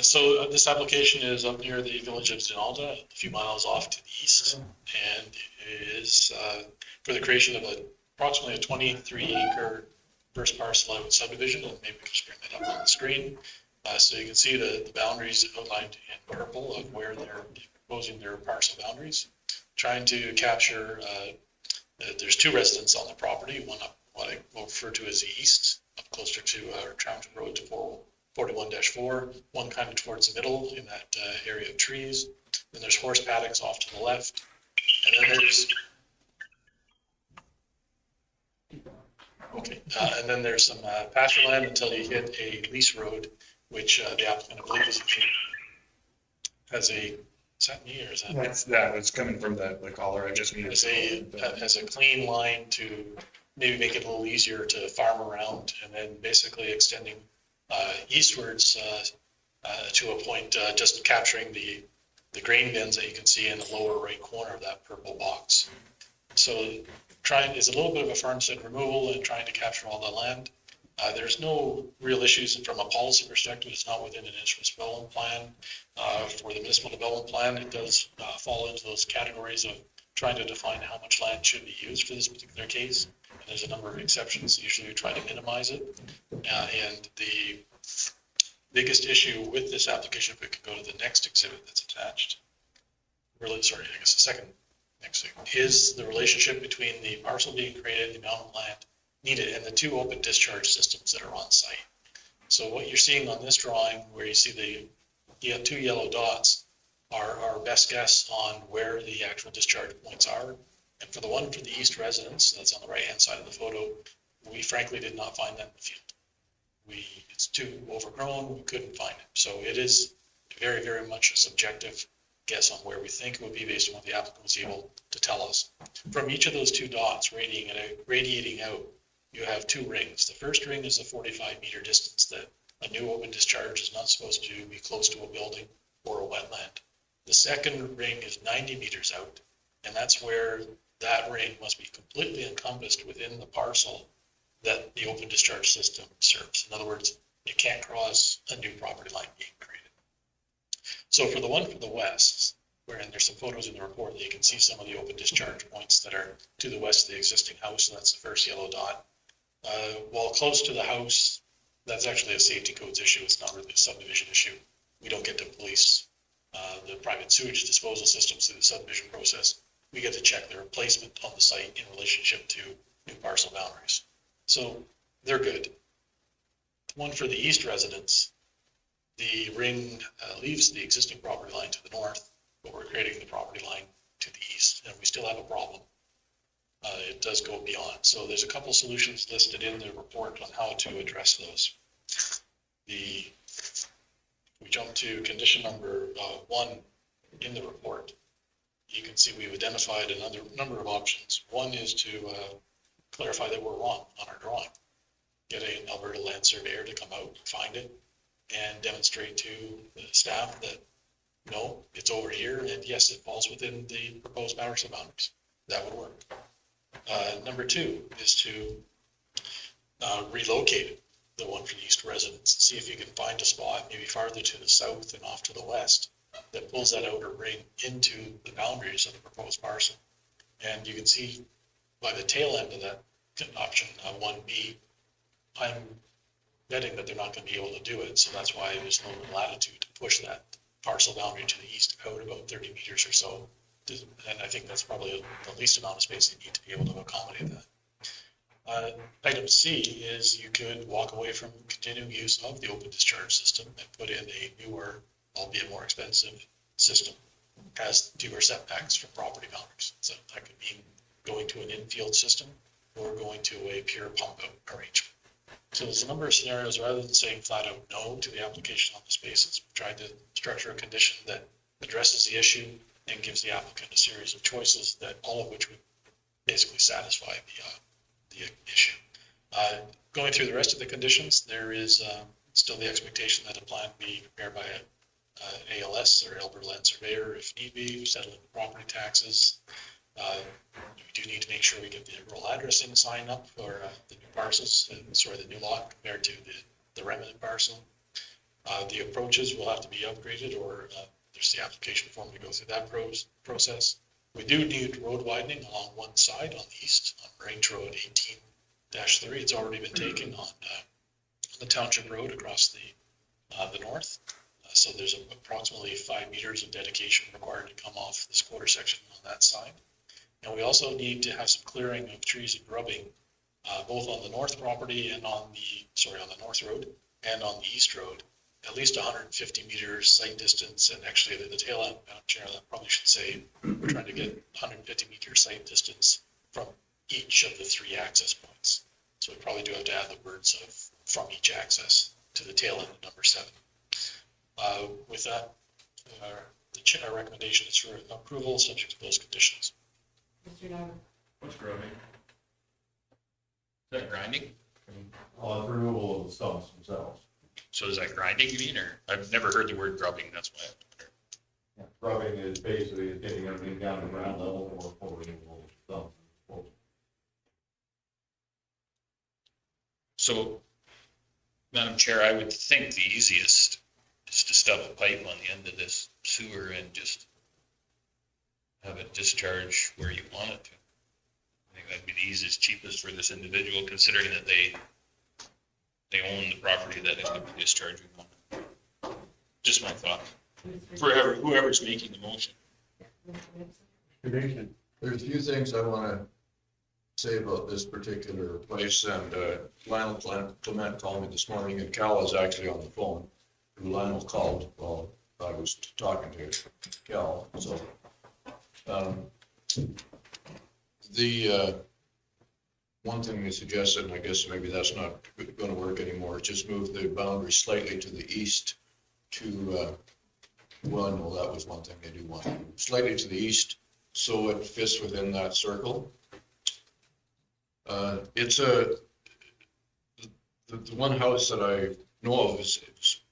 So this application is up near the village of Zinalda, a few miles off to the east, and is for the creation of approximately a 23-acre first parcel out subdivision, and maybe we can just bring that up on the screen. So you can see the boundaries outlined in purple of where they're proposing their parcel boundaries. Trying to capture, there's 2 residents on the property, one up what I will refer to as the east, up closer to Trounton Road to 4 41-4, one kind of towards the middle in that area of trees. Then there's horse paddocks off to the left. And then there's, and then there's some pasture land until you hit a lease road, which the applicant, I believe, is has a, is that me or is that? It's coming from the caller, I just needed. Has a clean line to maybe make it a little easier to farm around, and then basically extending eastwards to a point, just capturing the grain bins that you can see in the lower right corner of that purple box. So it's a little bit of a farmstead removal and trying to capture all the land. There's no real issues from a policy perspective. It's not within an municipal development plan. For the municipal development plan, it does fall into those categories of trying to define how much land should be used for this particular case. And there's a number of exceptions. Usually we try to minimize it. And the biggest issue with this application, if we could go to the next exhibit that's attached, really, sorry, I guess the second next thing, is the relationship between the parcel being created, the amount of land needed, and the two open discharge systems that are on site. So what you're seeing on this drawing, where you see the two yellow dots, are our best guess on where the actual discharge points are. And for the one for the east residence, that's on the right-hand side of the photo, we frankly did not find that in the field. It's too overgrown, we couldn't find it. So it is very, very much a subjective guess on where we think it would be based on what the applicant was able to tell us. From each of those two dots radiating out, you have two rings. The first ring is the 45-meter distance that a new open discharge is not supposed to be close to a building or a wetland. The second ring is 90 meters out, and that's where that ring must be completely encompassed within the parcel that the open discharge system serves. In other words, it can't cross a new property line being created. So for the one for the west, and there's some photos in the report that you can see some of the open discharge points that are to the west of the existing house, so that's the first yellow dot. While close to the house, that's actually a safety codes issue. It's not really a subdivision issue. We don't get to police the private sewage disposal systems through the subdivision process. We get to check their placement on the site in relationship to new parcel boundaries. So they're good. One for the east residence, the ring leaves the existing property line to the north, but we're creating the property line to the east, and we still have a problem. It does go beyond. So there's a couple solutions listed in the report on how to address those. We jump to condition number 1 in the report. You can see we've identified another number of options. One is to clarify that we're wrong on our drawing. Get an Alberta land surveyor to come out, find it, and demonstrate to the staff that no, it's over here, and yes, it falls within the proposed parcel boundaries. That would work. Number 2 is to relocate the one for the east residence. See if you can find a spot maybe farther to the south and off to the west that pulls that outer ring into the boundaries of the proposed parcel. And you can see by the tail end of that option 1B, I'm betting that they're not going to be able to do it. So that's why there's no latitude to push that parcel boundary to the east out about 30 meters or so. And I think that's probably the least amount of space you need to be able to accommodate that. Item C is you could walk away from continuing use of the open discharge system and put in a newer, albeit more expensive system. Has fewer setbacks from property boundaries. So that could mean going to an infield system or going to a pure pump out arrangement. So there's a number of scenarios. Rather than saying flat out no to the application on this basis, we tried to structure a condition that addresses the issue and gives the applicant a series of choices that all of which would basically satisfy the issue. Going through the rest of the conditions, there is still the expectation that a plan be prepared by an ALS or Alberta Land Surveyor if need be, settling property taxes. We do need to make sure we get the rural addressing sign up for the new parcels, the new lot compared to the remnant parcel. The approaches will have to be upgraded, or there's the application form to go through that process. We do need road widening along one side on the east on Range Road 18-3. It's already been taken on the township road across the north. So there's approximately 5 meters of dedication required to come off this quarter section on that side. And we also need to have some clearing of trees and grubbing, both on the north property and on the north road, and on the east road, at least 150 meters sight distance, and actually the tail end, Madam Chair, that probably should say, we're trying to get 150 meter sight distance from each of the 3 access points. So we probably do have to add the words of from each access to the tail end of number 7. With that, the chair recommendation is for approval subject to those conditions. Mr. Noah. What's grubbing? Is that grinding? Removal of the stumps themselves. So is that grinding, you mean, or I've never heard the word grubbing, that's why. Grubbing is basically getting everything down to ground level or removal of stumps. So, Madam Chair, I would think the easiest is to stub a pipe on the end of this sewer and just have it discharge where you want it to. I think that'd be the easiest, cheapest for this individual, considering that they own the property that is going to be discharging on. Just my thought. For whoever's making the motion. There's a few things I want to say about this particular place, and Lionel Clement called me this morning, and Cal is actually on the phone. Lionel called while I was talking to Cal, so. The one thing they suggested, and I guess maybe that's not going to work anymore, is just move the boundary slightly to the east to, well, no, that was one thing they do want, slightly to the east, so it fits within that circle. It's the one house that I know of is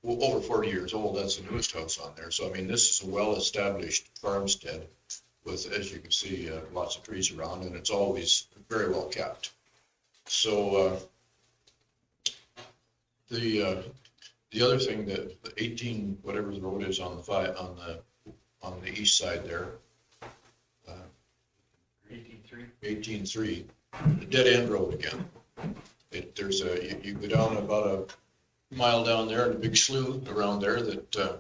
over 40 years old. That's the newest house on there. So, I mean, this is a well-established farmstead with, as you can see, lots of trees around, and it's always very well kept. So, the other thing that the 18, whatever the road is on the east side there, 18.3, the dead end road again. There's you go down about a mile down there, and a big slough around there that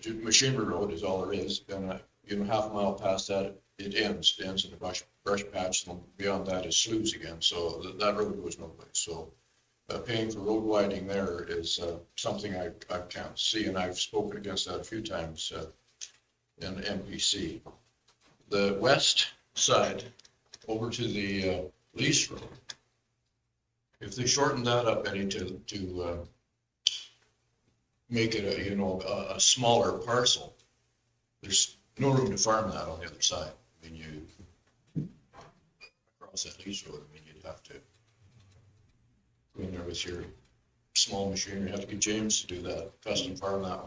machinery road is all there is. And half a mile past that, it ends in the brush patch, and beyond that is sloughs again. So that road goes no place. So paying for road widening there is something I can't see, and I've spoken against that a few times in MPC. The west side over to the lease road, if they shorten that up any to make it a smaller parcel, there's no room to farm that on the other side. I mean, you across that lease road, I mean, you'd have to go in there with your small machinery. You have to get James to do that, custom farm that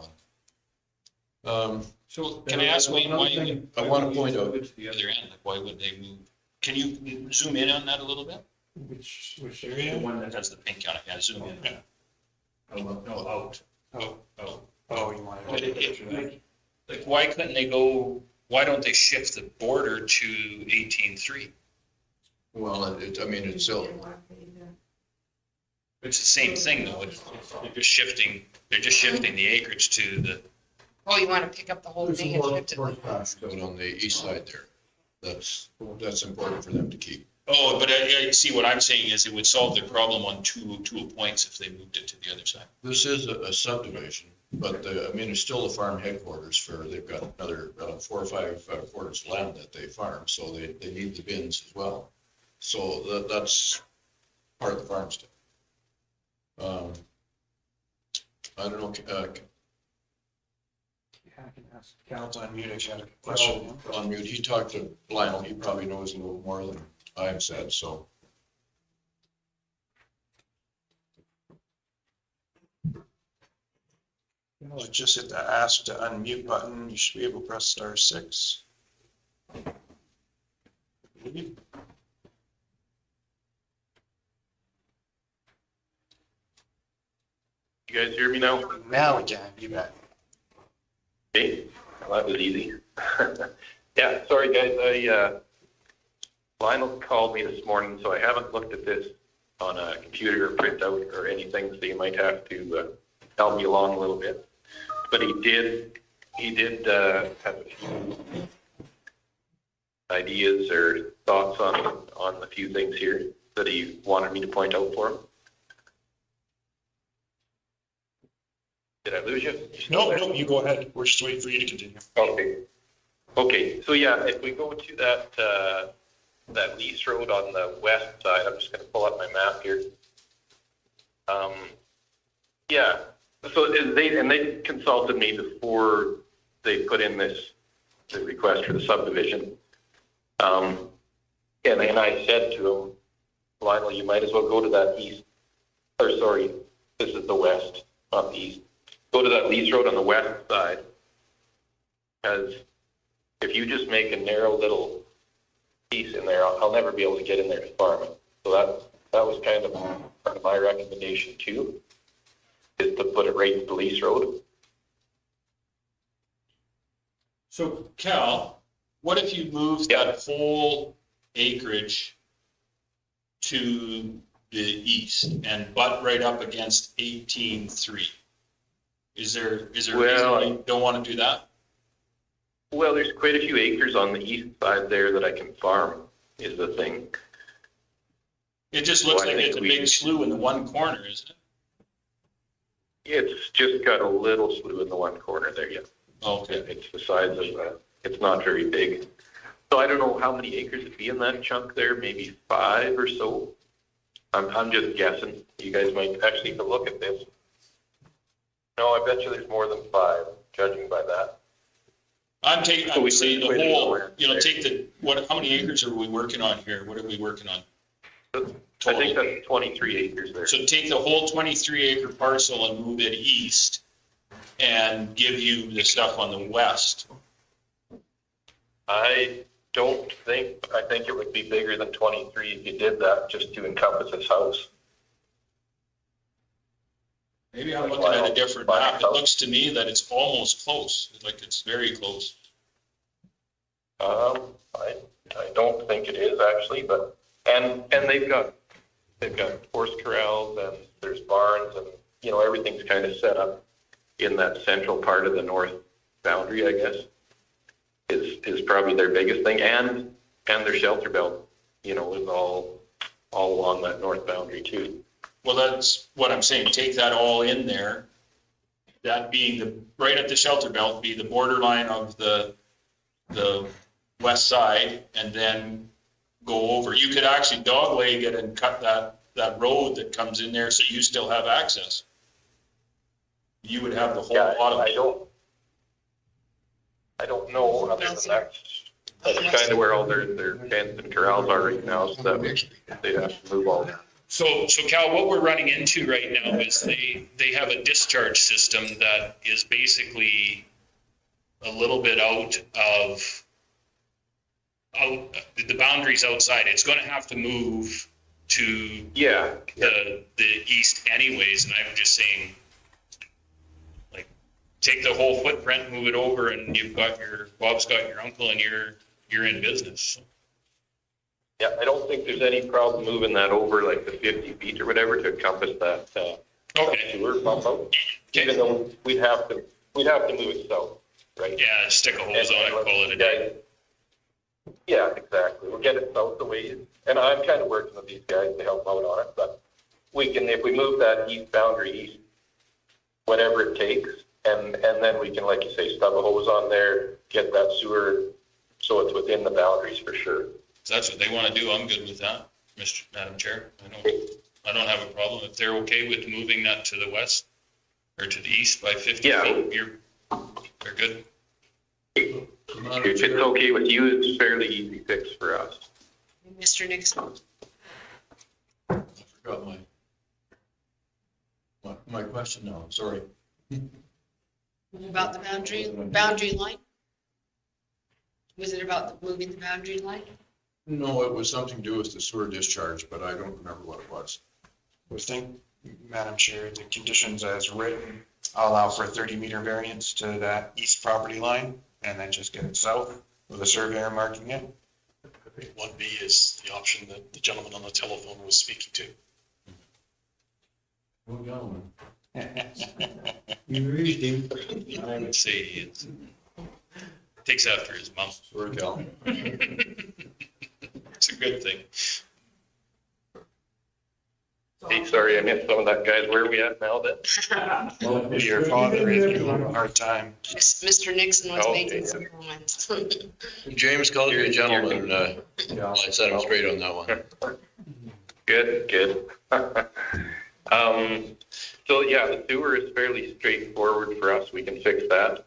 one. So can I ask Wayne why I want to point out to the other end? Like, why would they move? Can you zoom in on that a little bit? Which area? The one that has the pink on it. Yeah, zoom in. Yeah. No, out. Oh, you want to picture that? Like, why couldn't they go? Why don't they shift the border to 18.3? Well, I mean, it's still. It's the same thing though. They're just shifting the acreage to the. Oh, you want to pick up the whole thing and shift it? Out on the east side there. That's important for them to keep. Oh, but I see what I'm saying is it would solve the problem on two points if they moved it to the other side. This is a subdivision, but I mean, it's still the farm headquarters they've got another 4 or 5 quarters of land that they farm, so they need the bins as well. So that's part of the farmstead. I don't know, I can ask Cal's on mute if you had a question. on mute, he talked to Lionel, he probably knows a little more than I've said, so. Just hit the ask to unmute button. You should be able to press *6. You guys hear me now? Now we can, you bet. Okay, well, that was easy. Yeah, sorry guys, Lionel called me this morning, so I haven't looked at this on a computer or printout or anything, so you might have to help me along a little bit. But he did have a few ideas or thoughts on a few things here that he wanted me to point out for him. Did I lose you? No, you go ahead. We're just waiting for you to continue. Okay. Okay, so yeah, if we go to that, that lease road on the west side, I'm just gonna pull up my map here. Yeah, so they consulted me before they put in the request for the subdivision. And I said to them, Lionel, you might as well go to that east, or sorry, this is the west, not the east. Go to that lease road on the west side. Because if you just make a narrow little piece in there, I'll never be able to get in there to farm it. So that was kind of part of my recommendation too, is to put it right to the lease road. So Cal, what if you moved that whole acreage to the east and butt right up against 18.3? Is there a reason you don't want to do that? Well, there's quite a few acres on the east side there that I can farm, is the thing. It just looks like it's a big slough in the one corner, isn't it? It's just got a little slough in the one corner there, yeah. Okay. It's the size of it's not very big. So I don't know how many acres it'd be in that chunk there, maybe 5 or so. I'm just guessing. You guys might actually have a look at this. No, I bet you there's more than 5, judging by that. I'm saying the whole, take how many acres are we working on here? What are we working on? I think that's 23 acres there. So take the whole 23 acre parcel and move it east and give you the stuff on the west. I think it would be bigger than 23 if you did that just to encompass his house. Maybe I'm looking at a different map. It looks to me that it's almost close, like it's very close. I don't think it is actually, but, and they've got horse corrals and there's barns and, everything's kind of set up in that central part of the north boundary, I guess, is probably their biggest thing. And their shelter belt, is all along that north boundary too. Well, that's what I'm saying. Take that all in there. That being right at the shelter belt, be the borderline of the west side, and then go over. You could actually dog leg it and cut that road that comes in there, so you still have access. You would have the whole bottom. I don't know other than that's kind of where all their pens and corrals are right now, so that they'd have to move all that. So Cal, what we're running into right now is they have a discharge system that is basically a little bit out the boundaries outside. It's going to have to move to the east anyways, and I'm just saying, like, take the whole footprint, move it over, and Bob's got your uncle, and you're in business. Yeah, I don't think there's any problem moving that over like the 50 feet or whatever to encompass that sewer pump out. Even though we'd have to move it south, right? Yeah, stick a hose on it, call it a day. Yeah, exactly. We'll get it south the way, and I'm kind of working with these guys to help out on it, but we can, if we move that east boundary east, whatever it takes, and then we can, like you say, stub a hose on there, get that sewer so it's within the boundaries for sure. If that's what they want to do, I'm good with that, Madam Chair. I don't have a problem. If they're okay with moving that to the west or to the east by 50 feet, they're good. If it's okay with you, it's fairly easy fix for us. Mr. Nixon. I forgot my question now, sorry. About the boundary line? Was it about moving the boundary line? No, it was something to do with the sewer discharge, but I don't remember what it was. I think, Madam Chair, the conditions as written allow for a 30-meter variance to that east property line, and then just get it south with a surveyor marking it. 1B is the option that the gentleman on the telephone was speaking to. Well, gentlemen. You reached him. I would say it takes after his mom. Sorry, Cal. It's a good thing. So copy. Sorry, I missed some of that, guys. Where are we at now then? Your father is giving you a hard time. Mr. Nixon was Oh, making yeah. some comments. James called you a gentleman, I set him straight on that one. Good. So yeah, the sewer is fairly straightforward for us. We can fix that.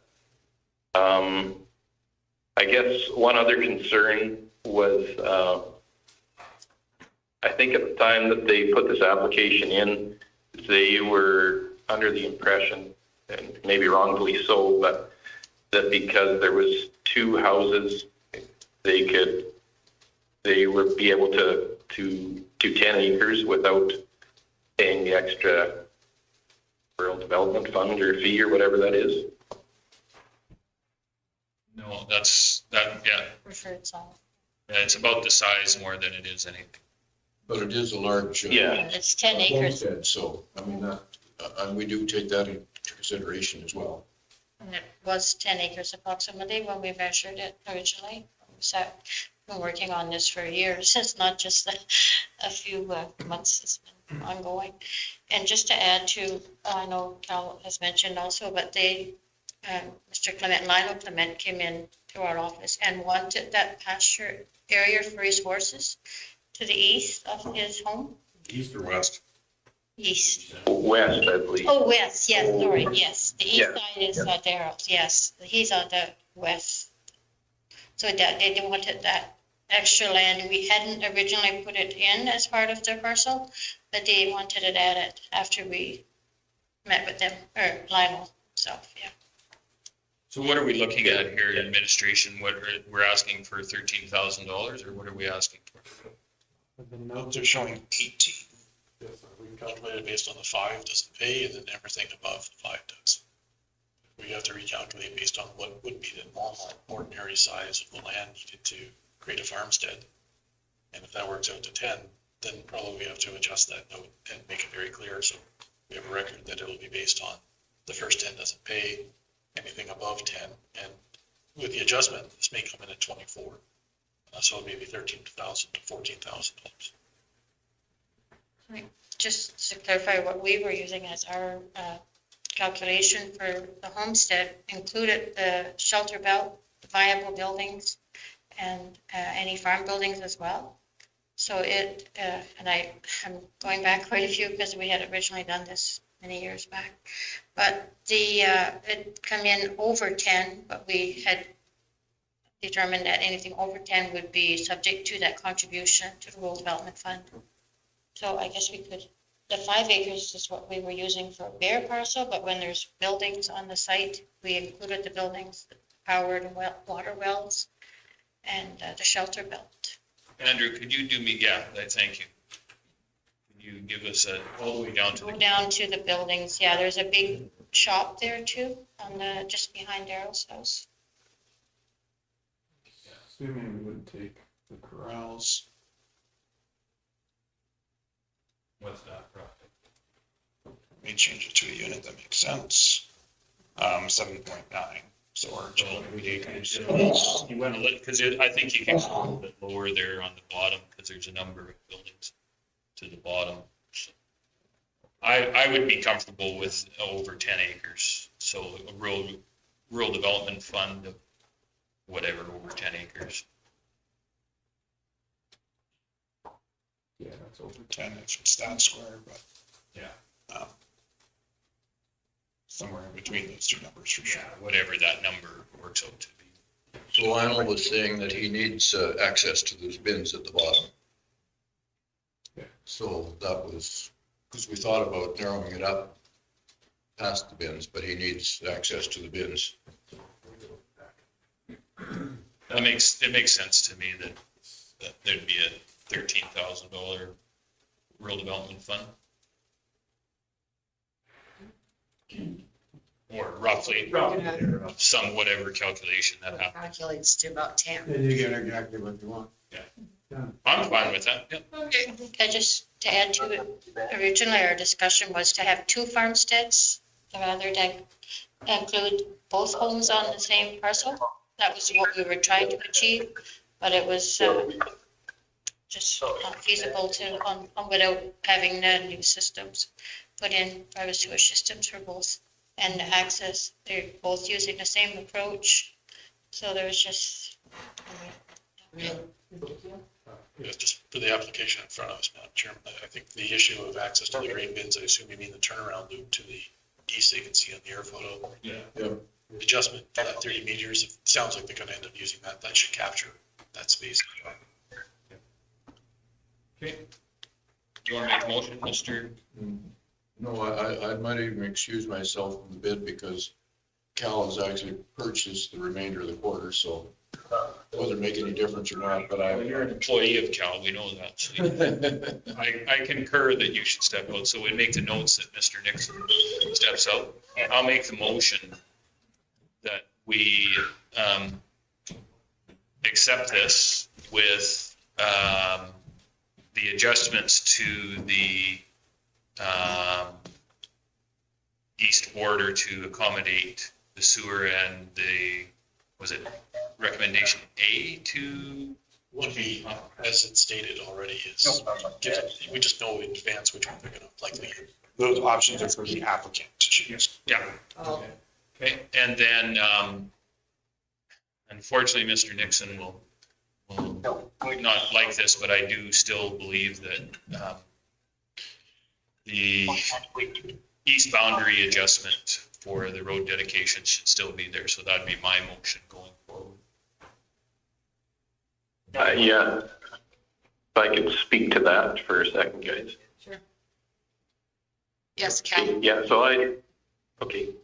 I guess one other concern was, I think at the time that they put this application in, they were under the impression, and maybe wrongfully so, but that because there was 2 houses, they would be able to do 10 acres without paying the extra rural development fund or fee or whatever that is. No, yeah, Preferred zone. it's about the size more than it is anything. But it is a large. Yeah. It's 10 acres. Homestead, so, I mean, that, and we do take that into consideration as well. And it was 10 acres approximately when we measured it originally. So we've been working on this for years. It's not just a few months. It's been ongoing. And just to add to, I know Cal has mentioned also, but Mr. Clement, Lionel Clement came in to our office and wanted that pasture area for his horses to the east of his home. East or west? East. West, I believe. Oh, west, yes, sorry, yes. The east Yeah. side is Darrell's, yes. He's on the west. So that they wanted that extra land. We hadn't originally put it in as part of their parcel, but they wanted it added after we met with them, or Lionel himself, yeah. So what are we looking at here in administration? We're asking for $13,000 or what are we asking for? The notes are showing 18. We calculated based on the 5 doesn't pay, and then everything above the 5 does. We have to recalculate based on what would be the normal, ordinary size of the land needed to create a farmstead. And if that works out to 10, then probably we have to adjust that note and make it very clear, so we have a record that it'll be based on the first 10 doesn't pay, anything above 10, and with the adjustment, this may come in at 24. So maybe $13,000 to $14,000. Just to clarify, what we were using as our calculation for the homestead included the shelter belt, viable buildings, and any farm buildings as well. So it, and I'm going back quite a few because we had originally done this many years back. But it come in over 10, but we had determined that anything over 10 would be subject to that contribution to the Rural Development Fund. So I guess we could, the 5 acres is what we were using for a bare parcel, but when there's buildings on the site, we included the buildings, the powered water wells, and the shelter belt. Andrew, could you do me, thank you. Can you give us all the way down to Go down to the buildings, yeah, there's a big shop there too, on the, just behind Darrell's house. Assuming we would take the corrals. What's that profit? We change it to a unit that makes sense. 7.9, so our 12 acres. You went a little, because I think you can go a little bit lower there on the bottom, because there's a number of buildings to the bottom. I would be comfortable with over 10 acres, so a rural development fund of whatever, over 10 acres. Yeah, that's over 10, it's stat square, but Yeah. Somewhere in between those two numbers for sure. Whatever that number works out to be. So Lionel was saying that he needs access to those bins at the bottom. Yeah. So that was, because we thought about narrowing it up past the bins, but he needs access to the bins. It makes sense to me that there'd be a $13,000 rural development fund. Or roughly, some whatever calculation that happens. Calculates to about 10. Then you get exactly what you want. I'm fine with that, yeah. Okay, just to add to it, originally our discussion was to have 2 farmsteads rather than include both homes on the same parcel. That was what we were trying to achieve, but it was just not feasible to, without having the new systems put in, private sewage systems for both. And the access, they're both using the same approach. So there was just, Yeah, just for the application in front of us, Madam Chairman, I think the issue of access to the grain bins, I assume you mean the turnaround loop to the east, they can see on the air photo. Yeah. Adjustment for that 30 meters, it sounds like they're gonna end up using that, that should capture that space. Okay. Do you want to make a motion, Mr.? No, I might even excuse myself from the bid because Cal has actually purchased the remainder of the quarter, so whether it make any difference or not, but You're an employee of Cal, we know that. So I concur that you should step out, so we make the notes that Mr. Nixon steps out. I'll make the motion that we accept this with the adjustments to the east border to accommodate the sewer and the, was it recommendation A to? Would be, as it's stated already, is, we just know in advance which one they're gonna likely use. Those options are for the applicant to choose. Yeah. Okay, and then, unfortunately, Mr. Nixon will not like this, but I do still believe that, the east boundary adjustment for the road dedication should still be there, so that'd be my motion going forward. Yeah, if I could speak to that for a second, guys. Sure. Yes, Cal. Yeah, so he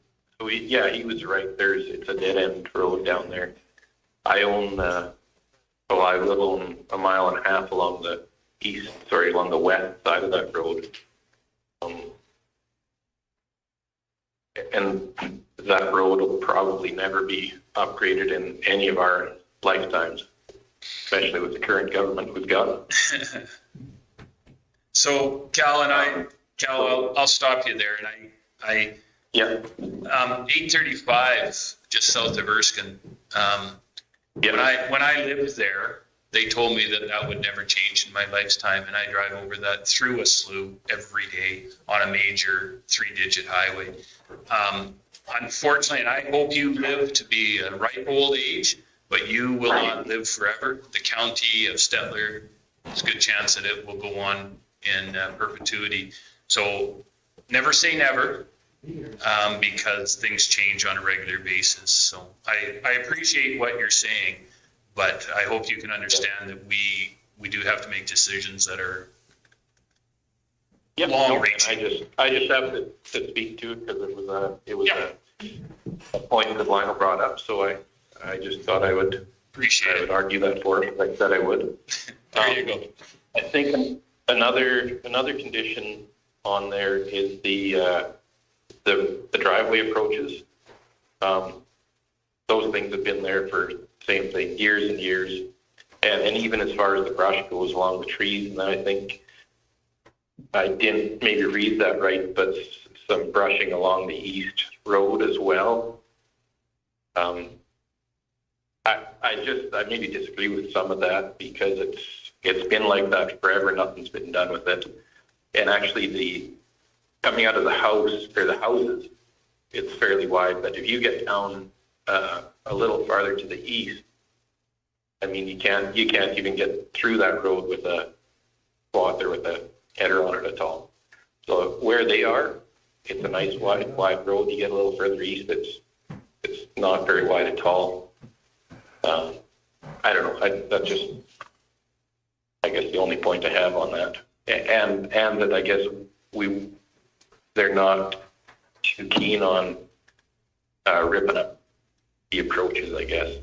was right. It's a dead end road down there. I own, I live on a mile and a half along the along the west side of that road. And that road will probably never be upgraded in any of our lifetimes, especially with the current government we've got. So Cal, I'll stop you there, and yeah. 835, just south of Erskine. When I lived there, they told me that would never change in my lifetime, and I drive over that through a slough every day on a major 3-digit highway. Unfortunately, and I hope you live to be a ripe old age, but you will not live forever. The county of Stettler, there's a good chance that it will go on in perpetuity. So never say never, because things change on a regular basis. So I appreciate what you're saying, but I hope you can understand that we do have to make decisions that are long reaching. I just have to speak to it because it was a point that Lionel brought up. So I just thought I would argue that for him, like I said I would. There you go. I think another condition on there is the driveway approaches. Those things have been there for same thing, years and years. And even as far as the brush goes along the trees, and I think I didn't maybe read that right, but some brushing along the east road as well. I maybe disagree with some of that because it's been like that forever. Nothing's been done with it. And actually coming out of the house or the houses, it's fairly wide, but if you get down a little farther to the east, I mean, you can't even get through that road with a swath or with a header on it at all. So where they are, it's a nice wide road. You get a little further east, it's not very wide at all. I don't know. That's just, I guess, the only point I have on that. And that I guess they're not too keen on ripping up the approaches, I guess,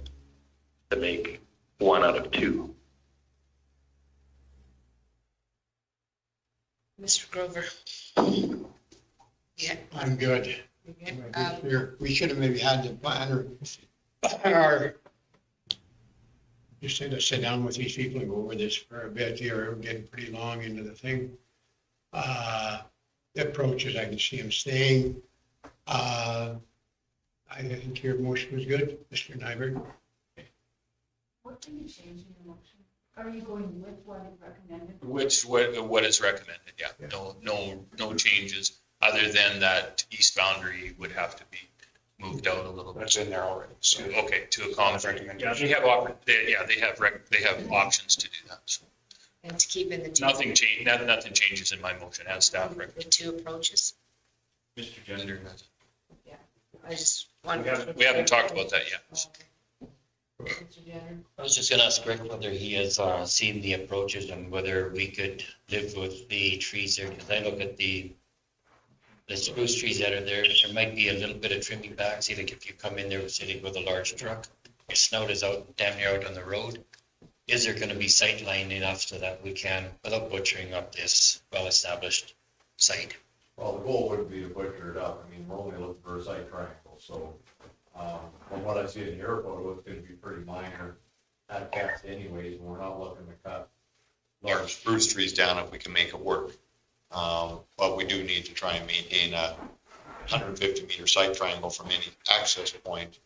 to make 1 out of 2. Mr. Grover. Yeah. I'm good. We should have maybe had the planner or just had to sit down with these people and go over this for a bit here. We're getting pretty long into the thing. The approaches, I can see them staying. I think your motion was good, Mr. Nyberg. What can you change in your motion? Are you going with what is recommended? What is recommended, yeah. No changes, other than that east boundary would have to be moved out a little bit. That's in there already. So Okay, to accommodate. Yeah, they have, they have options to do that. So And to keep in the two. nothing changes in my motion as staff The recommends. two approaches. Mr. Gender has. I just want. We haven't talked about that yet. I was just gonna ask Rick whether he has seen the approaches and whether we could live with the trees there, because I look at the spruce trees that are there, there might be a little bit of trimming back, see like if you come in there sitting with a large truck, your snout is out, damn near out on the road. Is there gonna be sight line enough so that we can, without butchering up this well-established site? Well, the goal wouldn't be to butcher it up. I mean, we're only looking for a site triangle, so, from what I see in your photo, it's gonna be pretty minor at best anyways, and we're not looking to cut large spruce trees down if we can make it work. But we do need to try and maintain a 150-meter site triangle from any access point.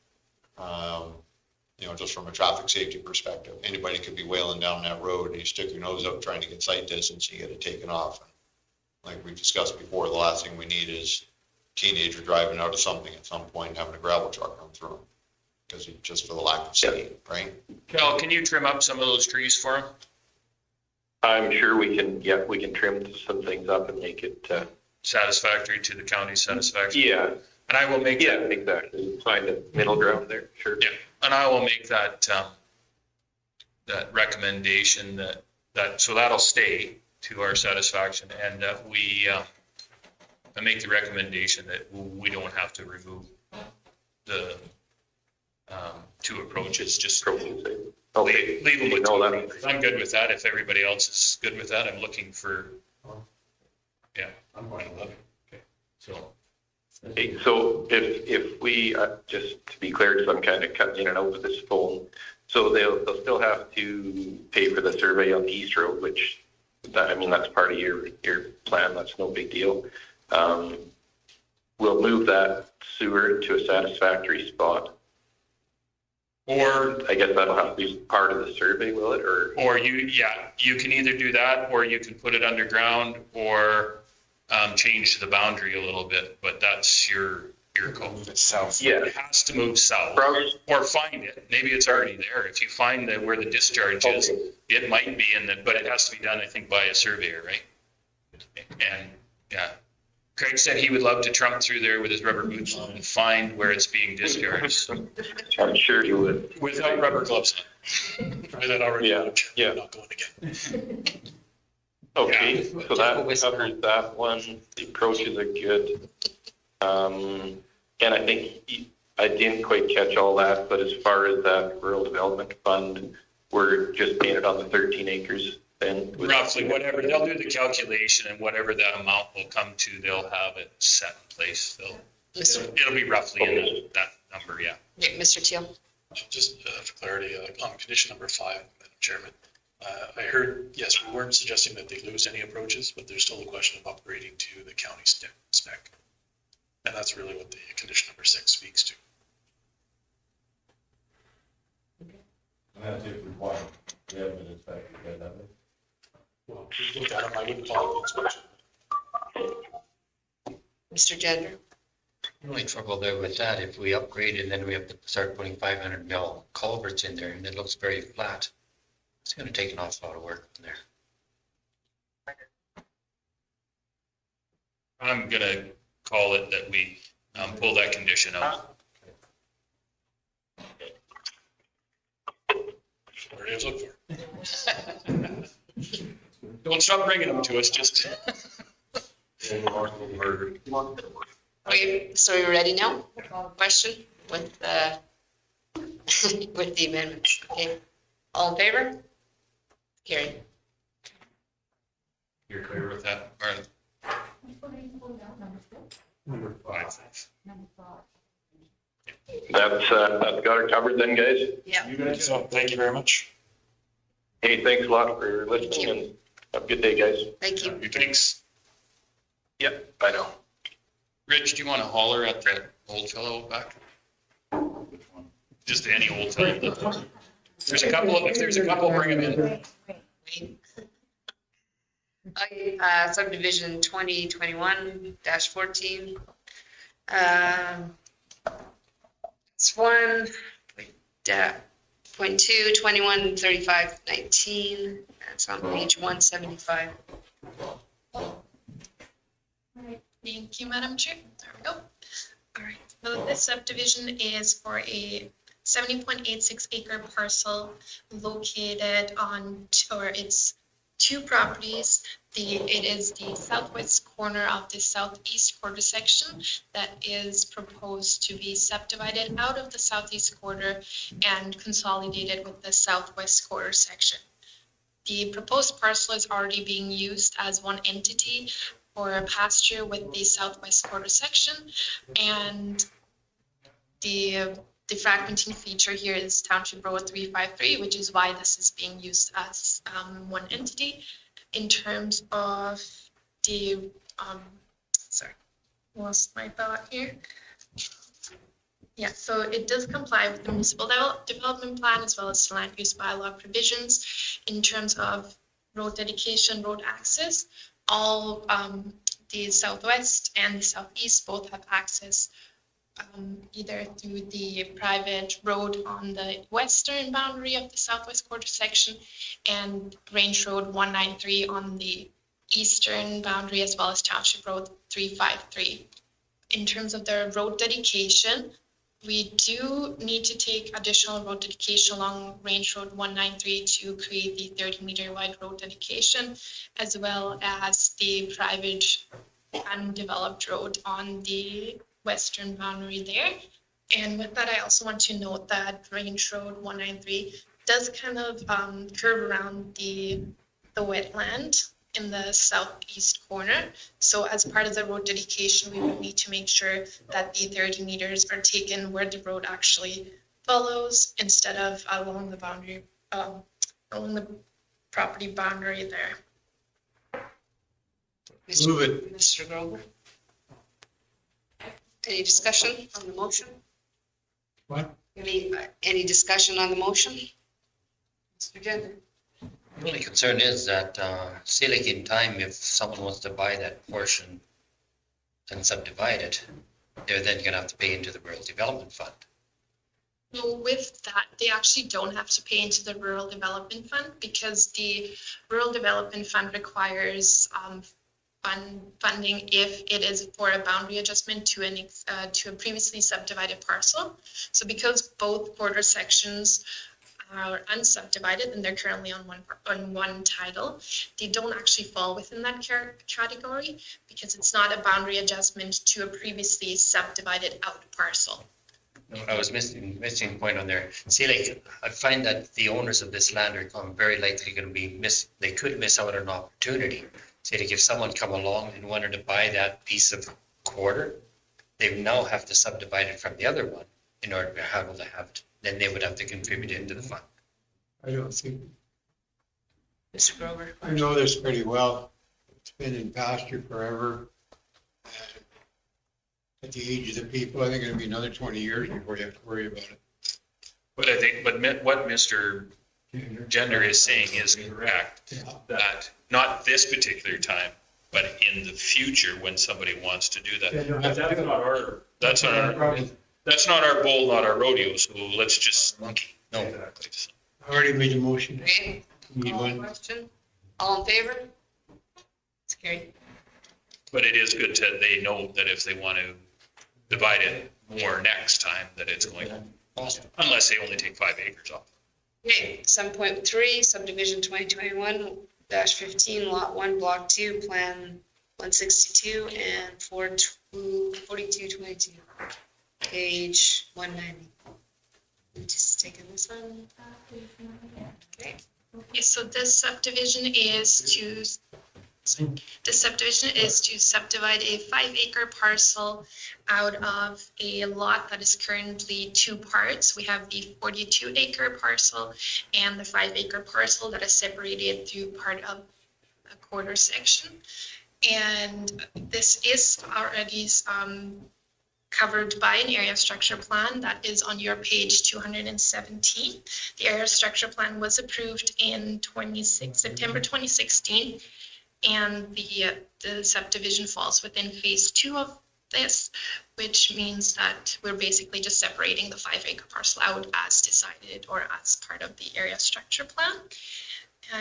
Just from a traffic safety perspective, anybody could be wailing down that road and you stick your nose out trying to get sight distance, you get it taken off. Like we discussed before, the last thing we need is teenager driving out of something at some point, having a gravel truck run through them. Because just for the lack of seeing, right? Cal, can you trim up some of those trees for him? I'm sure we can trim some things up and make it, Satisfactory to the county's satisfaction? yeah, And I will make that, exactly. Find a middle ground there, sure. yeah, and I will make that, that recommendation so that'll stay to our satisfaction, and that I make the recommendation that we don't have to remove the two approaches, just Okay. leave them with No, two. that- I'm good with that. If everybody else is good with that, I'm looking for, I'm fine with it. okay, so. Okay, so if we, just to be clear, because I'm kind of cutting in and out with this phone, so they'll still have to pay for the survey on the East Road, which, that's part of your plan, that's no big deal. We'll move that sewer to a satisfactory spot. Or I guess that'll have to be part of the survey, will it, or? You can either do that, or you can put it underground, or change the boundary a little bit, but that's your call. South. Yeah. It has to move south, or find it. Maybe it's already there. If you find where the discharge is, it might be but it has to be done, I think, by a surveyor, right? And, yeah. Craig said he would love to trump through there with his rubber boots on and find where it's being discharged. I'm sure you would. Without rubber gloves on. Try that already. Yeah. Not going again. Okay, so that covers that one. The approaches are good. And I think I didn't quite catch all that, but as far as that rural development fund, we're just paying it on the 13 acres then? Roughly, whatever, they'll do the calculation, and whatever that amount will come to, they'll have it set in place. It'll be roughly in that number, yeah. Okay, Mr. Teal. Just for clarity, on condition number 5, Madam Chairman, I heard, yes, we weren't suggesting that they lose any approaches, but there's still a question of upgrading to the county spec. And that's really what the condition number 6 speaks to. And that's if required. We haven't been inspected yet, have we? Well, we looked at them, I wouldn't call it the inspection. Mr. Gender. The only trouble there with that, if we upgrade and then we have to start putting 500 mil culverts in there and it looks very flat, it's gonna take an awful lot of work in there. I'm gonna call it that we pull that condition out. What are you looking for? Don't stop bringing them to us, just. Okay, so you're ready now? Question with with the amendments, okay? All in favor? Carried. You're clear with that, Marlon? Number 5. That's got it covered then, guys? Yeah. You guys, thank you very much. Hey, thanks a lot for listening and have a good day, guys. Thank you. Thanks. Yep, I know. Rich, do you want to holler at the old fellow back? Just any old fellow. if there's a couple, bring them in. Okay, subdivision 2021-14. It's 1.2, 21-35-19. That's on page 175. Thank you, Madam Chair. There we go. All right, so this subdivision is for a 70.86 acre parcel located on, or it's two properties. It is the southwest corner of the southeast quarter section that is proposed to be subdivided out of the southeast quarter and consolidated with the southwest quarter section. The proposed parcel is already being used as one entity for a pasture with the southwest quarter section, and the fragmenting feature here is Township Road 353, which is why this is being used as one entity. In terms of the, sorry, lost my thought here. Yeah, so it does comply with the municipal development plan as well as the land use bylaw provisions in terms of road dedication, road access. All the southwest and the southeast both have access either through the private road on the western boundary of the southwest quarter section and Range Road 193 on the eastern boundary, as well as Township Road 353. In terms of the road dedication, we do need to take additional road dedication along Range Road 193 to create the 30-meter wide road dedication, as well as the private undeveloped road on the western boundary there. And with that, I also want to note that Range Road 193 does kind of curve around the wetland in the southeast corner. So as part of the road dedication, we would need to make sure that the 30 meters are taken where the road actually follows instead of along the boundary, along the property boundary there. Move it. Mr. Grover. Any discussion on the motion? What? Any discussion on the motion? Mr. Gender. The only concern is that, say like in time, if someone wants to buy that portion and subdivide it, they're then gonna have to pay into the rural development fund. So with that, they actually don't have to pay into the rural development fund because the rural development fund requires funding if it is for a boundary adjustment to a previously subdivided parcel. So because both quarter sections are unsubdivided and they're currently on one title, they don't actually fall within that category because it's not a boundary adjustment to a previously subdivided out parcel. I was missing a point on there. See, like, I find that the owners of this land are very likely gonna be they could miss out on an opportunity. Say, like, if someone come along and wanted to buy that piece of quarter, they now have to subdivide it from the other one in order to be able to have it. Then they would have to contribute into the fund. I don't think, Mr. Grover. I know this pretty well. It's been in pasture forever. At the age of the people, I think it'll be another 20 years before you have to worry about it. But I think, what Mr. Gender is saying is correct, that not this particular time, but in the future, when somebody wants to do that. That's not our bull, not our rodeo, so let's just monkey. No. Exactly. I already made a motion. Okay. Need Call one. question. All in favor? It's carried. But it is good to, they know that if they want to divide it more next time, that it's going to, unless they only take 5 acres off. Okay, 7.3 subdivision 2021-15 lot 1 block 2 plan 162 and 4222 page 190. Just taking this one. Okay. Okay, so this subdivision is to subdivide a 5-acre parcel out of a lot that is currently 2 parts. We have the 42-acre parcel and the 5-acre parcel that is separated through part of a quarter section. And this is already covered by an area structure plan that is on your page 217. The area structure plan was approved in September 2016, and the subdivision falls within phase 2 of this, which means that we're basically just separating the 5-acre parcel out as decided or as part of the area structure plan.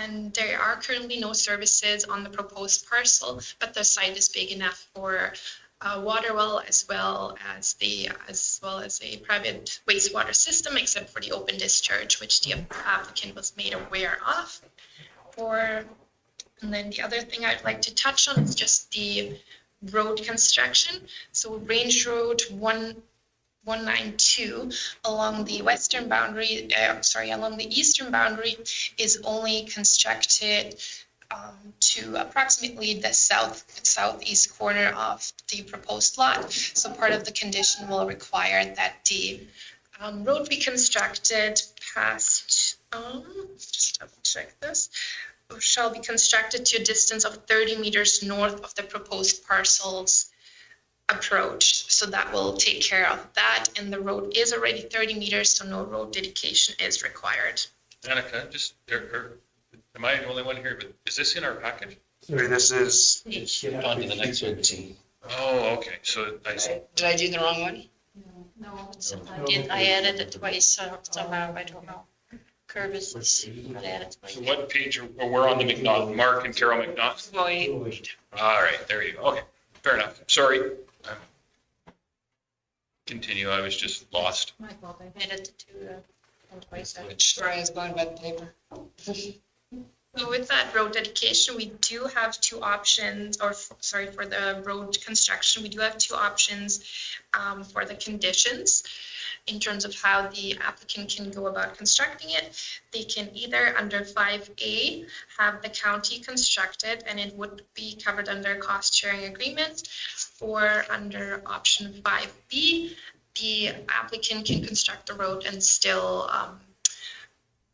And there are currently no services on the proposed parcel, but the site is big enough for a water well as well as a private wastewater system, except for the open discharge, which the applicant was made aware of. And then the other thing I'd like to touch on is just the road construction. So Range Road 192 along the western boundary, along the eastern boundary is only constructed to approximately the southeast corner of the proposed lot. So part of the condition will require that the road be constructed past, just double check this, shall be constructed to a distance of 30 meters north of the proposed parcel's approach. So that will take care of that. And the road is already 30 meters, so no road dedication is required. Annika, am I the only one here, but is this in our package? Sorry, this is. Skip on to the next one. Oh, okay, so Did I do the wrong one? No, I added it twice, somehow, I don't know. Curve is, I added twice. So what page, we're on the McNaught, Mark and Carol McNaught? Wait. All right, there you go. Okay, fair enough. Sorry. Continue, I was just lost. My fault, I added it twice. Sorry, I was going by the paper. So with that road dedication, we do have two options, for the road construction, we do have two options for the conditions in terms of how the applicant can go about constructing it. They can either under 5A have the county constructed and it would be covered under a cost sharing agreement, or under option 5B, the applicant can construct the road and still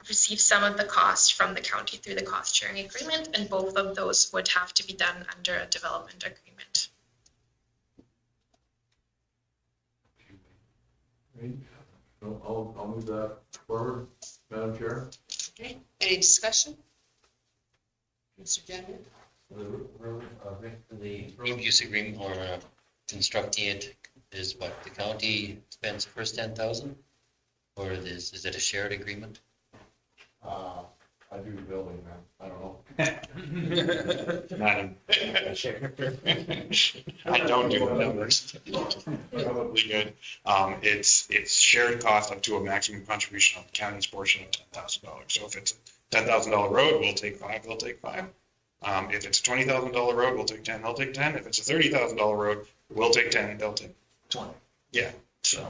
receive some of the cost from the county through the cost sharing agreement, and both of those would have to be done under a development agreement. I'll move that forward, Madam Chair. Okay, any discussion? Mr. General? The road use agreement or constructing it is what, the county spends the first 10,000? Or is it a shared agreement? I do the building, man. I don't know. Madam. I don't do the numbers. Probably good. It's shared cost up to a maximum contribution of the county's portion of $10,000. So if it's a $10,000 road, we'll take 5, they'll take 5. If it's a $20,000 road, we'll take 10, they'll take 10. If it's a $30,000 road, we'll take 10, they'll take 20. Yeah, so,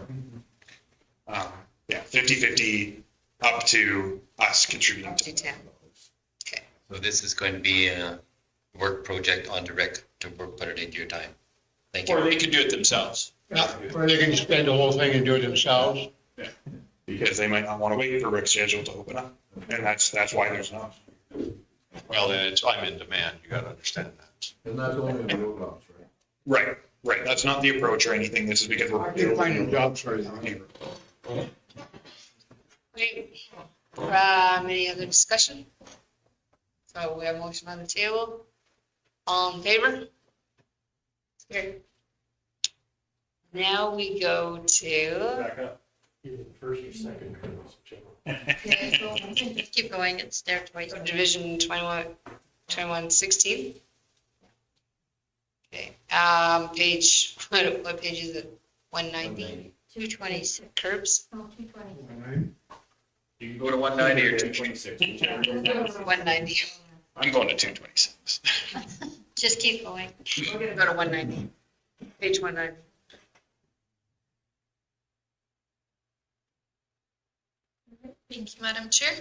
yeah, 50-50 up to us contributing Up to 10. Okay. So this is going to be a work project on direct to put it into your time. Thank you. Or they could do it themselves. Yeah, or they can spend the whole thing and do it themselves. Yeah, because they might not want to wait for Rick's schedule to open up, and that's why there's an option. Well, then I'm in demand, you gotta understand that. And that's only the road lots, right? Right. That's not the approach or anything. This is because we're Finding jobs for you. Great. Any other discussion? So we have a motion on the table. All in favor? Here. Now we go to. Back up. Either the first or second. Keep going, it's there twice. Division 2116. Okay, page, what page is it? 190? 226. Curbs? 220. You can go to 190 or 226. 190. I'm going to 226. Just keep going. We're gonna go to 190. Page 190. Thank you, Madam Chair.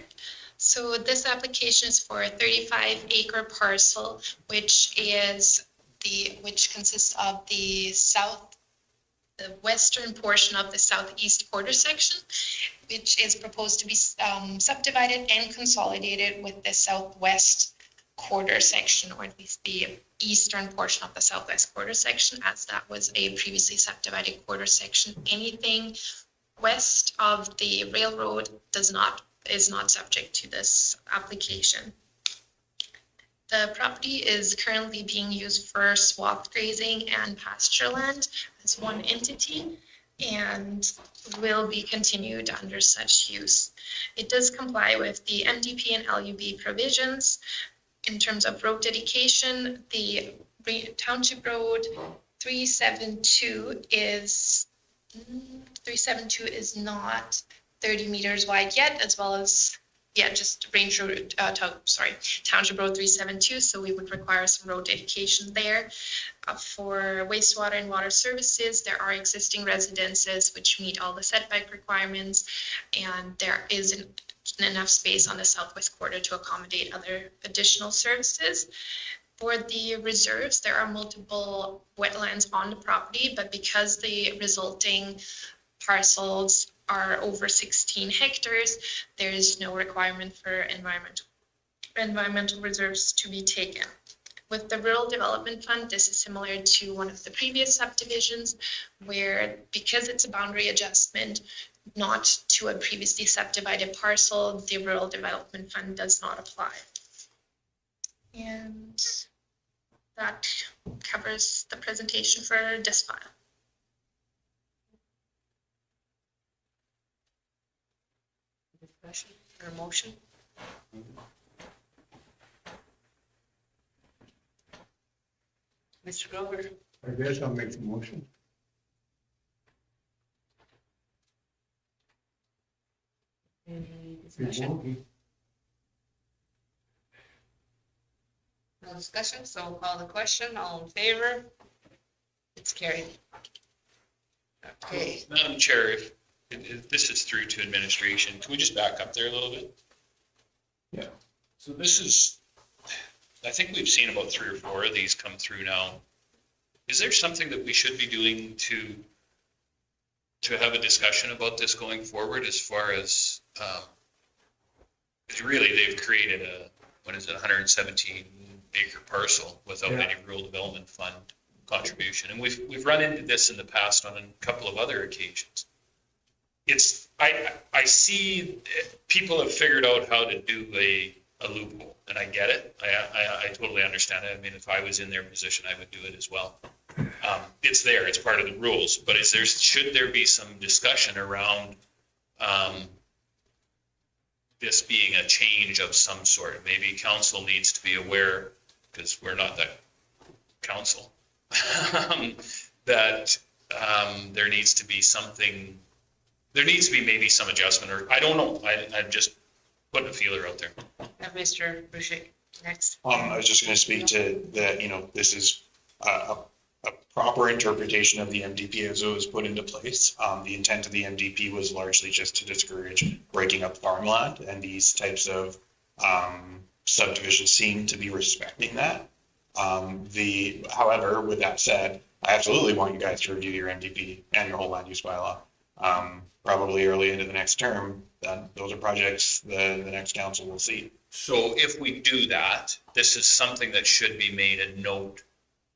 So this application is for a 35-acre parcel, which consists of the western portion of the southeast quarter section, which is proposed to be subdivided and consolidated with the southwest quarter section, or at least the eastern portion of the southwest quarter section, as that was a previously subdivided quarter section. Anything west of the railroad is not subject to this application. The property is currently being used for swath grazing and pasture land as one entity, and will be continued under such use. It does comply with the MDP and LUB provisions. In terms of road dedication, the Township Road 372 is not 30 meters wide yet, as well as, just Range Road, Township Road 372, so we would require some road dedication there. For wastewater and water services, there are existing residences which meet all the setback requirements, and there is enough space on the southwest quarter to accommodate other additional services. For the reserves, there are multiple wetlands on the property, but because the resulting parcels are over 16 hectares, there is no requirement for environmental reserves to be taken. With the Rural Development Fund, this is similar to one of the previous subdivisions, where because it's a boundary adjustment, not to a previously subdivided parcel, the Rural Development Fund does not apply. And that covers the presentation for this file. Discussion or motion? Mr. Grover? I guess I'll make the motion. Any discussion? No discussion, so I'll call the question. All in favor? It's carried. Okay. Madam Chair, if this is through to administration, can we just back up there a little bit? Yeah. So this is, I think we've seen about 3 or 4 of these come through now. Is there something that we should be doing to have a discussion about this going forward, as far as, because really they've created a, 117 acre parcel without any rural development fund contribution. And we've run into this in the past on a couple of other occasions. I see people have figured out how to do a loophole, and I get it. I totally understand it. I mean, if I was in their position, I would do it as well. It's there, it's part of the rules, but should there be some discussion around this being a change of some sort? Maybe council needs to be aware, because we're not that council, that there needs to be something, there needs to be maybe some adjustment, or I don't know. I'm just putting a feeler out there. Mr. Boucher, next. I was just going to speak to that, this is a proper interpretation of the MDP as it was put into place. The intent of the MDP was largely just to discourage breaking up farmland, and these types of subdivisions seem to be respecting that. However, with that said, I absolutely want you guys to review your MDP and your whole land use bylaw. Probably early into the next term, those are projects the next council will see. So if we do that, this is something that should be made a note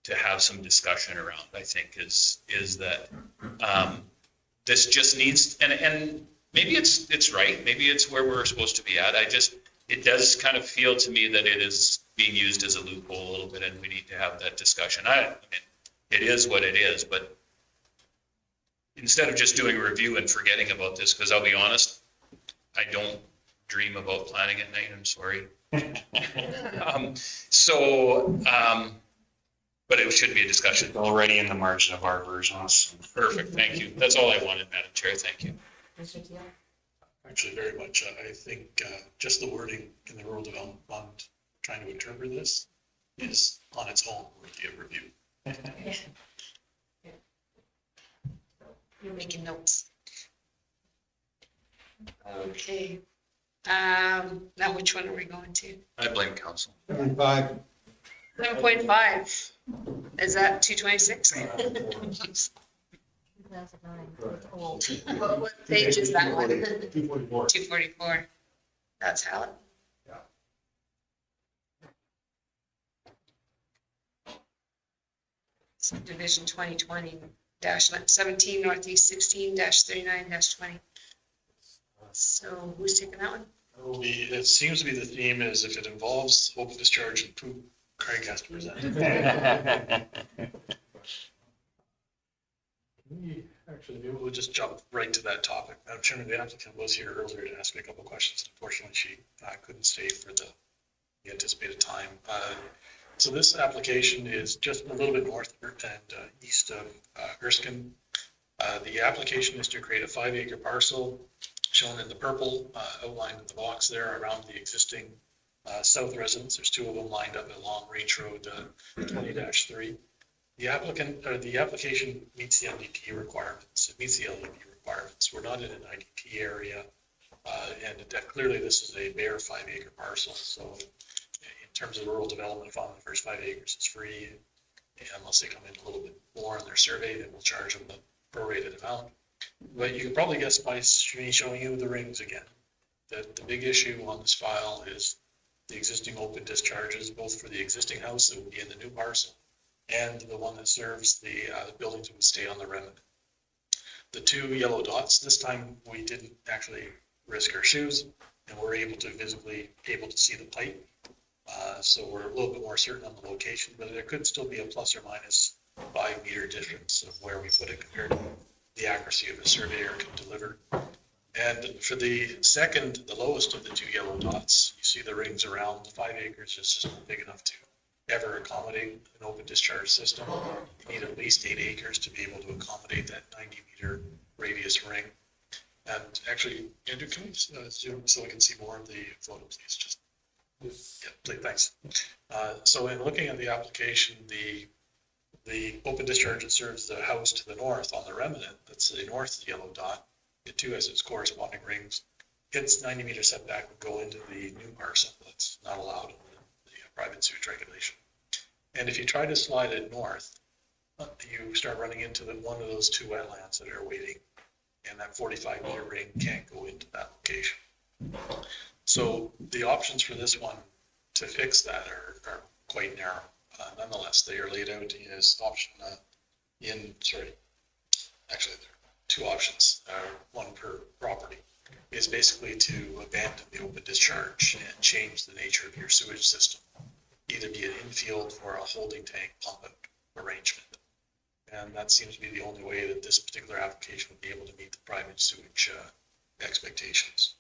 to have some discussion around, I think, is that this just needs, and maybe it's right, maybe it's where we're supposed to be at. It does kind of feel to me that it is being used as a loophole a little bit, and we need to have that discussion. I mean, it is what it is, but instead of just doing a review and forgetting about this, because I'll be honest, I don't dream about planning at night, I'm sorry. But it should be a discussion. It's already in the margin of our versions. Perfect, thank you. That's all I wanted, Madam Chair, thank you. Mr. Teal? Actually, very much. I think just the wording in the Rural Development Fund, trying to interpret this, is on its own worthy of review. You're making notes. Okay. Now which one are we going to? I blame council. 7.5. 7.5. Is that 226? 2009. What page is that one? 244. 244. That's Hallett. subdivision 2020-17 Northeast 16-39-20. So who's taking that one? It seems to be the theme is if it involves open discharge and poop, Craig has to present. Actually, maybe we'll just jump right to that topic. Madam Chairman, the applicant was here earlier to ask me a couple of questions. Unfortunately, she couldn't stay for the anticipated time. So this application is just a little bit north and east of Erskine. The application is to create a 5-acre parcel shown in the purple, outlined in the box there around the existing south residence. There's 2 of them lined up along Range Road 20-3. The application meets the NDP requirements. It meets the LDP requirements. We're not in an IDP area, and clearly this is a bare 5-acre parcel. So in terms of rural development fund, the first 5 acres is free, and unless they come in a little bit more on their survey, then we'll charge them the prorated amount. But you can probably guess by me showing you the rings again, that the big issue on this file is the existing open discharges, both for the existing house that would be in the new parcel and the one that serves the buildings that would stay on the remnant. The 2 yellow dots, this time we didn't actually risk our shoes and we're able to see the pipe. So we're a little bit more certain on the location, but there could still be a plus or minus 5 meter difference of where we put it compared to the accuracy of a surveyor can deliver. And for the second, the lowest of the 2 yellow dots, you see the rings around. The 5 acres is just big enough to ever accommodate an open discharge system. You need at least 8 acres to be able to accommodate that 90 meter radius ring. And actually, Andrew, can we zoom so we can see more of the photo, please? Just, yeah, please, thanks. So in looking at the application, the open discharge that serves the house to the north on the remnant, that's the north yellow dot, it too has its corresponding rings. Its 90 meter setback would go into the new parcel. That's not allowed in the private sewage regulation. And if you try to slide it north, you start running into one of those 2 wetlands that are waiting, and that 45 meter ring can't go into that location. So the options for this one to fix that are quite narrow. Nonetheless, they are laid out as option actually there are 2 options, one per property, is basically to abandon the open discharge and change the nature of your sewage system, either be an infield or a holding tank pump out arrangement. And that seems to be the only way that this particular application would be able to meet the private sewage expectations.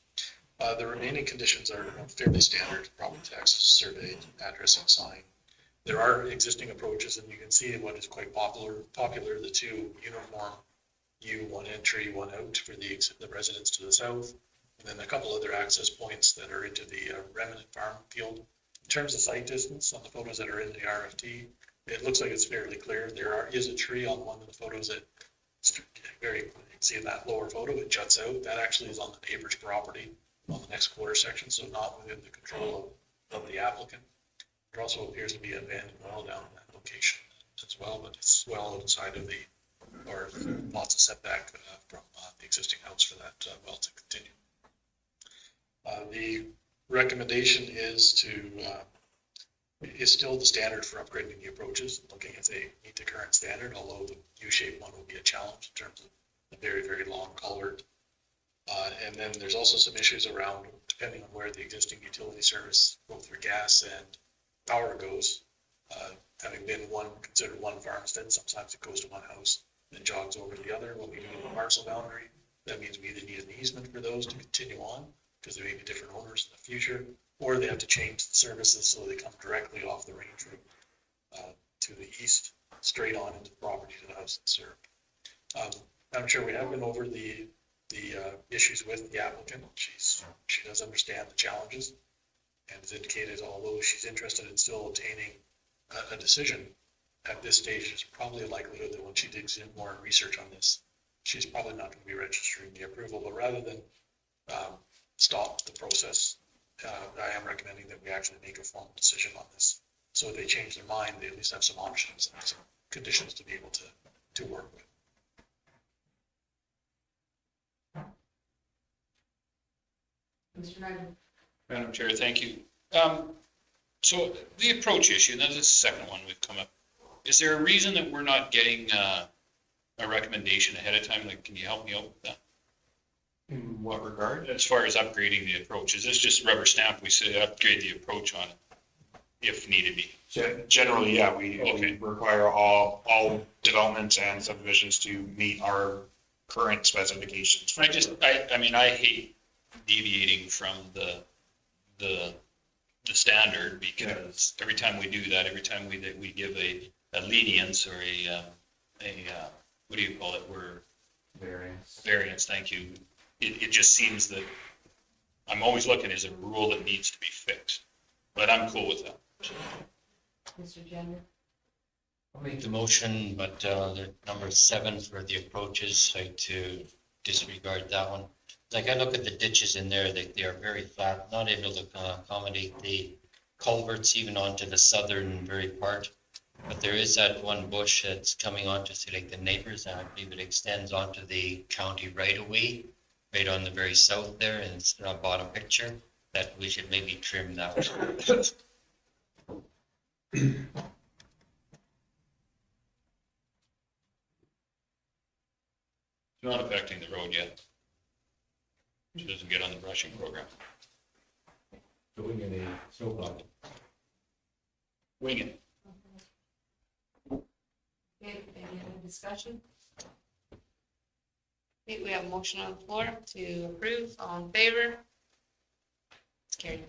The remaining conditions are fairly standard: property taxes, survey, address and sign. There are existing approaches, and you can see what is quite popular, the 2 uniform one entry, one out for the residents to the south, and then a couple other access points that are into the remnant farm field. In terms of site distance on the photos that are in the RFT, it looks like it's fairly clear. There is a tree on one of the photos that you can see in that lower photo, it juts out. That actually is on the neighbor's property on the next quarter section, so not within the control of the applicant. There also appears to be abandoned well down in that location as well, but it's well outside of or lots of setback from the existing house for that well to continue. The recommendation is still the standard for upgrading the approaches, looking if they meet the current standard, although the U-shaped one will be a challenge in terms of the very, very long culvert. And then there's also some issues around, depending on where the existing utility service, both for gas and power goes, having been considered one farmstead, sometimes it goes to one house, then jogs over to the other. When we do the parcel boundary, that means we either need an easement for those to continue on, because there may be different owners in the future, or they have to change the services so they come directly off the range road to the east, straight on into the property to the house that's served. I'm sure we have been over the issues with the applicant. She does understand the challenges and has indicated, although she's interested in still obtaining a decision at this stage, there's probably a likelihood that when she digs in more research on this, she's probably not going to be registering the approval. But rather than stop the process, I am recommending that we actually make a formal decision on this. So if they change their mind, they at least have some options and some conditions to be able to work with. Mr. Knight. Madam Chair, thank you. So the approach issue, and that's the second one we've come up Is there a reason that we're not getting a recommendation ahead of time? Like, can you help me out with that? In what regard? As far as upgrading the approach, is this just rubber stamp? We say upgrade the approach on it if needed be. Generally, yeah, we require all developments and subdivisions to meet our current specifications. I mean, I hate deviating from the standard because every time we do that, every time we give a lenience or a what do you call it? Variance, thank you. It just seems that I'm always looking, is it a rule that needs to be fixed? But I'm cool with that. Mr. Jenner? I'll make the motion, but the number 7 for the approaches, I'd like to disregard that one. Like I look at the ditches in there, they are very flat, not able to accommodate the culverts even onto the southern very part. But there is that one bush that's coming onto, say, like the neighbors, and I believe it extends onto the county right away, right on the very south there, and it's a bottom picture, that we should maybe trim that one. It's not affecting the road yet. It doesn't get on the brushing program. Doing any snowplow. Wing it. Okay, any other discussion? Okay, we have a motion on the floor to approve. All in favor? It's carried.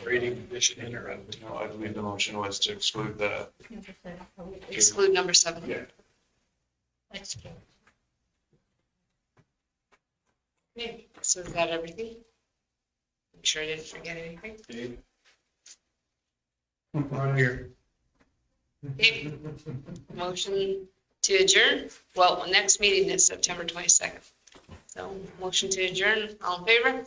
Grading condition in or, no, I believe the motion was to exclude the. Exclude number 7. Yeah. Okay, so is that everything? Make sure I didn't forget anything. Out here. Okay. Motion to adjourn. Well, next meeting is September 22nd. So motion to adjourn. All in favor?